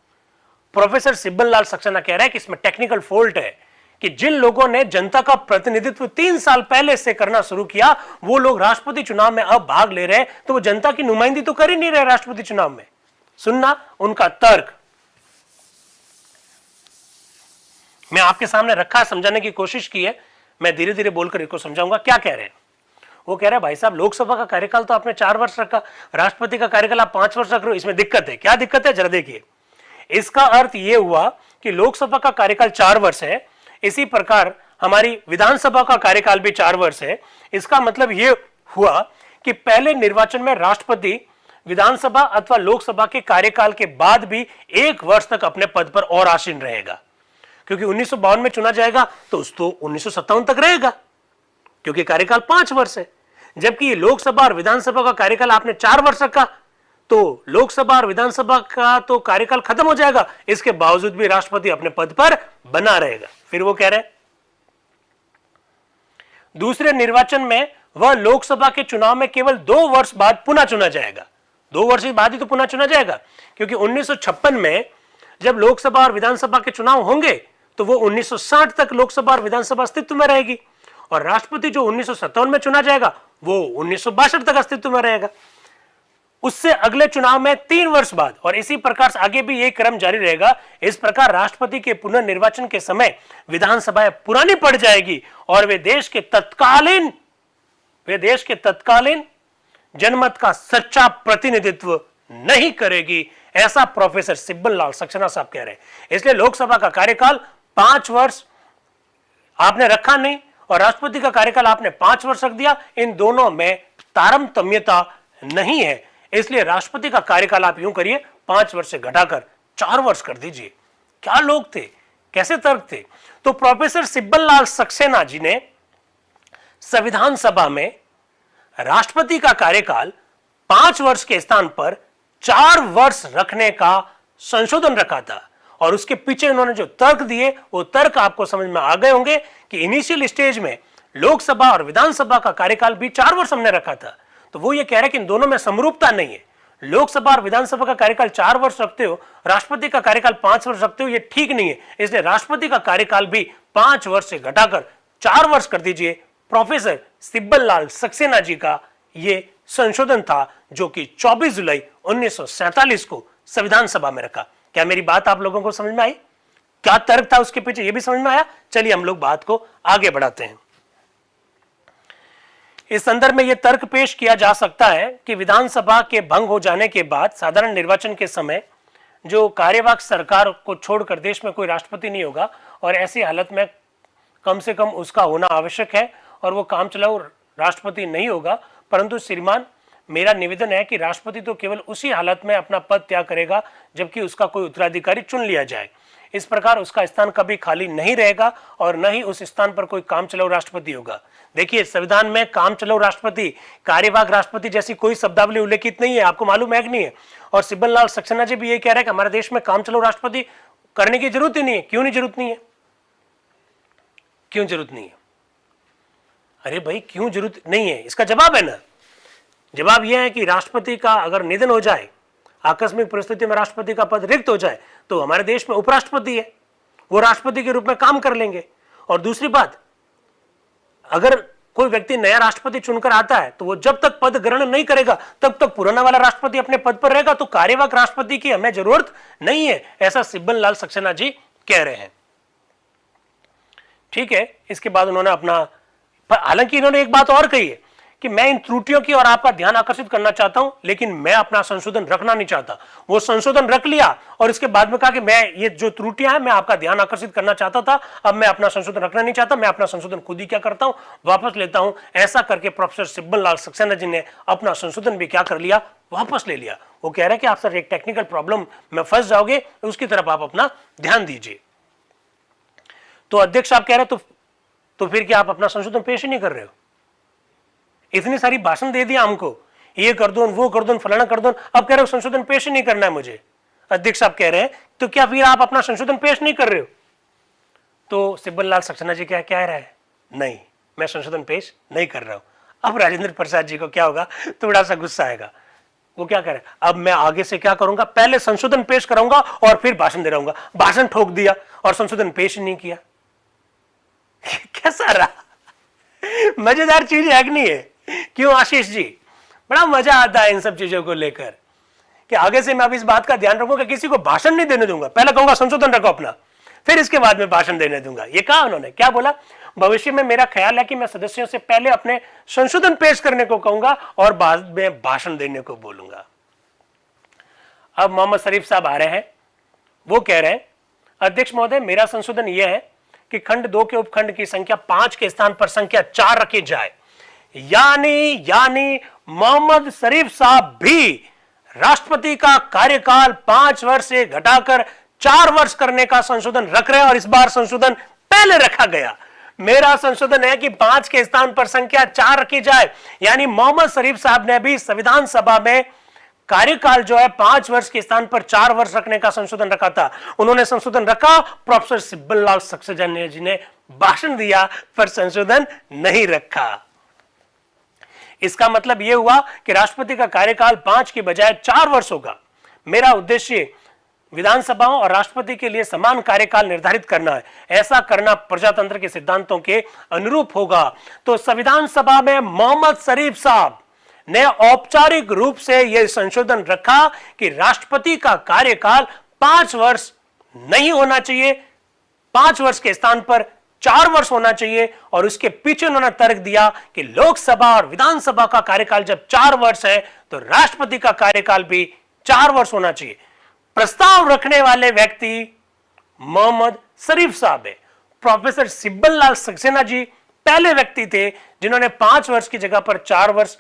प्रोफेसर सिब्बल लाल सक्सेना कह रहा है कि इसमें टेक्निकल फॉल्ट है, कि जिन लोगों ने जनता का प्रतिनिधित्व 3 साल पहले से करना शुरू किया, वो लोग राष्ट्रपति चुनाव में अब भाग ले रहे हैं, तो वो जनता की नुमाइंदगी तो कर ही नहीं रहे राष्ट्रपति चुनाव में। सुनना उनका तर्क मैं आपके सामने रखा, समझाने की कोशिश की है। मैं धीरे धीरे बोलकर इसको समझाऊंगा। क्या कह रहे हैं वो? कह रहे हैं भाई साहब लोकसभा का कार्यकाल तो आपने 4 वर्ष रखा, राष्ट्रपति का कार्यकाल आप 5 वर्ष रख रहे हो, इसमें दिक्कत है। क्या दिक्कत है, जरा देखिए। इसका अर्थ यह हुआ कि लोकसभा का कार्यकाल 4 वर्ष है, इसी प्रकार हमारी विधानसभा का कार्यकाल भी 4 वर्ष है। इसका मतलब यह हुआ कि पहले निर्वाचन में राष्ट्रपति विधानसभा अथवा लोकसभा के कार्यकाल के बाद भी 1 वर्ष तक अपने पद पर और आसीन रहेगा, क्योंकि 1952 में चुना जाएगा तो 1957 तक रहेगा, क्योंकि कार्यकाल 5 वर्ष है। जबकि लोकसभा और विधानसभा का कार्यकाल आपने 4 वर्ष रखा, तो लोकसभा और विधानसभा का तो कार्यकाल खत्म हो जाएगा, इसके बावजूद भी राष्ट्रपति अपने पद पर बना रहेगा। फिर वो कह रहे हैं दूसरे निर्वाचन में वह लोकसभा के चुनाव में केवल 2 वर्ष बाद पुनः चुना जाएगा। 2 वर्ष बाद ही तो पुनः चुना जाएगा, क्योंकि 1956 में जब लोकसभा और विधानसभा के चुनाव होंगे तो वो 1960 तक लोकसभा और विधानसभा अस्तित्व में रहेगी, और राष्ट्रपति जो 1957 में चुना जाएगा वो 1962 तक अस्तित्व में रहेगा। उससे अगले चुनाव में 3 वर्ष बाद, और इसी प्रकार से आगे भी यह क्रम जारी रहेगा। इस प्रकार राष्ट्रपति के पुनर्निर्वाचन के समय विधानसभाएं पुरानी पड़ जाएगी और वे देश के तत्कालीन जनमत का सच्चा प्रतिनिधित्व नहीं करेगी, ऐसा प्रोफेसर सिब्बल लाल सक्सेना साहब कह रहे हैं। इसलिए लोकसभा का कार्यकाल 5 वर्ष आपने रखा नहीं और राष्ट्रपति का कार्यकाल आपने 5 वर्ष रख दिया, इन दोनों में तारतम्यता नहीं है। इसलिए राष्ट्रपति का कार्यकाल आप यूं करिए 5 वर्ष से घटाकर 4 वर्ष कर दीजिए। क्या लोग थे, कैसे तर्क थे। तो प्रोफेसर सिब्बल लाल सक्सेना जी ने संविधान सभा में राष्ट्रपति का कार्यकाल 5 वर्ष के स्थान पर 4 वर्ष रखने का संशोधन रखा था, और उसके पीछे उन्होंने जो तर्क दिए वो तर्क आपको समझ में आ गए होंगे कि इनिशियल स्टेज में लोकसभा और विधानसभा का कार्यकाल भी 4 वर्ष हमने रखा था। तो वो ये कह रहे हैं कि इन दोनों में समरूपता नहीं है। लोकसभा और विधानसभा का कार्यकाल 4 वर्ष रखते हो, राष्ट्रपति का कार्यकाल 5 वर्ष रखते हो, ये ठीक नहीं है। इसलिए राष्ट्रपति का कार्यकाल भी 5 वर्ष से घटाकर 4 वर्ष कर दीजिए। प्रोफेसर सिब्बल लाल सक्सेना जी का ये संशोधन था, जो कि 24 जुलाई 1947 को संविधान सभा में रखा। क्या मेरी बात आप लोगों को समझ में आई? क्या तर्क था उसके पीछे, ये भी समझ में आया? चलिए हम लोग बात को आगे बढ़ाते हैं। इस संदर्भ में यह तर्क पेश किया जा सकता है कि विधानसभा के भंग हो जाने के बाद साधारण निर्वाचन के समय जो कार्यवाहक सरकार को छोड़कर देश में कोई राष्ट्रपति नहीं होगा, और ऐसी हालत में कम से कम उसका होना आवश्यक है, और वो काम चलाऊ राष्ट्रपति नहीं होगा। परंतु श्रीमान, मेरा निवेदन है कि राष्ट्रपति तो केवल उसी हालत में अपना पद त्याग करेगा जबकि उसका कोई उत्तराधिकारी चुन लिया जाए। इस प्रकार उसका स्थान कभी खाली नहीं रहेगा और न ही उस स्थान पर कोई काम चलाऊ राष्ट्रपति होगा। देखिए, संविधान में काम चलाऊ राष्ट्रपति, कार्यवाहक राष्ट्रपति जैसी कोई शब्दावली उल्लेखित नहीं है। आपको मालूम है कि नहीं है? और सिब्बल लाल सक्सेना जी भी ये कह रहे हैं कि हमारे देश में काम चलाऊ राष्ट्रपति करने की जरूरत ही नहीं है। क्यों नहीं जरूरत नहीं है? क्यों जरूरत नहीं है? अरे भाई, क्यों जरूरत नहीं है? इसका जवाब है ना। जवाब यह है कि राष्ट्रपति का अगर निधन हो जाए, आकस्मिक परिस्थिति में राष्ट्रपति का पद रिक्त हो जाए, तो हमारे देश में उपराष्ट्रपति है, वो राष्ट्रपति के रूप में काम कर लेंगे। और दूसरी बात, अगर कोई व्यक्ति नया राष्ट्रपति चुनकर आता है तो वो जब तक पद ग्रहण नहीं करेगा तब तक पुराना वाला राष्ट्रपति अपने पद पर रहेगा। तो कार्यवाहक राष्ट्रपति की हमें जरूरत नहीं है, ऐसा सिब्बल लाल सक्सेना जी कह रहे हैं। ठीक है। इसके बाद उन्होंने अपना, हालांकि इन्होंने एक बात और कही है कि मैं इन त्रुटियों की और आपका ध्यान आकर्षित करना चाहता हूं, लेकिन मैं अपना संशोधन रखना नहीं चाहता। वो संशोधन रख लिया और इसके बाद में कहा कि मैं ये जो त्रुटियां हैं मैं आपका ध्यान आकर्षित करना चाहता था, अब मैं अपना संशोधन रखना नहीं चाहता, मैं अपना संशोधन खुद ही क्या करता हूं, वापस लेता हूं। ऐसा करके प्रोफेसर सिब्बल लाल सक्सेना जी ने अपना संशोधन भी क्या कर लिया, वापस ले लिया। वो कह रहे हैं कि आप सर एक टेक्निकल प्रॉब्लम में फंस जाओगे, उसकी तरफ आप अपना ध्यान दीजिए। तो अध्यक्ष आप कह रहे हैं तो फिर क्या आप अपना संशोधन पेश ही नहीं कर रहे हो? इतनी सारी भाषण दे दिया हमको, ये कर दो, वो कर दो, फलाना कर दो, अब कह रहे हो संशोधन पेश ही नहीं करना है मुझे। अध्यक्ष साहब कह रहे हैं तो क्या फिर आप अपना संशोधन पेश नहीं कर रहे हो? तो सिब्बल लाल सक्सेना जी क्या कह रहा है? नहीं, मैं संशोधन पेश नहीं कर रहा हूं। अब राजेंद्र प्रसाद जी को क्या होगा, थोड़ा सा गुस्सा आएगा। वो क्या कह रहे हैं, अब मैं आगे से क्या करूंगा, पहले संशोधन पेश करूंगा और फिर भाषण दे रहूंगा। भाषण ठोक दिया और संशोधन पेश नहीं किया। कैसा रहा? मजेदार चीज है कि नहीं है? क्यों आशीष जी? बड़ा मजा आता है इन सब चीजों को लेकर कि आगे से मैं अब इस बात का ध्यान रखूंगा, किसी को भाषण नहीं देने दूंगा। पहले कहूंगा संशोधन रखो अपना, फिर इसके बाद में भाषण देने दूंगा। ये कहा उन्होंने, क्या बोला? भविष्य में मेरा ख्याल है कि मैं सदस्यों से पहले अपने संशोधन पेश करने को कहूंगा और बाद में भाषण देने को बोलूंगा। अब मोहम्मद शरीफ साहब आ रहे हैं, वो कह रहे हैं, अध्यक्ष महोदय, मेरा संशोधन यह है कि खंड 2 के उपखंड की संख्या 5 के स्थान पर संख्या 4 रखी जाए। यानी मोहम्मद शरीफ साहब भी राष्ट्रपति का कार्यकाल 5 वर्ष से घटाकर 4 वर्ष करने का संशोधन रख रहे हैं, और इस बार संशोधन पहले रखा गया। मेरा संशोधन है कि 5 के स्थान पर संख्या 4 रखी जाए। यानी मोहम्मद शरीफ साहब ने भी संविधान सभा में कार्यकाल जो है 5 वर्ष के स्थान पर 4 वर्ष रखने का संशोधन रखा था। उन्होंने संशोधन रखा, प्रोफेसर सिब्बल लाल सक्सेना जी ने भाषण दिया पर संशोधन नहीं रखा। इसका मतलब यह हुआ कि राष्ट्रपति का कार्यकाल 5 की बजाय 4 वर्ष होगा। मेरा उद्देश्य विधानसभाओं और राष्ट्रपति के लिए समान कार्यकाल निर्धारित करना है। ऐसा करना प्रजातंत्र के सिद्धांतों के अनुरूप होगा। तो संविधान सभा में मोहम्मद शरीफ साहब ने औपचारिक रूप से यह संशोधन रखा कि राष्ट्रपति का कार्यकाल 5 वर्ष नहीं होना चाहिए, 5 वर्ष के स्थान पर 4 वर्ष होना चाहिए। और उसके पीछे उन्होंने तर्क दिया कि लोकसभा और विधानसभा का कार्यकाल जब 4 वर्ष है तो राष्ट्रपति का कार्यकाल भी 4 वर्ष होना चाहिए। प्रस्ताव रखने वाले व्यक्ति मोहम्मद शरीफ साहब है। प्रोफेसर सिब्बल लाल सक्सेना जी पहले व्यक्ति थे जिन्होंने 5 वर्ष की जगह पर 4 वर्ष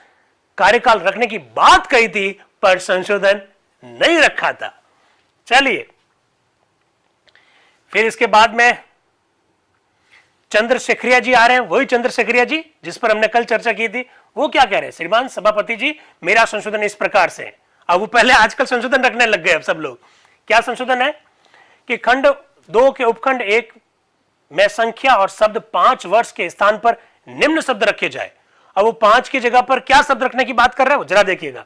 कार्यकाल रखने की बात कही थी, पर संशोधन नहीं रखा था। चलिए, फिर इसके बाद में चंद्रशेखरिया जी आ रहे हैं, वही चंद्रशेखरिया जी जिस पर हमने कल चर्चा की थी। वो क्या कह रहे हैं? श्रीमान सभापति जी, मेरा संशोधन इस प्रकार से है। अब वो पहले आजकल संशोधन रखने लग गए अब सब लोग। क्या संशोधन है कि खंड 2 के उपखंड 1 में संख्या और शब्द 5 वर्ष के स्थान पर निम्न शब्द रखे जाए। अब वो 5 की जगह पर क्या शब्द रखने की बात कर रहे हैं, जरा देखिएगा।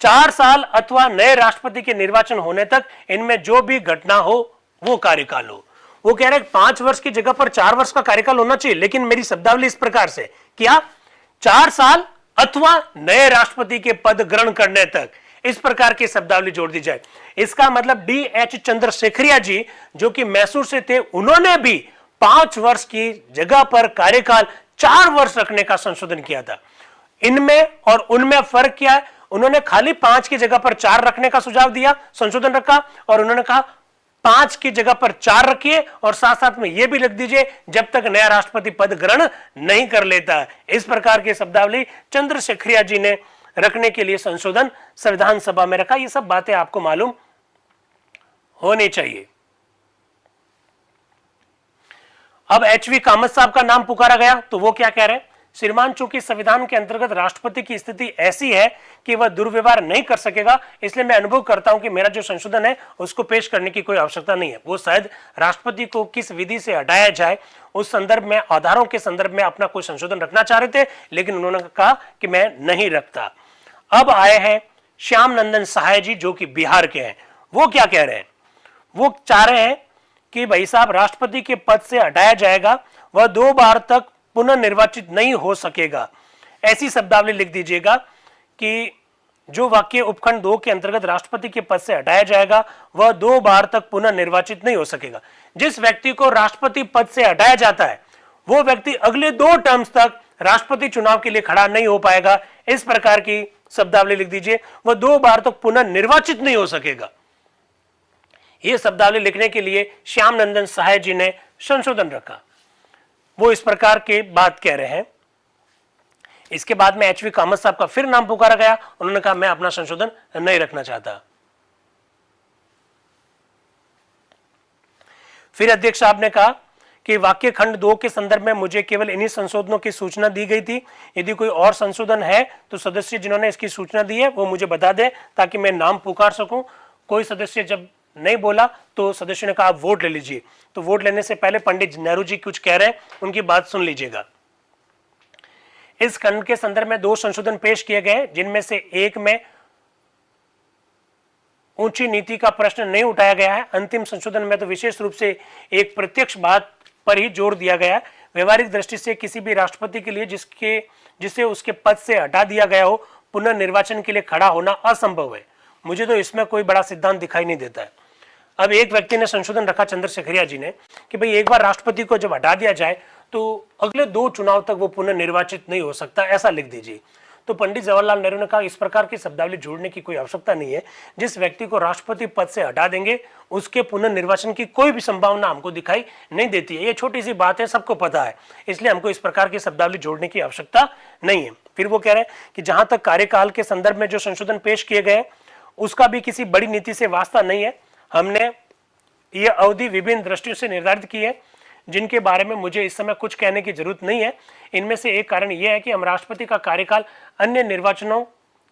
4 साल अथवा नए राष्ट्रपति के निर्वाचन होने तक इनमें जो भी घटना हो वो कार्यकाल हो। वो कह रहे हैं 5 वर्ष की जगह पर 4 वर्ष का कार्यकाल होना चाहिए, लेकिन मेरी शब्दावली इस प्रकार से, क्या 4 साल अथवा नए राष्ट्रपति के पद ग्रहण करने तक, इस प्रकार की शब्दावली जोड़ दी जाए। इसका मतलब D.H. चंद्रशेखरिया जी जो कि मैसूर से थे, उन्होंने भी 5 वर्ष की जगह पर कार्यकाल 4 वर्ष रखने का संशोधन किया था। इनमें और उनमें फर्क क्या है? उन्होंने खाली 5 की जगह पर 4 रखने का सुझाव दिया, संशोधन रखा, और उन्होंने कहा 5 की जगह पर 4 रखिए और साथ साथ में यह भी लिख दीजिए जब तक नया राष्ट्रपति पद ग्रहण नहीं कर लेता। इस प्रकार की शब्दावली चंद्रशेखरिया जी ने रखने के लिए संशोधन संविधान सभा में रखा। ये सब बातें आपको मालूम होनी चाहिए। अब एचवी कामत साहब का नाम पुकारा गया तो वो क्या कह रहे हैं? श्रीमान, चूंकि संविधान के अंतर्गत राष्ट्रपति की स्थिति ऐसी है कि वह दुर्व्यवहार नहीं कर सकेगा, इसलिए मैं अनुभव करता हूं कि मेरा जो संशोधन है उसको पेश करने की कोई आवश्यकता नहीं है। वो शायद राष्ट्रपति को किस विधि से हटाया जाए उस संदर्भ में, आधारों के संदर्भ में अपना कोई संशोधन रखना चाह रहे थे, लेकिन उन्होंने कहा कि मैं नहीं रखता। अब आए हैं श्याम नंदन सहाय जी जो कि बिहार के हैं। वो क्या कह रहे हैं? वो चाह रहे हैं कि भाई साहब, राष्ट्रपति के पद से हटाया जाएगा, वह 2 बार तक पुनः निर्वाचित नहीं हो सकेगा। ऐसी शब्दावली लिख दीजिएगा कि जो वाक्य उपखंड 2 के अंतर्गत राष्ट्रपति के पद से हटाया जाएगा वह 2 बार तक पुनः निर्वाचित नहीं हो सकेगा। जिस व्यक्ति को राष्ट्रपति पद से हटाया जाता है वो व्यक्ति अगले 2 टर्म्स तक राष्ट्रपति चुनाव के लिए खड़ा नहीं हो पाएगा। इस प्रकार की शब्दावली लिख दीजिए, वह 2 बार तक पुनः निर्वाचित नहीं हो सकेगा। यह शब्दावली लिखने के लिए श्याम नंदन सहाय जी ने संशोधन रखा। वो इस प्रकार के बात कह रहे हैं। इसके बाद में एचवी कामत साहब का फिर नाम पुकारा गया। उन्होंने कहा मैं अपना संशोधन नहीं रखना चाहता। फिर अध्यक्ष साहब ने कहा कि वाक्य खंड 2 के संदर्भ में मुझे केवल इन्हीं संशोधनों की सूचना दी गई थी। यदि कोई और संशोधन है तो सदस्य जिन्होंने इसकी सूचना दी है वो मुझे बता दें ताकि मैं नाम पुकार सकूं। कोई सदस्य जब नहीं बोला तो सदस्यों ने कहा आप वोट ले लीजिए। तो वोट लेने से पहले पंडित नेहरू जी कुछ कह रहे हैं, उनकी बात सुन लीजिएगा। इस खंड के संदर्भ में 2 संशोधन पेश किए गए, जिनमें से एक में ऊंची नीति का प्रश्न नहीं उठाया गया है। अंतिम संशोधन में तो विशेष रूप से एक प्रत्यक्ष बात पर ही जोर दिया गया है। व्यवहारिक दृष्टि से किसी भी राष्ट्रपति के लिए जिसे उसके पद से हटा दिया गया हो पुनर्निर्वाचन के लिए खड़ा होना असंभव है। मुझे तो इसमें कोई बड़ा सिद्धांत दिखाई नहीं देता है। अब एक व्यक्ति ने संशोधन रखा, चंद्रशेखरिया जी ने, कि भाई एक बार राष्ट्रपति को जब हटा दिया जाए तो अगले 2 चुनाव तक वो पुनर्निर्वाचित नहीं हो सकता, ऐसा लिख दीजिए। तो पंडित जवाहरलाल नेहरू ने कहा इस प्रकार की शब्दावली जोड़ने की कोई आवश्यकता नहीं है। जिस व्यक्ति को राष्ट्रपति पद से हटा देंगे उसके पुनर्निर्वाचन की कोई भी संभावना हमको दिखाई नहीं देती है। ये छोटी सी बात है, सबको पता है, इसलिए हमको इस प्रकार की शब्दावली जोड़ने की आवश्यकता नहीं है। फिर वो कह रहे हैं कि जहां तक कार्यकाल के संदर्भ में जो संशोधन पेश किए गए उसका भी किसी बड़ी नीति से वास्ता नहीं है। हमने ये अवधि विभिन्न दृष्टियों से निर्धारित की है जिनके बारे में मुझे इस समय कुछ कहने की जरूरत नहीं है। इनमें से एक कारण यह है कि हम राष्ट्रपति का कार्यकाल अन्य निर्वाचनों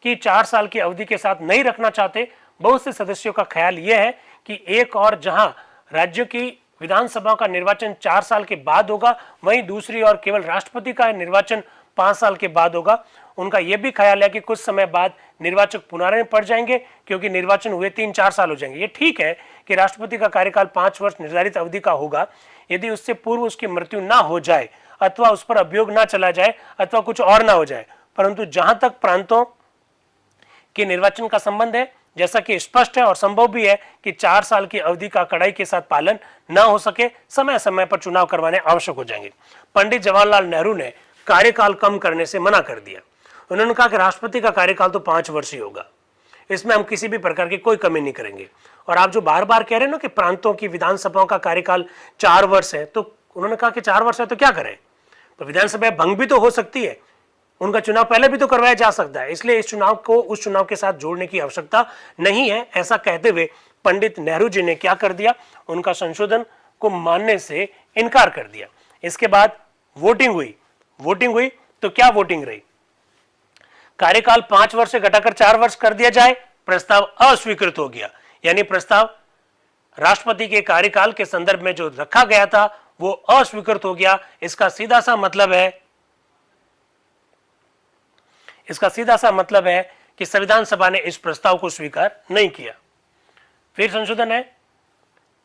की 4 साल की अवधि के साथ नहीं रखना चाहते। बहुत से सदस्यों का ख्याल यह है कि एक और जहां राज्यों की विधानसभा का निर्वाचन 4 साल के बाद होगा, वहीं दूसरी ओर केवल राष्ट्रपति का निर्वाचन 5 साल के बाद होगा। उनका यह भी ख्याल है कि कुछ समय बाद निर्वाचक पुनराय पड़ जाएंगे क्योंकि निर्वाचन हुए 3-4 साल हो जाएंगे। ये ठीक है कि राष्ट्रपति का कार्यकाल 5 वर्ष निर्धारित अवधि का होगा। यदि उससे पूर्व उसकी मृत्यु ना हो जाए अथवा उस पर अभियोग ना चला जाए अथवा कुछ और ना हो जाए, परंतु जहां तक प्रांतों कि निर्वाचन का संबंध है, जैसा कि स्पष्ट है और संभव भी है कि 4 साल की अवधि का कड़ाई के साथ पालन न हो सके, समय समय पर चुनाव करवाने आवश्यक हो जाएंगे। पंडित जवाहरलाल नेहरू ने कार्यकाल कम करने से मना कर दिया। उन्होंने कहा कि राष्ट्रपति का कार्यकाल तो 5 वर्ष ही होगा, इसमें हम किसी भी प्रकार की कोई कमी नहीं करेंगे। और आप जो बार बार कह रहे हैं ना कि प्रांतों की विधानसभाओं का कार्यकाल 4 वर्ष है, तो उन्होंने कहा कि 4 वर्ष है तो क्या करें, तो विधानसभा भंग भी तो हो सकती है, उनका चुनाव पहले भी तो करवाया जा सकता है, इसलिए इस चुनाव को उस चुनाव के साथ जोड़ने की आवश्यकता नहीं है। ऐसा कहते हुए पंडित नेहरू जी ने क्या कर दिया, उनका संशोधन को मानने से इनकार कर दिया। इसके बाद वोटिंग हुई तो क्या वोटिंग रही, कार्यकाल 5 वर्ष से घटाकर 4 वर्ष कर दिया जाए, प्रस्ताव अस्वीकृत हो गया। यानी प्रस्ताव राष्ट्रपति के कार्यकाल के संदर्भ में जो रखा गया था वो अस्वीकृत हो गया। इसका सीधा सा मतलब है कि संविधान सभा ने इस प्रस्ताव को स्वीकार नहीं किया। फिर संशोधन है,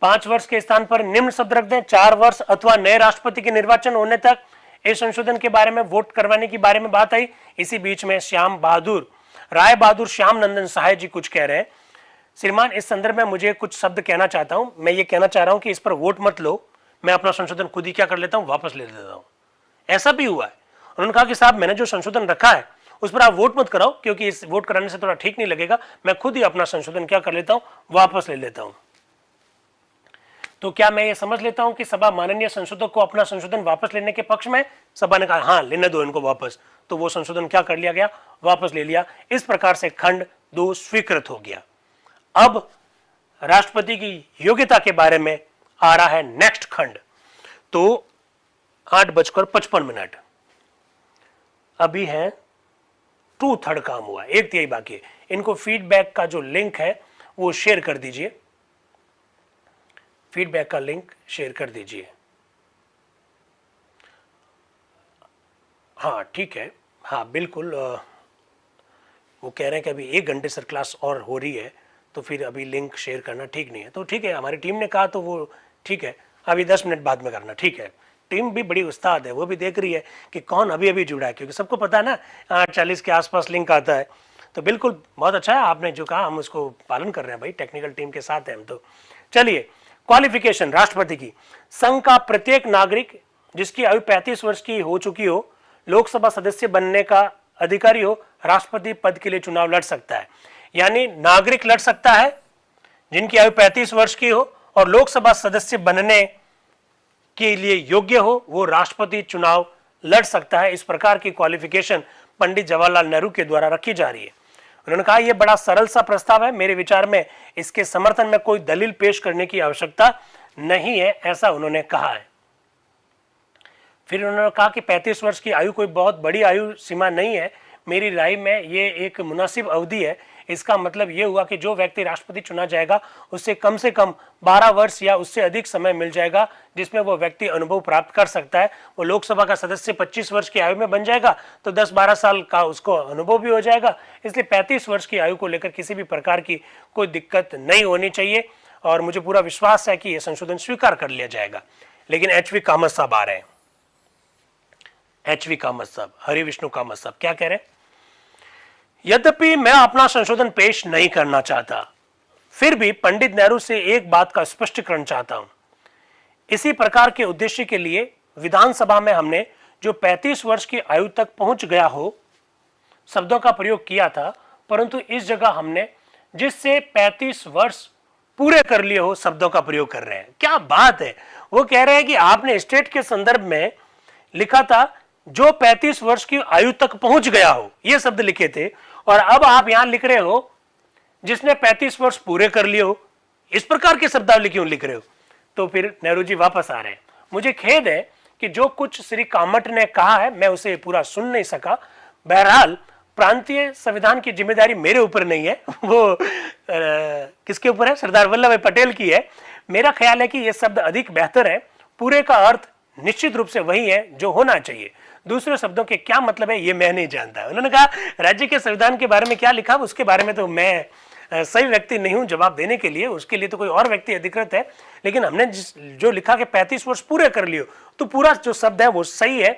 5 वर्ष के स्थान पर निम्न शब्द रख दें, 4 वर्ष अथवा नए राष्ट्रपति के निर्वाचन होने तक। इस संशोधन के बारे में, वोट करवाने के बारे में बात आई। इसी बीच में राय बहादुर श्याम नंदन सहाय जी कुछ कह रहे हैं। श्रीमान, इस संदर्भ में मुझे कुछ शब्द कहना चाहता हूं। मैं ये कहना चाह रहा हूं कि इस पर वोट मत लो, मैं अपना संशोधन खुद ही क्या कर लेता हूं, वापस ले लेता हूं। ऐसा भी हुआ है। उन्होंने कहा कि साहब मैंने जो संशोधन रखा है उस पर आप वोट मत कराओ, क्योंकि इस वोट कराने से थोड़ा ठीक नहीं लगेगा, मैं खुद ही अपना संशोधन क्या कर लेता हूं, वापस ले लेता हूं। तो क्या मैं ये समझ लेता हूं कि सभा माननीय संशोधक को अपना संशोधन वापस लेने के पक्ष में? सभा ने कहा हाँ लेने दो इनको वापस, तो वो संशोधन क्या कर लिया गया, वापस ले लिया। इस प्रकार से खंड 2 स्वीकृत हो गया। अब राष्ट्रपति की योग्यता के बारे में आ रहा है नेक्स्ट खंड। तो 8:55 अभी है 2/3 काम हुआ, 1/3 बाकी है। इनको फीडबैक का जो लिंक है वो शेयर कर दीजिए, फीडबैक का लिंक शेयर कर दीजिए। हाँ ठीक है, हाँ बिल्कुल। वो कह रहे हैं कि अभी 1 घंटे सर क्लास और हो रही है, तो फिर अभी लिंक शेयर करना ठीक नहीं है। तो ठीक है, हमारी टीम ने कहा तो वो ठीक है, अभी 10 मिनट बाद में करना, ठीक है। टीम भी बड़ी उस्ताद है, वो भी देख रही है कि कौन अभी अभी जुड़ा है, क्योंकि सबको पता है ना 8:40 के आसपास लिंक आता है। तो बिल्कुल बहुत अच्छा है, आपने जो कहा हम उसको पालन कर रहे हैं भाई, टेक्निकल टीम के साथ हैं हम। तो चलिए, क्वालिफिकेशन राष्ट्रपति की। संघ का प्रत्येक नागरिक जिसकी आयु 35 वर्ष की हो चुकी हो, लोकसभा सदस्य बनने का अधिकारी हो, राष्ट्रपति पद के लिए चुनाव लड़ सकता है। यानी नागरिक लड़ सकता है जिनकी आयु 35 वर्ष की हो और लोकसभा सदस्य बनने के लिए योग्य हो, वो राष्ट्रपति चुनाव लड़ सकता है। इस प्रकार की क्वालिफिकेशन पंडित जवाहरलाल नेहरू के द्वारा रखी जा रही है। उन्होंने कहा यह बड़ा सरल सा प्रस्ताव है, मेरे विचार में इसके समर्थन में कोई दलील पेश करने की आवश्यकता नहीं है, ऐसा उन्होंने कहा है। फिर उन्होंने कहा कि 35 वर्ष की आयु कोई बहुत बड़ी आयु सीमा नहीं है, मेरी राय में ये एक मुनासिब अवधि है। इसका मतलब ये हुआ कि जो व्यक्ति राष्ट्रपति चुना जाएगा उससे कम 12 वर्ष या उससे अधिक समय मिल जाएगा जिसमें वो व्यक्ति अनुभव प्राप्त कर सकता है। वो लोकसभा का सदस्य 25 वर्ष की आयु में बन जाएगा तो 10-12 साल का उसको अनुभव भी हो जाएगा। इसलिए 35 वर्ष की आयु को लेकर किसी भी प्रकार की कोई दिक्कत नहीं होनी चाहिए और मुझे पूरा विश्वास है कि यह संशोधन स्वीकार कर लिया जाएगा। लेकिन एच.वी. कामत साहब आ रहे हैं। एच.वी. कामत साहब, हरि विष्णु कामत साहब क्या कह रहे हैं? यद्यपि मैं अपना संशोधन पेश नहीं करना चाहता, फिर भी पंडित नेहरू से एक बात का स्पष्टीकरण चाहता हूं। इसी प्रकार के उद्देश्य के लिए विधानसभा में हमने जो 35 वर्ष की आयु तक पहुंच गया हो शब्दों का प्रयोग किया था, परंतु इस जगह हमने जिससे 35 वर्ष पूरे कर लिए हो शब्दों का प्रयोग कर रहे हैं। क्या बात है! वो कह रहे हैं कि आपने स्टेट के संदर्भ में लिखा था जो 35 वर्ष की आयु तक पहुंच गया हो, ये शब्द लिखे थे, और अब आप यहां लिख रहे हो जिसने 35 वर्ष पूरे कर लिए हो। इस प्रकार के शब्दावली क्यों लिख रहे हो? तो फिर नेहरू जी वापस आ रहे हैं। मुझे खेद है कि जो कुछ श्री कामट ने कहा है मैं उसे पूरा सुन नहीं सका। बहरहाल प्रांतीय संविधान की जिम्मेदारी मेरे ऊपर नहीं है, वो किसके ऊपर है? सरदार वल्लभ भाई पटेल की है। मेरा ख्याल है कि यह शब्द अधिक बेहतर है। पूरे का अर्थ निश्चित रूप से वही है जो होना चाहिए। दूसरे शब्दों के क्या मतलब है ये मैं नहीं जानता। उन्होंने कहा राज्य के संविधान के बारे में क्या लिखा उसके बारे में तो मैं सही व्यक्ति नहीं हूं जवाब देने के लिए, उसके लिए तो कोई और व्यक्ति अधिकृत है। लेकिन हमने जो लिखा कि 35 वर्ष पूरे कर लियो, तो पूरा जो शब्द है वो सही है,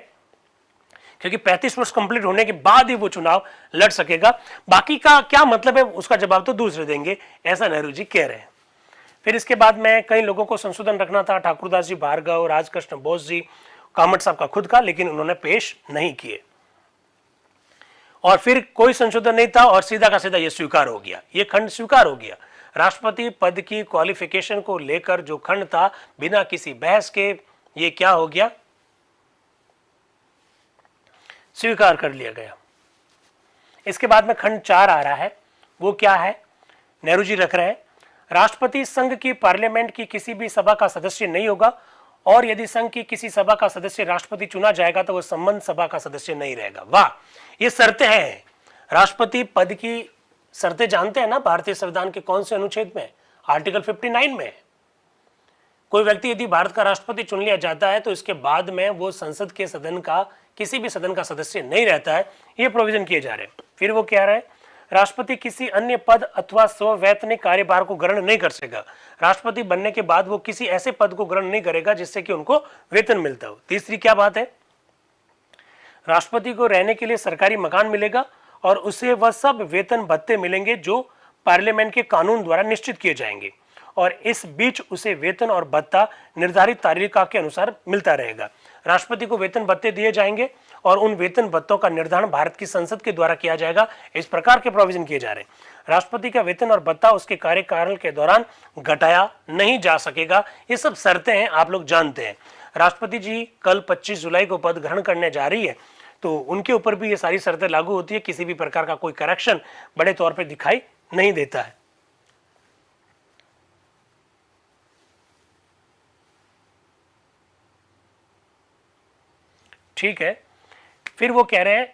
क्योंकि 35 वर्ष कंप्लीट होने के बाद ही वो चुनाव लड़ सकेगा। बाकी का क्या मतलब है उसका जवाब तो दूसरे देंगे, ऐसा नेहरू जी कह रहे हैं। फिर इसके बाद में कई लोगों को संशोधन रखना था, ठाकुरदास जी भार्गव, राजकृष्ण बोस जी, कामत साहब का खुद का, लेकिन उन्होंने पेश नहीं किए। और फिर कोई संशोधन नहीं था और सीधा का सीधा ये स्वीकार हो गया, ये खंड स्वीकार हो गया। राष्ट्रपति पद की क्वालिफिकेशन को लेकर जो खंड था बिना किसी बहस के ये क्या हो गया, स्वीकार कर लिया गया। इसके बाद में खंड 4 आ रहा है, वो क्या है, नेहरू जी रख रहे हैं, राष्ट्रपति संघ की पार्लियामेंट की किसी भी सभा का सदस्य नहीं होगा और यदि संघ की किसी सभा का सदस्य राष्ट्रपति चुना जाएगा तो वह संबंध सभा का सदस्य नहीं रहेगा। वाह, ये शर्तें हैं राष्ट्रपति पद की। शर्तें जानते हैं ना भारतीय संविधान के कौन से अनुच्छेद में, आर्टिकल 59 में। कोई व्यक्ति यदि भारत का राष्ट्रपति चुन लिया जाता है तो इसके बाद में वो संसद के सदन का किसी भी सदन का सदस्य नहीं रहता है, ये प्रोविजन किए जा रहे हैं। फिर वो क्या रहा है, राष्ट्रपति किसी अन्य पद अथवा स्ववैतनिक कार्यभार को ग्रहण नहीं कर सकेगा। राष्ट्रपति बनने के बाद वो किसी ऐसे पद को ग्रहण नहीं करेगा जिससे कि उनको वेतन मिलता हो। तीसरी क्या बात है, राष्ट्रपति को रहने के लिए सरकारी मकान मिलेगा और उसे वह सब वेतन भत्ते मिलेंगे जो पार्लियामेंट के कानून द्वारा निश्चित किए जाएंगे और इस बीच उसे वेतन और भत्ता निर्धारित तारीखों के अनुसार मिलता रहेगा। राष्ट्रपति को वेतन भत्ते दिए जाएंगे और उन वेतन भत्तों का निर्धारण भारत की संसद के द्वारा किया जाएगा। इस प्रकार के प्रोविजन किए जा रहे हैं। राष्ट्रपति का वेतन और भत्ता उसके कार्यकाल के दौरान घटाया नहीं जा सकेगा। ये सब शर्तें हैं, आप लोग जानते हैं। राष्ट्रपति जी कल 25 जुलाई को पद ग्रहण करने जा रही है तो उनके ऊपर भी ये सारी शर्तें लागू होती है। किसी भी प्रकार का कोई करेक्शन बड़े तौर पर दिखाई नहीं देता है। ठीक है, फिर वो कह रहे हैं,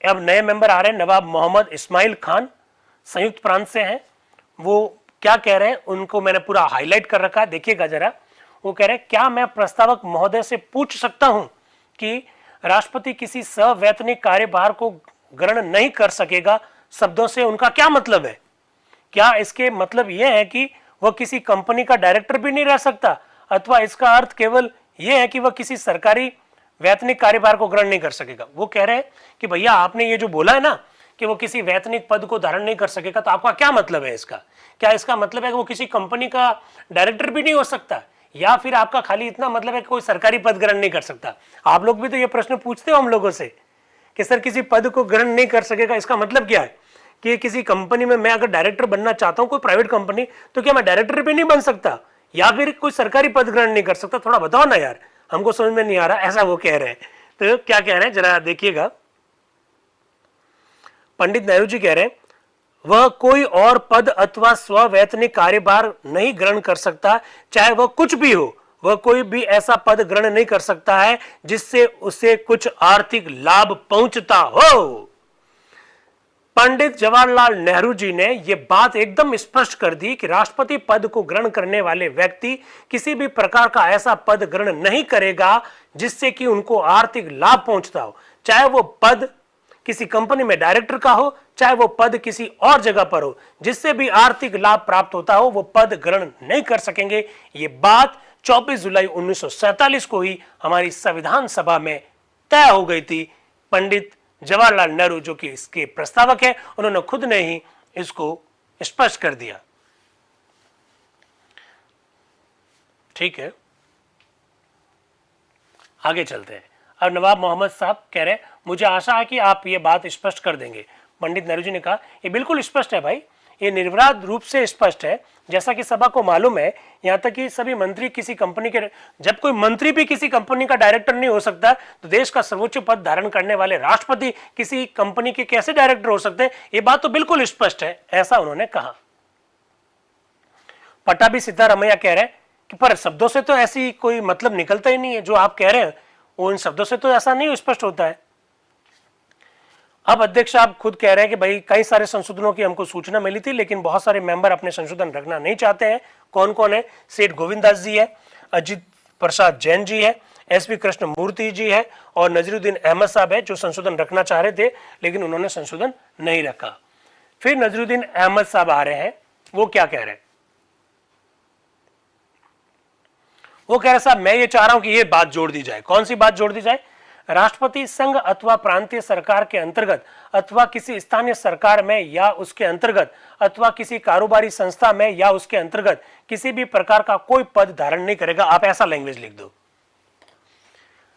अब नए मेंबर आ रहे हैं, नवाब मोहम्मद इस्माइल खान संयुक्त प्रांत से हैं। वो क्या कह रहे हैं उनको मैंने पूरा हाईलाइट कर रखा है, देखिएगा जरा। वो कह रहे हैं, क्या मैं प्रस्तावक महोदय से पूछ सकता हूं कि राष्ट्रपति किसी सवैतनिक कार्यभार को ग्रहण नहीं कर सकेगा शब्दों से उनका क्या मतलब है? क्या इसके मतलब यह है कि वह किसी कंपनी का डायरेक्टर भी नहीं रह सकता, अथवा इसका अर्थ केवल यह है कि वह किसी सरकारी वैतनिक कार्यभार को ग्रहण नहीं कर सकेगा? वो कह रहे हैं कि भैया आपने ये जो बोला है ना कि वो किसी वैतनिक पद को धारण नहीं कर सकेगा, तो आपका क्या मतलब है इसका? क्या इसका मतलब है कि वो किसी कंपनी का डायरेक्टर भी नहीं हो सकता, या फिर आपका खाली इतना मतलब है कि कोई सरकारी पद ग्रहण नहीं कर सकता? आप लोग भी तो ये प्रश्न पूछते हो हम लोगों से कि सर किसी पद को ग्रहण नहीं कर सकेगा, इसका मतलब क्या है? कि किसी कंपनी में मैं अगर डायरेक्टर बनना चाहता हूं, कोई प्राइवेट कंपनी, तो क्या मैं डायरेक्टर भी नहीं बन सकता, या फिर कोई सरकारी पद ग्रहण नहीं कर सकता? थोड़ा बताओ ना यार, हमको समझ में नहीं आ रहा। ऐसा वो कह रहे हैं। तो क्या कह रहे हैं जरा देखिएगा। पंडित नेहरू जी कह रहे हैं, वह कोई और पद अथवा स्ववैतनिक कार्यभार नहीं ग्रहण कर सकता, चाहे वह कुछ भी हो। वह कोई भी ऐसा पद ग्रहण नहीं कर सकता है जिससे उसे कुछ आर्थिक लाभ पहुंचता हो। पंडित जवाहरलाल नेहरू जी ने यह बात एकदम स्पष्ट कर दी कि राष्ट्रपति पद को ग्रहण करने वाले व्यक्ति किसी भी प्रकार का ऐसा पद ग्रहण नहीं करेगा जिससे कि उनको आर्थिक लाभ पहुंचता हो, चाहे वो पद किसी कंपनी में डायरेक्टर का हो, चाहे वो पद किसी और जगह पर हो, जिससे भी आर्थिक लाभ प्राप्त होता हो वो पद ग्रहण नहीं कर सकेंगे। ये बात 24 जुलाई 1947 को ही हमारी संविधान सभा में तय हो गई थी। पंडित जवाहरलाल नेहरू जो कि इसके प्रस्तावक है, उन्होंने खुद ने ही इसको स्पष्ट कर दिया। ठीक है, आगे चलते हैं। अब नवाब मोहम्मद साहब कह रहे हैं, मुझे आशा है कि आप ये बात स्पष्ट कर देंगे। पंडित नेहरू जी ने कहा, ये बिल्कुल स्पष्ट है भाई, ये निर्विवाद रूप से स्पष्ट है। जैसा कि सभा को मालूम है, यहाँ तक कि सभी मंत्री किसी कंपनी के, जब कोई मंत्री भी किसी कंपनी का डायरेक्टर नहीं हो सकता, तो देश का सर्वोच्च पद धारण करने वाले राष्ट्रपति किसी कंपनी के कैसे डायरेक्टर हो सकते हैं? ये बात तो बिल्कुल स्पष्ट है, ऐसा उन्होंने कहा। पट्टाभी सिद्धारमैया कह रहे हैं कि पर शब्दों से तो ऐसी कोई मतलब निकलता ही नहीं है, जो आप कह रहे हैं वो इन शब्दों से तो ऐसा नहीं स्पष्ट होता है। अब अध्यक्ष साहब खुद कह रहे हैं कि भाई कई सारे संशोधनों की हमको सूचना मिली थी, लेकिन बहुत सारे मेंबर अपने संशोधन रखना नहीं चाहते हैं। कौन कौन है? सेठ गोविंदास जी है, अजित प्रसाद जैन जी है, एसपी कृष्ण मूर्ति जी है और नजरुद्दीन अहमद साहब है, जो संशोधन रखना चाह रहे थे लेकिन उन्होंने संशोधन नहीं रखा। फिर नजरुद्दीन अहमद साहब आ रहे हैं, वो क्या कह रहे हैं? वो कह रहे साहब मैं ये चाह रहा हूं कि ये बात जोड़ दी जाए। कौन सी बात जोड़ दी जाए? राष्ट्रपति संघ अथवा प्रांतीय सरकार के अंतर्गत अथवा किसी स्थानीय सरकार में या उसके अंतर्गत अथवा किसी कारोबारी संस्था में या उसके अंतर्गत किसी भी प्रकार का कोई पद धारण नहीं करेगा। आप ऐसा लैंग्वेज लिख दो।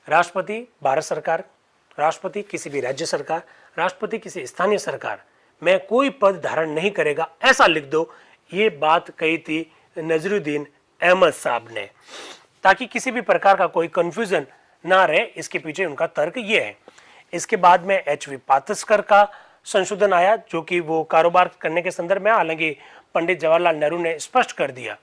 राष्ट्रपति भारत सरकार, राष्ट्रपति किसी भी राज्य सरकार, राष्ट्रपति किसी स्थानीय सरकार में कोई पद धारण नहीं करेगा, ऐसा लिख दो। ये बात कही थी नजरुद्दीन अहमद साहब ने, ताकि किसी भी प्रकार का कोई कंफ्यूजन ना रहे। इसके पीछे उनका तर्क ये है। इसके बाद में एच.वी. पातस्कर का संशोधन आया, जो कि वो कारोबार करने के संदर्भ में, हालांकि पंडित जवाहरलाल नेहरू ने स्पष्ट कर दिया।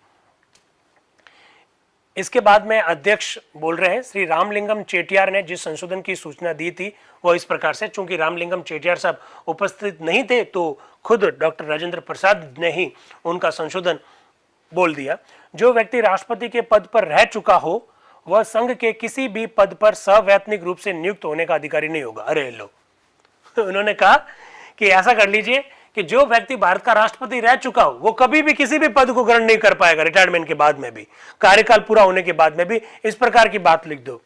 इसके बाद में अध्यक्ष बोल रहे हैं, श्री रामलिंगम चेटियार ने जिस संशोधन की सूचना दी थी वो इस प्रकार से, चूंकि रामलिंगम चेटियार साहब उपस्थित नहीं थे तो खुद डॉक्टर राजेंद्र प्रसाद ने ही उनका संशोधन बोल दिया। जो व्यक्ति राष्ट्रपति के पद पर रह चुका हो वह संघ के किसी भी पद पर सवैतनिक रूप से नियुक्त होने का अधिकारी नहीं होगा। अरे लो, उन्होंने कहा कि ऐसा कर लीजिए कि जो व्यक्ति भारत का राष्ट्रपति रह चुका हो वो कभी भी किसी भी पद को ग्रहण नहीं कर पाएगा, रिटायरमेंट के बाद में भी, कार्यकाल पूरा होने के बाद में भी। इस प्रकार की बात लिख दो।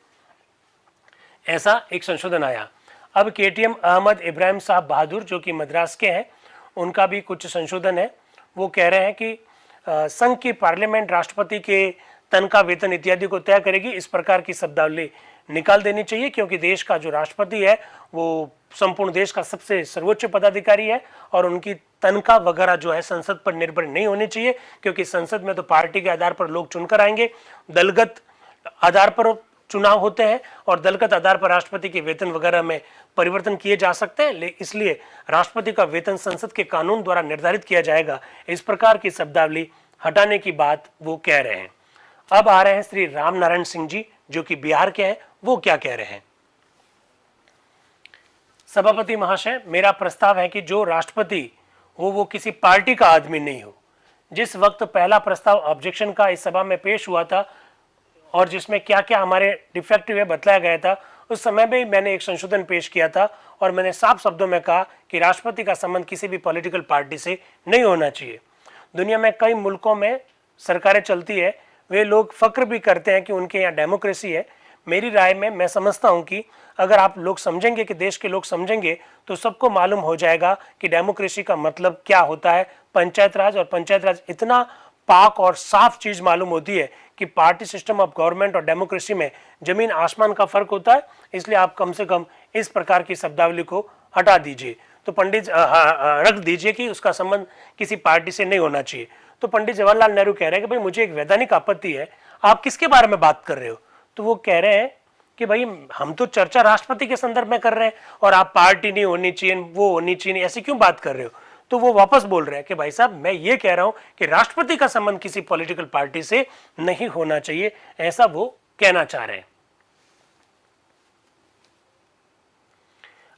ऐसा एक संशोधन आया। अब केटीएम अहमद इब्राहिम साहब बहादुर, जो कि मद्रास के हैं, उनका भी कुछ संशोधन है। वो कह रहे हैं कि संघ की पार्लियामेंट राष्ट्रपति के तनख्वाह, वेतन इत्यादि को तय करेगी। इस प्रकार की शब्दावली निकाल देनी चाहिए, क्योंकि देश का जो राष्ट्रपति है वो संपूर्ण देश का सबसे सर्वोच्च पदाधिकारी है और उनकी तनख्वाह वगैरह जो है संसद पर निर्भर नहीं होनी चाहिए, क्योंकि संसद में तो पार्टी के आधार पर लोग चुनकर आएंगे, दलगत आधार पर चुनाव होते हैं और दलगत आधार पर राष्ट्रपति के वेतन वगैरह में परिवर्तन किए जा सकते हैं। इसलिए राष्ट्रपति का वेतन संसद के कानून द्वारा निर्धारित किया जाएगा। इस प्रकार की शब्दावली हटाने की बात वो कह रहे हैं। अब आ रहे हैं श्री राम नारायण सिंह जी, जो कि बिहार के हैं। वो क्या कह रहे हैं? सभापति महाशय, मेरा प्रस्ताव है कि जो राष्ट्रपति हो वो किसी पार्टी का आदमी नहीं हो। जिस वक्त पहला प्रस्ताव ऑब्जेक्शन का इस सभा में पेश हुआ था और जिसमें क्या क्या हमारे डिफेक्टिव है बतलाया गया था, उस समय में मैंने एक संशोधन पेश किया था और मैंने साफ शब्दों में कहा कि राष्ट्रपति का संबंध किसी भी पॉलिटिकल पार्टी से नहीं होना चाहिए। दुनिया में कई मुल्कों में सरकारें चलती है, वे लोग फक्र भी करते हैं कि उनके यहाँ डेमोक्रेसी है। मेरी राय में मैं समझता हूँ कि अगर आप लोग समझेंगे, कि देश के लोग समझेंगे, तो सबको मालूम हो जाएगा कि डेमोक्रेसी का मतलब क्या होता है। पंचायत राज और पंचायत राज इतना पाक और साफ चीज मालूम होती है कि पार्टी सिस्टम ऑफ गवर्नमेंट और डेमोक्रेसी में जमीन आसमान का फर्क होता है। इसलिए आप कम से कम इस प्रकार की शब्दावली को हटा दीजिए। तो पंडित रख दीजिए कि उसका संबंध किसी पार्टी से नहीं होना चाहिए। तो पंडित जवाहरलाल नेहरू कह रहे हैं कि भाई मुझे एक वैधानिक आपत्ति है, आप किसके बारे में बात कर रहे हो? तो वो कह रहे हैं कि भाई हम तो चर्चा राष्ट्रपति के संदर्भ में कर रहे हैं और आप पार्टी नहीं होनी चाहिए, वो होनी चाहिए, ऐसी क्यों बात कर रहे हो? तो वो वापस बोल रहे हैं कि भाई साहब, मैं ये कह रहा हूं कि राष्ट्रपति का संबंध किसी पॉलिटिकल पार्टी से नहीं होना चाहिए, ऐसा वो कहना चाह रहे हैं।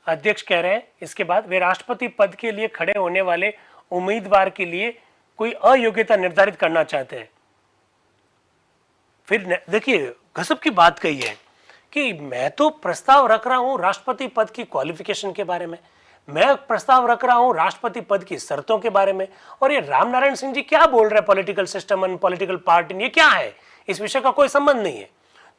अध्यक्ष कह रहे हैं इसके बाद, वे राष्ट्रपति पद के लिए खड़े होने वाले उम्मीदवार के लिए कोई अयोग्यता निर्धारित करना चाहते हैं। फिर देखिए गजब की बात कही है कि मैं तो प्रस्ताव रख रहा हूं राष्ट्रपति पद की क्वालिफिकेशन के बारे में, मैं प्रस्ताव रख रहा हूं राष्ट्रपति पद की शर्तों के बारे में, और ये राम नारायण सिंह जी क्या बोल रहे हैं? Political system and political party, ये क्या है? इस विषय का कोई संबंध नहीं है।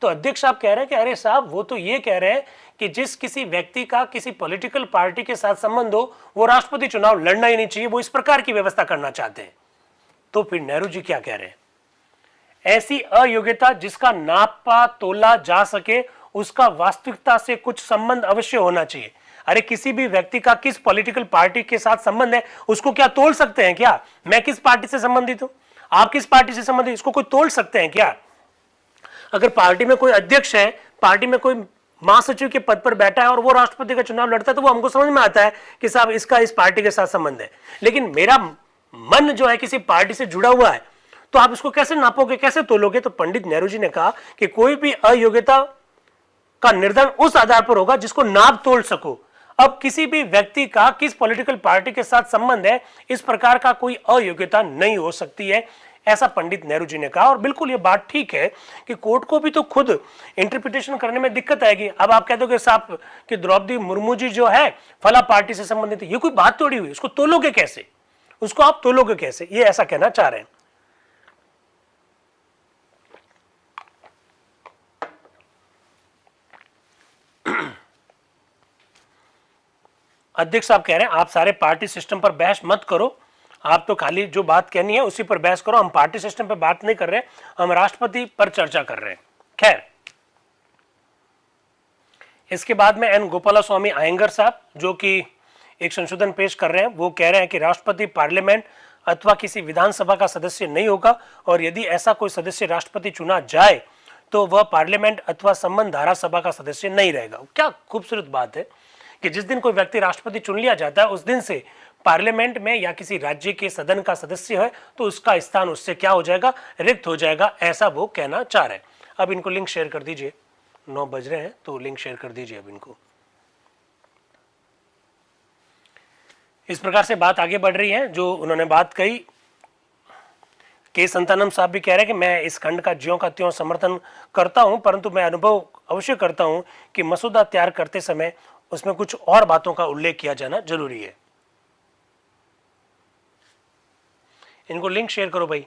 तो अध्यक्ष साहब कह रहे हैं कि अरे साहब, वो तो ये कह रहे हैं कि जिस किसी व्यक्ति का किसी पॉलिटिकल पार्टी के साथ संबंध हो वो राष्ट्रपति चुनाव लड़ना ही नहीं चाहिए, वो इस प्रकार की व्यवस्था करना चाहते हैं। तो फिर नेहरू जी क्या कह रहे हैं? ऐसी अयोग्यता जिसका नापा तोला जा सके, उसका वास्तविकता से कुछ संबंध अवश्य होना चाहिए। अरे किसी भी व्यक्ति का किस पॉलिटिकल पार्टी के साथ संबंध है उसको क्या तोल सकते हैं क्या? मैं किस पार्टी से संबंधित हूं, आप किस पार्टी से संबंधित, इसको कोई तोल सकते हैं क्या? अगर पार्टी में कोई अध्यक्ष है, पार्टी में कोई महासचिव के पद पर बैठा है और वो राष्ट्रपति का चुनाव लड़ता है, तो वो हमको समझ में आता है कि साहब इसका इस पार्टी के साथ संबंध है। लेकिन मेरा मन जो है किसी पार्टी से जुड़ा हुआ है, तो आप इसको कैसे नापोगे, कैसे तोलोगे? तो पंडित नेहरू जी ने कहा कि कोई भी अयोग्यता का निर्धारण उस आधार पर होगा जिसको नाप तोल सको। अब किसी भी व्यक्ति का किस पॉलिटिकल पार्टी के साथ संबंध है, इस प्रकार का कोई अयोग्यता नहीं हो सकती है, ऐसा पंडित नेहरू जी ने कहा। और बिल्कुल ये बात ठीक है कि कोर्ट को भी तो खुद इंटरप्रिटेशन करने में दिक्कत आएगी। अब आप कह दोगे साहब कि द्रौपदी मुर्मू जी जो है फला पार्टी से संबंधित, ये कोई बात तोड़ी हुई, उसको तोलोगे कैसे, उसको आप तोलोगे कैसे, ये ऐसा कहना चाह रहे हैं। अध्यक्ष साहब कह रहे हैं आप सारे पार्टी सिस्टम पर बहस मत करो, आप तो खाली जो बात कहनी है उसी पर बहस करो, हम पार्टी सिस्टम पर बात नहीं कर रहे, हम राष्ट्रपति पर चर्चा कर रहे हैं। खैर, इसके बाद में एन गोपाला स्वामी आयंगर साहब जो कि एक संशोधन पेश कर रहे हैं, वो कह रहे हैं कि राष्ट्रपति पार्लियामेंट अथवा किसी विधानसभा का सदस्य नहीं होगा, और यदि ऐसा कोई सदस्य राष्ट्रपति चुना जाए तो वह पार्लियामेंट अथवा संबंध धारा सभा का सदस्य नहीं रहेगा। क्या खूबसूरत बात है कि जिस दिन कोई व्यक्ति राष्ट्रपति चुन लिया जाता है उस दिन से पार्लियामेंट में या किसी राज्य के सदन का सदस्य है तो उसका स्थान उससे क्या हो जाएगा, रिक्त हो जाएगा, ऐसा वो कहना चाह रहे हैं। अब इनको लिंक शेयर कर दीजिए, 9 बज रहे हैं तो लिंक शेयर कर दीजिए अब इनको। इस प्रकार से बात आगे बढ़ रही है। जो उन्होंने बात कही, के संतानम साहब भी कह रहे हैं कि मैं इस खंड का ज्यों का त्यों समर्थन करता हूं, परंतु मैं अनुभव अवश्य करता हूं कि मसौदा तैयार करते समय उसमें कुछ और बातों का उल्लेख किया जाना जरूरी है। इनको लिंक शेयर करो भाई,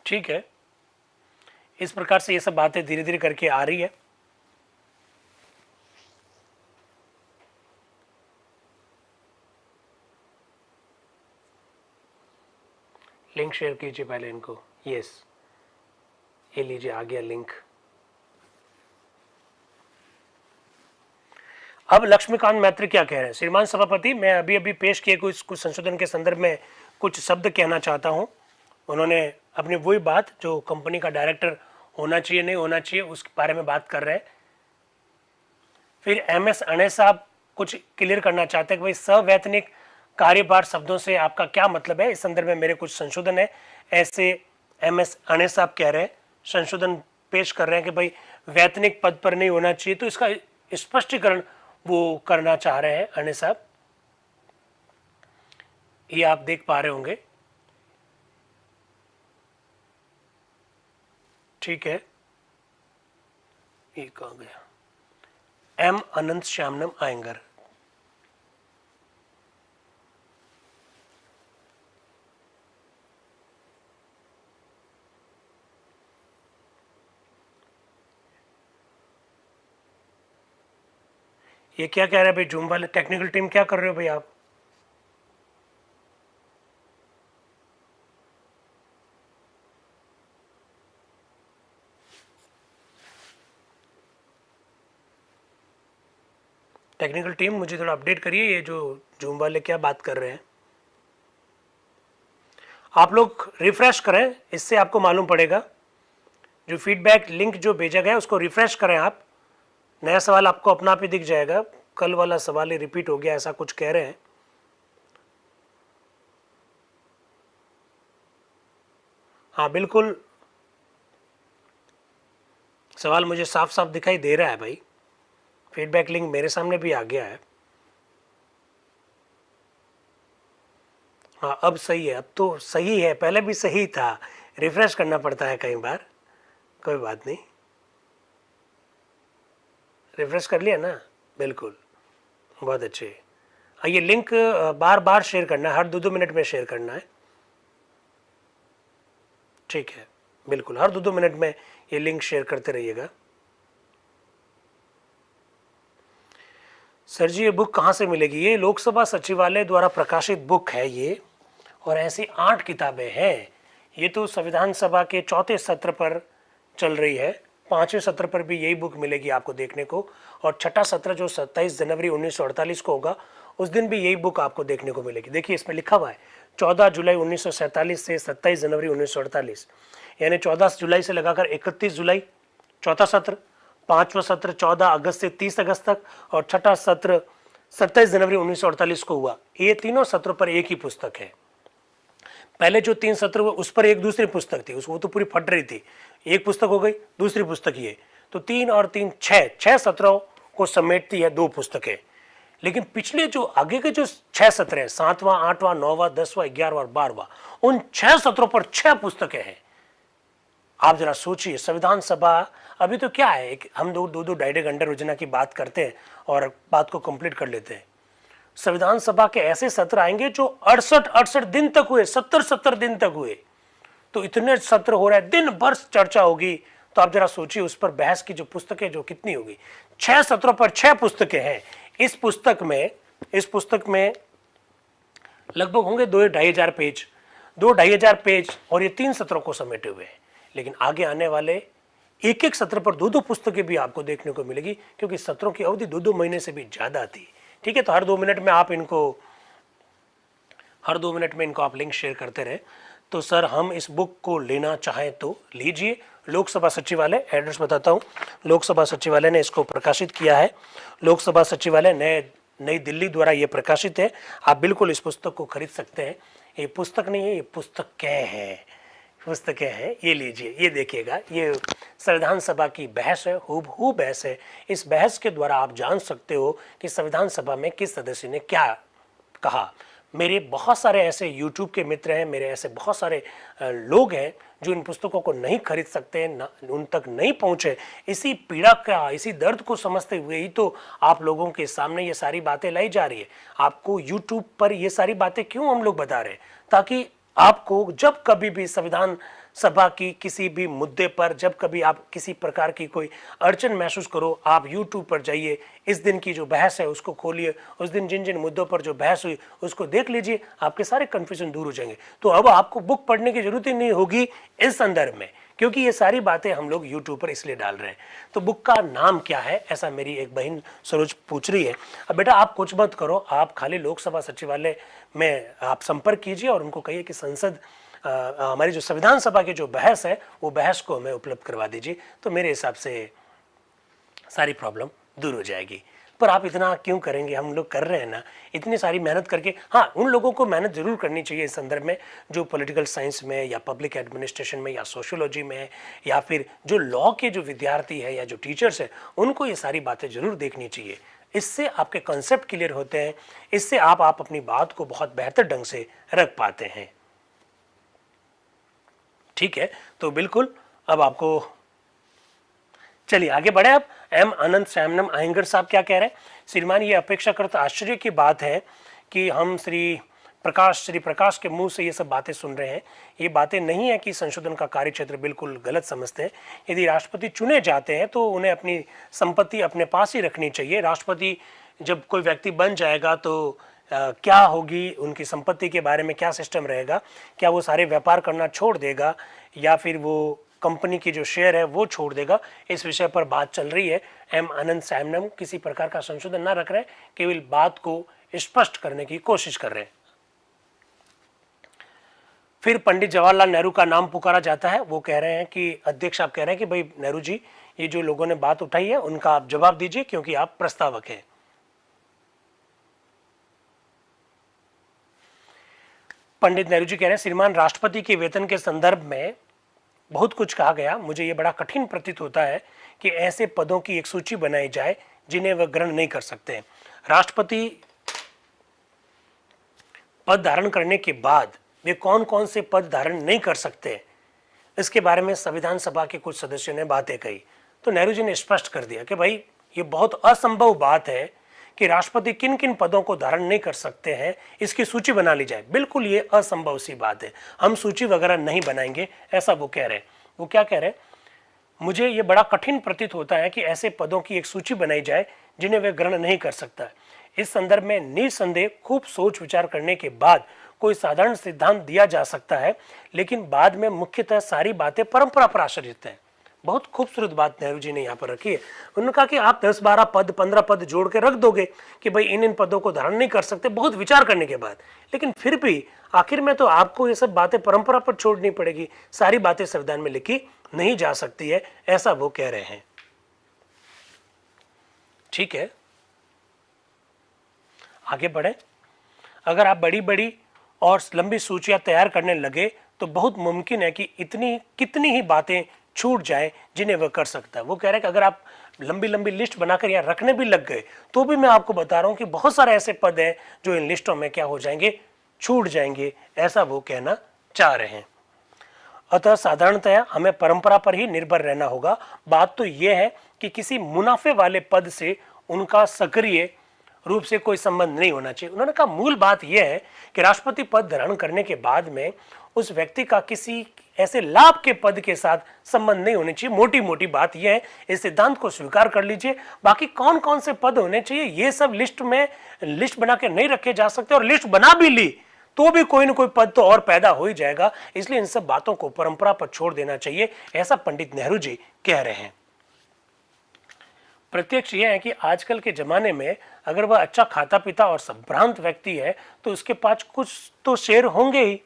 ठीक है। इस प्रकार से ये सब बातें धीरे धीरे करके आ रही है। लिंक शेयर कीजिए पहले इनको। यस, ये लीजिए, आ गया लिंक। अब लक्ष्मीकांत मैत्री क्या कह रहे हैं? श्रीमान सभापति, मैं अभी अभी पेश किए कुछ संशोधन के संदर्भ में कुछ शब्द कहना चाहता हूं। उन्होंने अपनी वही बात जो कंपनी का डायरेक्टर होना चाहिए नहीं होना चाहिए उसके बारे में बात कर रहे हैं। फिर एमएस अणे साहब कुछ क्लियर करना चाहते हैं कि भाई सवैतनिक कार्यभार शब्दों से आपका क्या मतलब है, इस संदर्भ में मेरे कुछ संशोधन है, ऐसे एमएस अणे साहब कह रहे हैं, संशोधन पेश कर रहे हैं कि भाई वैतनिक पद पर नहीं होना चाहिए, तो इसका स्पष्टीकरण वो करना चाह रहे हैं अणे साहब। ये आप देख पा रहे होंगे, ठीक है। ये कहाँ गया? एम अनंत श्यामनम आयंगर। ये क्या कह रहे हैं भाई? जूम वाले टेक्निकल टीम क्या कर रहे हो भाई आप? टेक्निकल टीम मुझे थोड़ा अपडेट करिए, ये जो जूम वाले क्या बात कर रहे हैं। आप लोग रिफ्रेश करें, इससे आपको मालूम पड़ेगा। जो फीडबैक लिंक जो भेजा गया उसको रिफ्रेश करें आप, नया सवाल आपको अपना आप ही दिख जाएगा। कल वाला सवाल ही रिपीट हो गया ऐसा कुछ कह रहे हैं। हाँ बिल्कुल, सवाल मुझे साफ साफ दिखाई दे रहा है भाई, फीडबैक लिंक मेरे सामने भी आ गया है। हाँ अब सही है, अब तो सही है, पहले भी सही था, रिफ्रेश करना पड़ता है कई बार, कोई बात नहीं। रिफ्रेश कर लिया ना? बिल्कुल, बहुत अच्छे। हाँ ये लिंक बार बार शेयर करना है, हर 2-2 मिनट में शेयर करना है, ठीक है। बिल्कुल, हर 2-2 मिनट में ये लिंक शेयर करते रहिएगा। सर जी ये बुक कहाँ से मिलेगी? ये लोकसभा सचिवालय द्वारा प्रकाशित बुक है ये, और ऐसी 8 किताबें हैं। ये तो संविधान सभा के 4थे सत्र पर चल रही है, 5वें सत्र पर भी यही बुक मिलेगी आपको देखने को, और 6ठा सत्र जो 27 जनवरी 1948 को होगा उस दिन भी यही बुक आपको देखने को मिलेगी। देखिए इसमें लिखा हुआ है 14 जुलाई 1947 से 27 जनवरी 1948, यानी 14 जुलाई से लगाकर 31 जुलाई चौथा सत्र, 5वां सत्र 14 अगस्त से 30 अगस्त तक, और 6ठा सत्र 27 जनवरी 1948 को हुआ। ये तीनों सत्रों पर एक ही पुस्तक है। पहले जो 3 सत्र हुए उस पर एक दूसरी पुस्तक थी, उसको तो पूरी फट रही थी, एक पुस्तक हो गई, दूसरी पुस्तक ये, तो 3 और 3 6 सत्रों को समेटती है 2 पुस्तकें। लेकिन पिछले जो आगे के जो 6 सत्र हैं, 7वां 8वां 9वां 10वां 11वां और 12वां, उन 6 सत्रों पर 6 पुस्तकें हैं। आप जरा सोचिए, संविधान सभा अभी तो क्या है, हम दो 2.5 घंटे रोजाना की बात करते हैं और बात को कंप्लीट कर लेते हैं। संविधान सभा के ऐसे सत्र आएंगे जो 68 दिन तक हुए, 70 दिन तक हुए, तो इतने सत्र हो रहे हैं, दिन भर चर्चा होगी, तो आप जरा सोचिए उस पर बहस की जो पुस्तकें जो कितनी होगी, 6 सत्रों पर 6 पुस्तकें हैं। इस पुस्तक में लगभग होंगे 2-2.5 पेज, 2-2.5 पेज, और ये 3 सत्रों को समेटे हुए हैं। लेकिन आगे आने वाले एक एक सत्र पर 2-2 पुस्तकें भी आपको देखने को मिलेगी, क्योंकि सत्रों की अवधि 2-2 महीने से भी ज्यादा थी। ठीक है, तो हर 2 मिनट में आप लिंक शेयर करते रहे। तो सर हम इस बुक को लेना चाहें तो लीजिए। लोकसभा सचिवालय, एड्रेस बताता हूँ, लोकसभा सचिवालय ने इसको प्रकाशित किया है। लोकसभा सचिवालय नई दिल्ली द्वारा ये प्रकाशित है। आप बिल्कुल इस पुस्तक को खरीद सकते हैं। ये पुस्तक नहीं है, ये पुस्तकें हैं। ये लीजिए, ये देखिएगा, ये संविधान सभा की बहस है, हूबहू बहस है। इस बहस के द्वारा आप जान सकते हो कि संविधान सभा में किस सदस्य ने क्या कहा। मेरे बहुत सारे ऐसे यूट्यूब के मित्र हैं, मेरे ऐसे बहुत सारे लोग हैं जो इन पुस्तकों को नहीं खरीद सकते, उन तक नहीं पहुंचे। इसी पीड़ा का, इसी दर्द को समझते हुए ही तो आप लोगों के सामने ये सारी बातें लाई जा रही है। आपको यूट्यूब पर ये सारी बातें क्यों हम लोग बता रहे हैं? ताकि आपको जब कभी भी संविधान सभा की किसी भी मुद्दे पर, जब कभी आप किसी प्रकार की कोई अड़चन महसूस करो, आप YouTube पर जाइए, इस दिन की जो बहस है उसको खोलिए, उस दिन जिन जिन मुद्दों पर जो बहस हुई उसको देख लीजिए, आपके सारे कन्फ्यूजन दूर हो जाएंगे। तो अब आपको बुक पढ़ने की जरूरत ही नहीं होगी इस संदर्भ में, क्योंकि ये सारी बातें हम लोग YouTube पर इसलिए डाल रहे हैं। तो बुक का नाम क्या है, ऐसा मेरी एक बहन सरोज पूछ रही है। अब बेटा आप कुछ मत करो, आप खाली लोकसभा सचिवालय में आप संपर्क कीजिए और उनको कहिए कि हमारी जो संविधान सभा की जो बहस है वो बहस को हमें उपलब्ध करवा दीजिए, तो मेरे हिसाब से सारी प्रॉब्लम दूर हो जाएगी। पर आप इतना क्यों करेंगे, हम लोग कर रहे हैं ना इतनी सारी मेहनत करके। हाँ, उन लोगों को मेहनत जरूर करनी चाहिए इस संदर्भ में जो पॉलिटिकल साइंस में या पब्लिक एडमिनिस्ट्रेशन में या सोशियोलॉजी में, या फिर जो लॉ के जो विद्यार्थी है या जो टीचर्स है, उनको ये सारी बातें जरूर देखनी चाहिए। इससे आपके कॉन्सेप्ट क्लियर होते हैं, इससे आप अपनी बात को बहुत बेहतर ढंग से रख पाते हैं। ठीक है, तो बिल्कुल अब आपको, चलिए आगे बढ़े। अब एम अनंत श्यामनम अयंगर साहब क्या कह रहे हैं? श्रीमान, ये अपेक्षाकृत आश्चर्य की बात है कि हम श्री प्रकाश के मुंह से ये सब बातें सुन रहे हैं। ये बातें नहीं है कि संशोधन का कार्यक्षेत्र बिल्कुल गलत समझते हैं। यदि राष्ट्रपति चुने जाते हैं तो उन्हें अपनी संपत्ति अपने पास ही रखनी चाहिए। राष्ट्रपति जब कोई व्यक्ति बन जाएगा तो क्या होगी, उनकी संपत्ति के बारे में क्या सिस्टम रहेगा? क्या वो सारे व्यापार करना छोड़ देगा या फिर वो कंपनी की जो शेयर है वो छोड़ देगा? इस विषय पर बात चल रही है। एम अनंत श्यामनम किसी प्रकार का संशोधन ना रख रहे हैं, केवल बात को स्पष्ट करने की कोशिश कर रहे हैं। फिर पंडित जवाहरलाल नेहरू का नाम पुकारा जाता है। वो कह रहे हैं कि अध्यक्ष आप कह रहे हैं कि भाई नेहरू जी, ये जो लोगों ने बात उठाई है उनका आप जवाब दीजिए क्योंकि आप प्रस्तावक हैं। पंडित नेहरू जी कह रहे हैं, श्रीमान राष्ट्रपति के वेतन के संदर्भ में बहुत कुछ कहा गया। मुझे ये बड़ा कठिन प्रतीत होता है कि ऐसे पदों की एक सूची बनाई जाए जिन्हें वह ग्रहण नहीं कर सकते। राष्ट्रपति पद धारण करने के बाद वे कौन कौन से पद धारण नहीं कर सकते, इसके बारे में संविधान सभा के कुछ सदस्यों ने बातें कही। तो नेहरू जी ने स्पष्ट कर दिया कि भाई ये बहुत असंभव बात है कि राष्ट्रपति किन किन पदों को धारण नहीं कर सकते हैं, इसकी सूची बना ली जाए। बिल्कुल ये असंभव सी बात है, हम सूची वगैरह नहीं बनाएंगे, ऐसा वो कह रहे हैं। वो क्या कह रहे हैं? मुझे ये बड़ा कठिन प्रतीत होता है कि ऐसे पदों की एक सूची बनाई जाए जिन्हें वे ग्रहण नहीं कर सकता। इस संदर्भ में निसंदेह खूब सोच विचार करने के बाद कोई साधारण सिद्धांत दिया जा सकता है, लेकिन बाद में मुख्यतः सारी बातें परंपरा पर आश्रित हैं। बहुत खूबसूरत बात नेहरू जी ने यहाँ पर रखी है। उन्होंने कहा कि आप 10-12 पद 15 पद जोड़ के रख दोगे कि भाई इन पदों को धारण नहीं कर सकते, बहुत विचार करने के बाद, लेकिन फिर भी आखिर में तो आपको ये सब बातें परंपरा पर छोड़नी पड़ेगी। सारी बातें संविधान में लिखी नहीं जा सकती है, ऐसा वो कह रहे हैं। ठीक है, आगे बढ़े। अगर आप बड़ी बड़ी और लंबी सूचियां तैयार करने लगे तो बहुत मुमकिन है कि कितनी ही बातें छूट जाए जिन्हें वह कर सकता है। वो कह रहे हैं कि अगर आप लंबी लंबी लिस्ट बनाकर यहाँ रखने भी लग गए तो भी मैं आपको बता रहा हूं कि बहुत सारे ऐसे पद हैं जो इन लिस्टों में क्या हो जाएंगे, छूट जाएंगे, ऐसा वो कहना चाह रहे हैं। अतः साधारणतया हमें परंपरा पर ही निर्भर रहना होगा। बात तो यह है कि किसी मुनाफे वाले पद से उनका सक्रिय रूप से कोई संबंध नहीं होना चाहिए। उन्होंने कहा मूल बात यह है कि राष्ट्रपति पद धारण करने के बाद में उस व्यक्ति का किसी ऐसे लाभ के पद के साथ संबंध नहीं होने चाहिए। मोटी मोटी बात यह है, इस सिद्धांत को स्वीकार कर लीजिए। बाकी कौन कौन से पद होने चाहिए ये सब लिस्ट बना के नहीं रखे जा सकते, और लिस्ट बना भी ली तो भी कोई ना कोई पद तो और पैदा हो ही जाएगा। इसलिए इन सब बातों को परंपरा पर छोड़ देना चाहिए, ऐसा पंडित नेहरू जी कह रहे हैं। प्रत्यक्ष यह है कि आजकल के जमाने में अगर वह अच्छा खाता पीता और संभ्रांत व्यक्ति है तो उसके पास कुछ तो शेयर होंगे ही।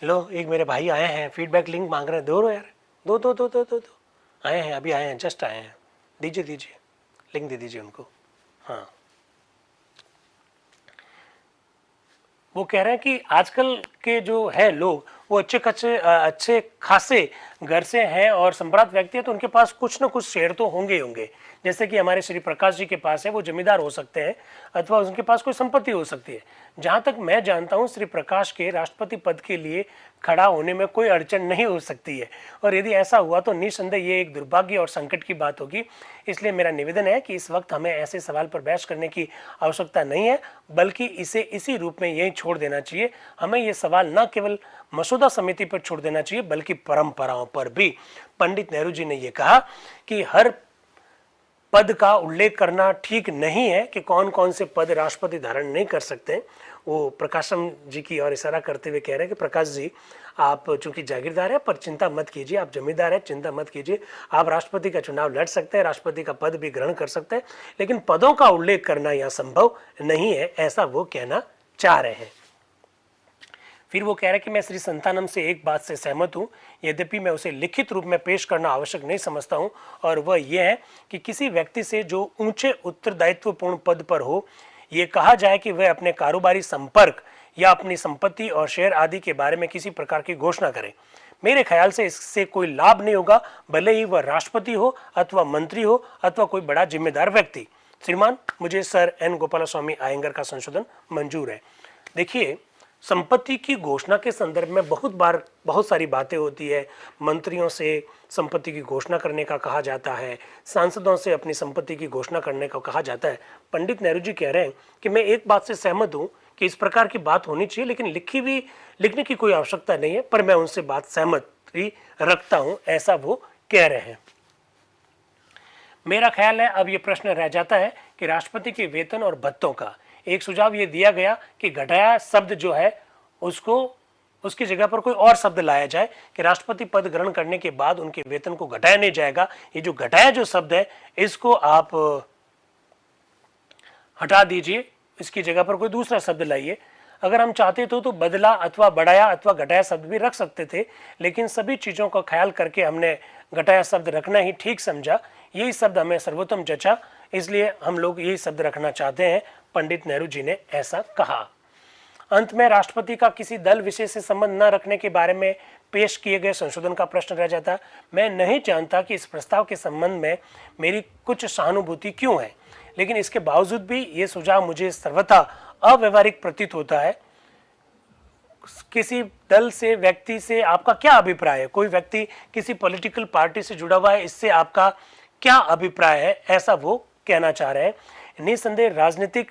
लो, एक मेरे भाई आए हैं, फीडबैक लिंक मांग रहे हैं, दो यार, दो दो दो दो दो दो आए हैं, अभी आए हैं, जस्ट आए हैं, दीजिए दीजिए, लिंक दे दीजिए उनको। हाँ, वो कह रहे हैं कि आजकल के जो है लोग वो अच्छे खासे घर से हैं और संभ्रांत व्यक्ति है, तो उनके पास कुछ ना कुछ शेयर तो होंगे होंगे। जैसे कि हमारे श्री प्रकाश जी के पास है, वो जमींदार हो सकते हैं अथवा उनके पास कोई संपत्ति हो सकती है। जहां तक मैं जानता हूं, श्री प्रकाश के राष्ट्रपति पद के लिए खड़ा होने में कोई अड़चन नहीं हो सकती है, और यदि ऐसा हुआ तो निस्संदेह ये एक दुर्भाग्य और संकट की बात होगी। इसलिए मेरा निवेदन है कि इस वक्त हमें ऐसे सवाल पर बहस करने की आवश्यकता नहीं है, बल्कि इसे इसी रूप में यही छोड़ देना चाहिए। हमें ये सवाल न केवल मसौदा समिति पर छोड़ देना चाहिए बल्कि परंपराओं पर भी। पंडित नेहरू जी ने यह कहा कि हर पद का उल्लेख करना ठीक नहीं है कि कौन कौन से पद राष्ट्रपति धारण नहीं कर सकते। वो प्रकाशम जी की ओर इशारा करते हुए कह रहे हैं कि प्रकाश जी, आप चूंकि जागीरदार है पर चिंता मत कीजिए, आप जमींदार है, चिंता मत कीजिए, आप राष्ट्रपति का चुनाव लड़ सकते हैं, राष्ट्रपति का पद भी ग्रहण कर सकते हैं, लेकिन पदों का उल्लेख करना यह संभव नहीं है, ऐसा वो कहना चाह रहे हैं। फिर वो कह रहे हैं कि मैं श्री संतानम से एक बात से सहमत हूँ, यद्यपि मैं उसे लिखित रूप में पेश करना आवश्यक नहीं समझता हूँ, और वह यह है कि किसी व्यक्ति से जो ऊंचे उत्तरदायित्वपूर्ण पद पर हो, ये कहा जाए कि वह अपने कारोबारी संपर्क या अपनी संपत्ति और शेयर आदि के बारे में किसी प्रकार की घोषणा करे। मेरे ख्याल से इससे कोई लाभ नहीं होगा, भले ही वह राष्ट्रपति हो अथवा मंत्री हो अथवा कोई बड़ा जिम्मेदार व्यक्ति। श्रीमान, मुझे सर एन गोपालस्वामी आयंगर का संशोधन मंजूर है। देखिए, संपत्ति की घोषणा के संदर्भ में बहुत सारी बातें होती है। मंत्रियों से संपत्ति की घोषणा करने का कहा जाता है, सांसदों से अपनी संपत्ति की घोषणा करने का कहा जाता है। पंडित नेहरू जी कह रहे हैं कि मैं एक बात से सहमत हूं कि इस प्रकार की बात होनी चाहिए, लेकिन लिखने की कोई आवश्यकता नहीं है, पर मैं उनसे बात सहमति रखता हूं, ऐसा वो कह रहे हैं। मेरा ख्याल है अब ये प्रश्न रह जाता है कि राष्ट्रपति के वेतन और भत्तों का। एक सुझाव ये दिया गया कि घटाया शब्द जो है उसकी जगह पर कोई और शब्द लाया जाए कि राष्ट्रपति पद ग्रहण करने के बाद उनके वेतन को घटाया नहीं जाएगा। ये जो घटाया जो शब्द है इसको आप हटा दीजिए, इसकी जगह पर कोई दूसरा शब्द लाइए। अगर हम चाहते तो बदला अथवा बढ़ाया अथवा घटाया शब्द भी रख सकते थे, लेकिन सभी चीज़ों का ख्याल करके हमने घटाया शब्द रखना ही ठीक समझा। यही शब्द हमें सर्वोत्तम जचा, इसलिए हम लोग यही शब्द रखना चाहते हैं। पंडित नेहरू जी ने ऐसा कहा। अंत में राष्ट्रपति का किसी दल विशेष से संबंध न रखने के बारे में पेश किए गए संशोधन का प्रश्न रह जाता। मैं नहीं जानता कि इस प्रस्ताव के संबंध में मेरी कुछ सहानुभूति क्यों है, लेकिन इसके बावजूद भी ये सुझाव मुझे सर्वथा अव्यवहारिक प्रतीत होता है। किसी दल से व्यक्ति से आपका क्या अभिप्राय है? कोई व्यक्ति किसी पॉलिटिकल पार्टी से जुड़ा हुआ है, इससे आपका क्या अभिप्राय है, ऐसा वो कहना चाह रहे हैं। निसंदेह राजनीतिक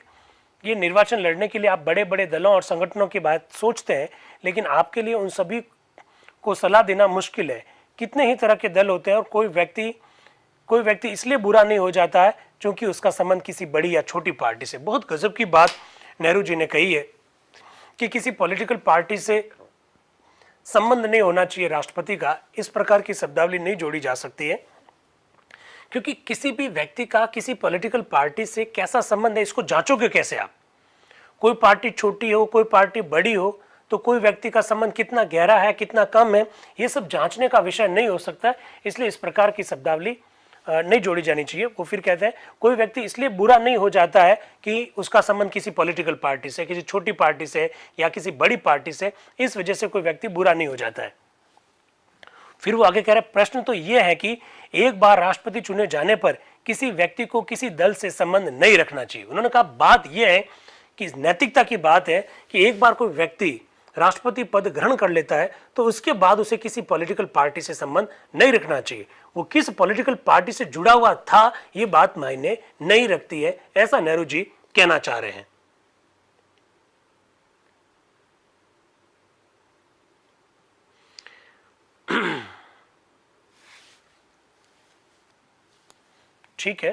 ये निर्वाचन लड़ने के लिए आप बड़े बड़े दलों और संगठनों की बात सोचते हैं, लेकिन आपके लिए उन सभी को सलाह देना मुश्किल है। कितने ही तरह के दल होते हैं और कोई व्यक्ति इसलिए बुरा नहीं हो जाता है क्योंकि उसका संबंध किसी बड़ी या छोटी पार्टी से। बहुत गजब की बात नेहरू जी ने कही है कि किसी पॉलिटिकल पार्टी से संबंध नहीं होना चाहिए राष्ट्रपति का। इस प्रकार की शब्दावली नहीं जोड़ी जा सकती है, क्योंकि किसी भी व्यक्ति का किसी पॉलिटिकल पार्टी से कैसा संबंध है इसको जांचोगे कैसे आप? कोई पार्टी छोटी हो, कोई पार्टी बड़ी हो, तो कोई व्यक्ति का संबंध कितना गहरा है, कितना कम है, ये सब जांचने का विषय नहीं हो सकता। इसलिए इस प्रकार की शब्दावली नहीं जोड़ी जानी चाहिए। वो फिर कहते हैं कोई व्यक्ति इसलिए बुरा नहीं हो जाता है कि उसका संबंध किसी पॉलिटिकल पार्टी से, किसी छोटी पार्टी से या किसी बड़ी पार्टी से, इस वजह से कोई व्यक्ति बुरा नहीं हो जाता है। फिर वो आगे कह रहे प्रश्न तो ये है कि एक बार राष्ट्रपति चुने जाने पर किसी व्यक्ति को किसी दल से संबंध नहीं रखना चाहिए। उन्होंने कहा बात यह है कि नैतिकता की बात है कि एक बार कोई व्यक्ति राष्ट्रपति पद ग्रहण कर लेता है तो उसके बाद उसे किसी पॉलिटिकल पार्टी से संबंध नहीं रखना चाहिए। वो किस पॉलिटिकल पार्टी से जुड़ा हुआ था ये बात मायने नहीं रखती है, ऐसा नेहरू जी कहना चाह रहे हैं। ठीक है।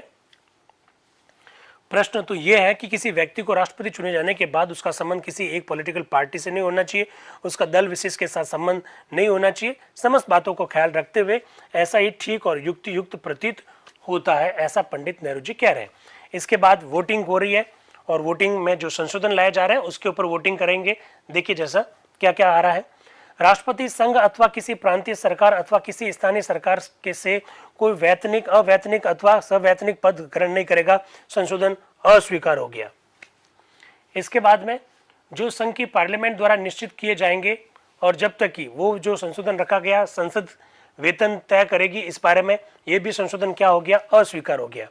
प्रश्न तो यह है कि किसी व्यक्ति को राष्ट्रपति चुने जाने के बाद उसका संबंध किसी एक पॉलिटिकल पार्टी से नहीं होना चाहिए, उसका दल विशेष के साथ संबंध नहीं होना चाहिए। समस्त बातों को ख्याल रखते हुए ऐसा ही ठीक और युक्त प्रतीत होता है, ऐसा पंडित नेहरू जी कह रहे हैं। इसके बाद वोटिंग हो रही है और वोटिंग में जो संशोधन लाए जा रहे हैं उसके ऊपर वोटिंग करेंगे। देखिए जैसा क्या क्या आ रहा है। राष्ट्रपति संघ अथवा किसी प्रांतीय सरकार अथवा किसी स्थानीय सरकार के से कोई वैतनिक, अवैतनिक अथवा सवैतनिक पद ग्रहण नहीं करेगा। संशोधन अस्वीकार हो गया। इसके बाद में जो संघ की पार्लियामेंट द्वारा निश्चित किए जाएंगे और जब तक कि वो जो संशोधन रखा गया संसद वेतन तय करेगी, इस बारे में ये भी संशोधन क्या हो गया, अस्वीकार हो गया।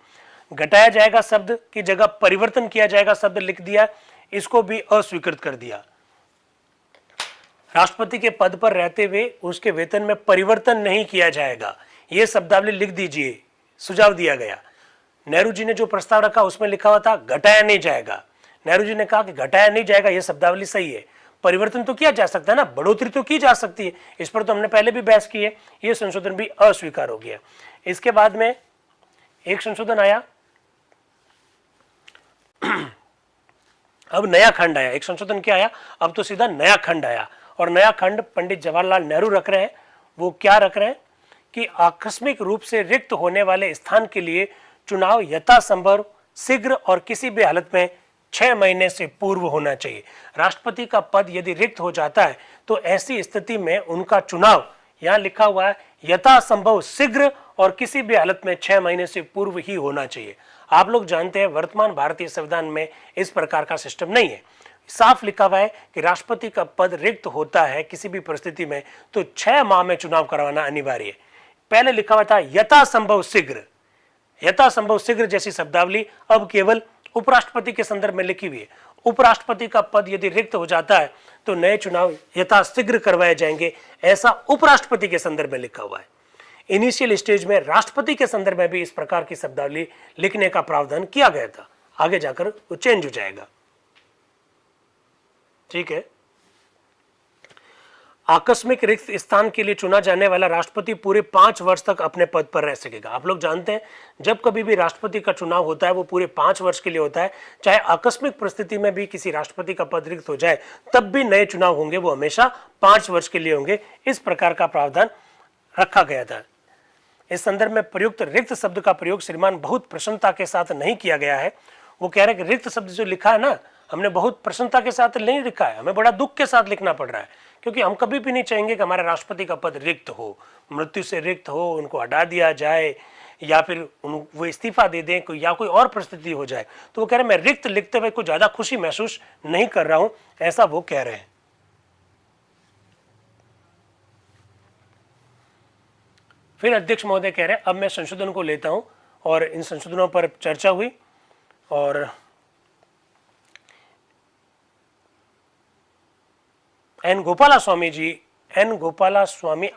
घटाया जाएगा शब्द की जगह परिवर्तन किया जाएगा शब्द लिख दिया, इसको भी अस्वीकृत कर दिया। राष्ट्रपति के पद पर रहते हुए उसके वेतन में परिवर्तन नहीं किया जाएगा, यह शब्दावली लिख दीजिए, सुझाव दिया गया। नेहरू जी ने जो प्रस्ताव रखा उसमें लिखा हुआ था घटाया नहीं जाएगा। नेहरू जी ने कहा कि घटाया नहीं जाएगा, यह शब्दावली सही है। परिवर्तन तो किया जा सकता है ना, बढ़ोतरी तो की जा सकती है, इस पर तो हमने पहले भी बहस की है। यह संशोधन भी अस्वीकार हो गया। इसके बाद में एक संशोधन आया, अब नया खंड आया। एक संशोधन क्या आया, अब तो सीधा नया खंड आया और नया खंड पंडित जवाहरलाल नेहरू रख रहे हैं। वो क्या रख रहे हैं कि आकस्मिक रूप से रिक्त होने वाले स्थान के लिए चुनाव यथासंभव शीघ्र और किसी भी हालत में 6 महीने से पूर्व होना चाहिए। राष्ट्रपति का पद यदि रिक्त हो जाता है तो ऐसी स्थिति में उनका चुनाव, यहां लिखा हुआ है यथासंभव शीघ्र और किसी भी हालत में 6 महीने से पूर्व ही होना चाहिए। आप लोग जानते हैं वर्तमान भारतीय संविधान में इस प्रकार का सिस्टम नहीं है। साफ लिखा हुआ है कि राष्ट्रपति का पद रिक्त होता है किसी भी परिस्थिति में तो 6 माह में चुनाव करवाना अनिवार्य है। पहले लिखा हुआ था यथासंभव शीघ्र। यथासंभव शीघ्र जैसी शब्दावली अब केवल उपराष्ट्रपति के संदर्भ में लिखी हुई है। उपराष्ट्रपति का पद यदि रिक्त हो जाता है तो नए चुनाव यथाशीघ्र करवाए जाएंगे, ऐसा उपराष्ट्रपति के संदर्भ में लिखा हुआ है। इनिशियल स्टेज में राष्ट्रपति के संदर्भ में भी इस प्रकार की शब्दावली लिखने का प्रावधान किया गया था, आगे जाकर वो चेंज हो जाएगा। ठीक है। आकस्मिक रिक्त स्थान के लिए चुना जाने वाला राष्ट्रपति पूरे 5 वर्ष तक अपने पद पर रह सकेगा। आप लोग जानते हैं जब कभी भी राष्ट्रपति का चुनाव होता है वो पूरे 5 वर्ष के लिए होता है। चाहे आकस्मिक परिस्थिति में भी किसी राष्ट्रपति का पद रिक्त हो जाए तब भी नए चुनाव होंगे, वो हमेशा 5 वर्ष के लिए होंगे। इस प्रकार का प्रावधान रखा गया था। इस संदर्भ में प्रयुक्त रिक्त शब्द का प्रयोग श्रीमान बहुत प्रसन्नता के साथ नहीं किया गया है। वो कह रहे हैं कि रिक्त शब्द जो लिखा है ना, हमने बहुत प्रसन्नता के साथ नहीं लिखा है, हमें बड़ा दुख के साथ लिखना पड़ रहा है, क्योंकि हम कभी भी नहीं चाहेंगे कि हमारे राष्ट्रपति का पद रिक्त हो, मृत्यु से रिक्त हो, उनको हटा दिया जाए या फिर वो इस्तीफा दे दें कोई या कोई और परिस्थिति हो जाए। तो वो कह रहे हैं मैं रिक्त लिखते हुए कुछ ज्यादा खुशी महसूस नहीं कर रहा हूं, ऐसा वो कह रहे हैं। फिर अध्यक्ष महोदय कह रहे हैं अब मैं संशोधन को लेता हूं और इन संशोधनों पर चर्चा हुई और एन गोपाला स्वामी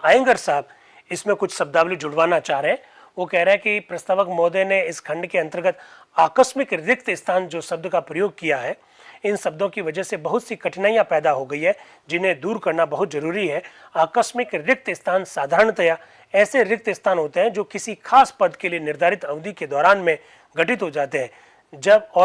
आयंगर साहब इसमें कुछ शब्दावली जुड़वाना चाह रहे हैं। वो कह रहे हैं कि प्रस्तावक महोदय ने इस खंड के अंतर्गत आकस्मिक रिक्त स्थान जो शब्द का प्रयोग किया है, इन शब्दों की वजह से बहुत सी कठिनाइयां पैदा हो गई है जिन्हें दूर करना बहुत जरूरी है। आकस्मिक रिक्त स्थान साधारणतया ऐसे रिक्त स्थान होते हैं जो किसी खास पद के लिए निर्धारित अवधि के दौरान में गठित हो जाते हैं।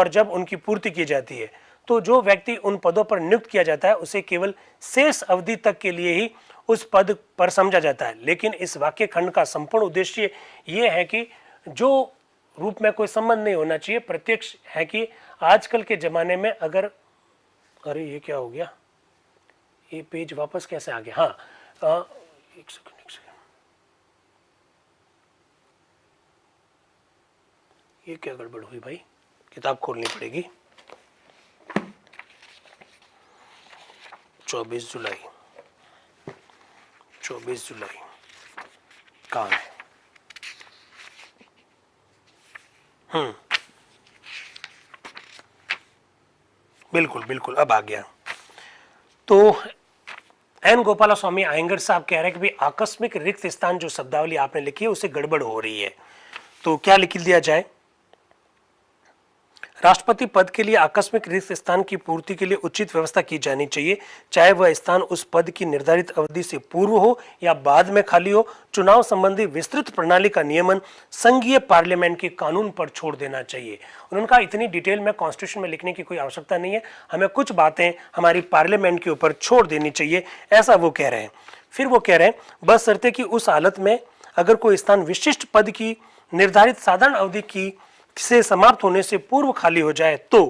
जब उनकी पूर्ति की जाती है तो जो व्यक्ति उन पदों पर नियुक्त किया जाता है उसे केवल शेष अवधि तक के लिए ही उस पद पर समझा जाता है। लेकिन इस वाक्य खंड का संपूर्ण उद्देश्य ये है कि जो रूप में कोई संबंध नहीं होना चाहिए, प्रत्यक्ष है कि आजकल के जमाने में अगर, अरे ये क्या हो गया, ये पेज वापस कैसे आ गया, हाँ एक सेकंड, ये क्या गड़बड़ हुई भाई, किताब खोलनी पड़ेगी। 24 जुलाई कहाँ है? बिल्कुल अब आ गया। तो एन गोपाला स्वामी आयंगर साहब कह रहे हैं कि भाई आकस्मिक रिक्त स्थान जो शब्दावली आपने लिखी है उसे गड़बड़ हो रही है, तो क्या लिख दिया जाए? राष्ट्रपति पद के लिए आकस्मिक रिक्त स्थान की पूर्ति के लिए उचित व्यवस्था की जानी चाहिए, चाहे वह स्थान उस पद की निर्धारित अवधि से पूर्व हो या बाद में खाली हो। चुनाव संबंधी विस्तृत प्रणाली का नियमन संघीय पार्लियामेंट के कानून पर छोड़ देना चाहिए। उन्होंने कहा इतनी डिटेल में कॉन्स्टिट्यूशन में लिखने की कोई आवश्यकता नहीं है, हमें कुछ बातें हमारी पार्लियामेंट के ऊपर छोड़ देनी चाहिए, ऐसा वो कह रहे हैं। फिर वो कह रहे हैं बशर्ते कि उस हालत में अगर कोई स्थान विशिष्ट पद की निर्धारित साधारण अवधि की से समाप्त होने से पूर्व खाली हो जाए तो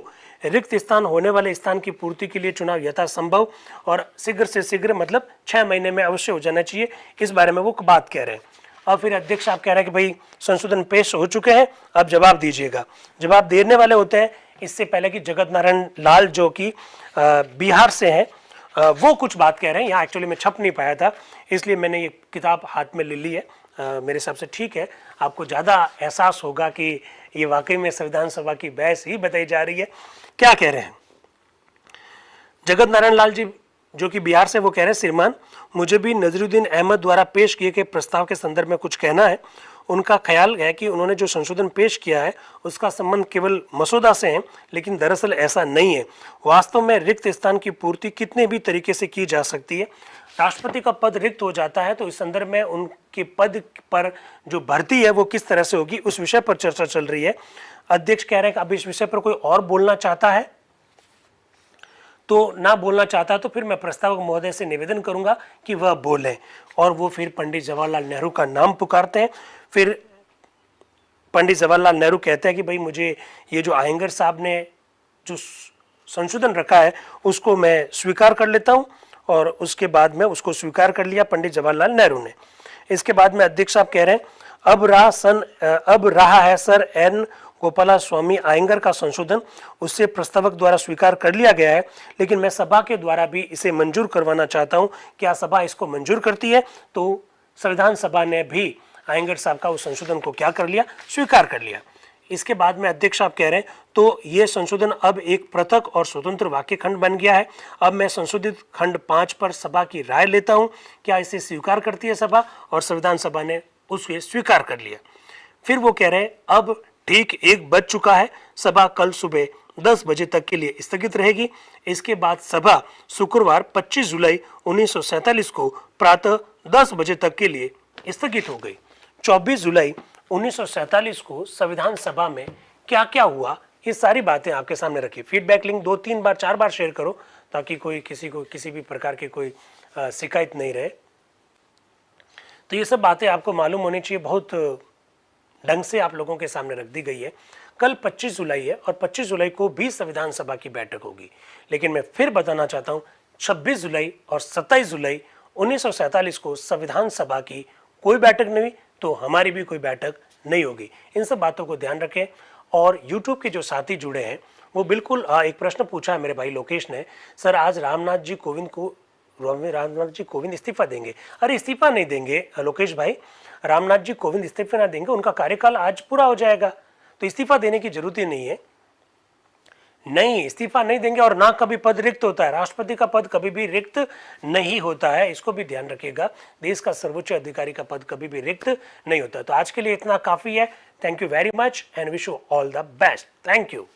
रिक्त स्थान होने वाले स्थान की पूर्ति के लिए चुनाव यथासंभव और शीघ्र से शीघ्र मतलब 6 महीने में अवश्य हो जाना चाहिए। इस बारे में वो बात कह रहे हैं। और फिर अध्यक्ष आप कह रहे हैं कि भाई संशोधन पेश हो चुके हैं, अब जवाब दीजिएगा। जवाब देने वाले होते हैं इससे पहले कि जगत नारायण लाल जो कि बिहार से हैं, वो कुछ बात कह रहे हैं। यहाँ एक्चुअली मैं छप नहीं पाया था, इसलिए मैंने ये किताब हाथ में ले ली है। मेरे हिसाब से ठीक है, आपको ज़्यादा एहसास होगा कि ये वाकई में संविधान सभा की बहस ही बताई जा रही है। क्या कह रहे हैं जगत नारायण लाल जी जो कि बिहार से, वो कह रहे हैं श्रीमान मुझे भी नजरुद्दीन अहमद द्वारा पेश किए गए प्रस्ताव के संदर्भ में कुछ कहना है। उनका ख्याल है कि उन्होंने जो संशोधन पेश किया है उसका संबंध केवल मसौदा से है, लेकिन दरअसल ऐसा नहीं है। वास्तव में रिक्त स्थान की पूर्ति कितने भी तरीके से की जा सकती है। राष्ट्रपति का पद रिक्त हो जाता है तो इस संदर्भ में उनके पद पर जो भर्ती है वो किस तरह से होगी, उस विषय पर चर्चा चल रही है। अध्यक्ष कह रहे हैं कि अब इस विषय पर कोई और बोलना चाहता है तो ना बोलना चाहता है तो फिर मैं प्रस्तावक महोदय से निवेदन करूंगा कि वह बोलें। और वो फिर पंडित जवाहरलाल नेहरू का नाम पुकारते हैं। फिर पंडित जवाहरलाल नेहरू कहते हैं कि भाई मुझे ये जो आयंगर साहब ने जो संशोधन रखा है उसको मैं स्वीकार कर लेता हूं। और उसके बाद में उसको स्वीकार कर लिया पंडित जवाहरलाल नेहरू ने। इसके बाद में अध्यक्ष साहब कह रहे हैं अब रहा है सर एन गोपाला स्वामी आयंगर का संशोधन, उससे प्रस्तावक द्वारा स्वीकार कर लिया गया है, लेकिन मैं सभा के द्वारा भी इसे मंजूर करवाना चाहता हूं। क्या सभा इसको मंजूर करती है? तो संविधान सभा ने भी आयंगर साहब का उस संशोधन को क्या कर लिया, स्वीकार कर लिया। इसके बाद में अध्यक्ष साहब कह रहे हैं तो ये संशोधन अब एक पृथक और स्वतंत्र वाक्य खंड बन गया है। अब मैं संशोधित खंड 5 पर सभा की राय लेता हूं, क्या इसे स्वीकार करती है सभा? और संविधान सभा ने उसे स्वीकार कर लिया। फिर वो कह रहे हैं अब ठीक 1 बज चुका है, सभा कल सुबह 10 बजे तक के लिए स्थगित रहेगी। इसके बाद सभा शुक्रवार 25 जुलाई 1947 को प्रातः 10 बजे तक के लिए स्थगित हो गई। 24 जुलाई 1947 को संविधान सभा में क्या क्या हुआ, ये सारी बातें आपके सामने रखी। फीडबैक लिंक 2, 3 बार 4 बार शेयर करो ताकि कोई किसी को किसी भी प्रकार की कोई शिकायत नहीं रहे। तो ये सब बातें आपको मालूम होनी चाहिए, बहुत ढंग से आप लोगों के सामने रख दी गई है। कल 25 जुलाई है और 25 जुलाई को भी संविधान सभा की बैठक होगी, लेकिन मैं फिर बताना चाहता हूँ 26 जुलाई और 27 जुलाई 1947 को संविधान सभा की कोई बैठक नहीं हुई तो हमारी भी कोई बैठक नहीं होगी। इन सब बातों को ध्यान रखें। और YouTube के जो साथी जुड़े हैं वो बिल्कुल एक प्रश्न पूछा है मेरे भाई लोकेश ने, सर आज रामनाथ जी कोविंद इस्तीफा देंगे। अरे इस्तीफा नहीं देंगे लोकेश भाई, रामनाथ जी कोविंद इस्तीफा ना देंगे, उनका कार्यकाल आज पूरा हो जाएगा, तो इस्तीफा देने की जरूरत ही नहीं है। नहीं, इस्तीफा नहीं देंगे और ना कभी पद रिक्त होता है। राष्ट्रपति का पद कभी भी रिक्त नहीं होता है, इसको भी ध्यान रखिएगा। देश का सर्वोच्च अधिकारी का पद कभी भी रिक्त नहीं होता। तो आज के लिए इतना काफी है। Thank you very much and wish you all the best. Thank you.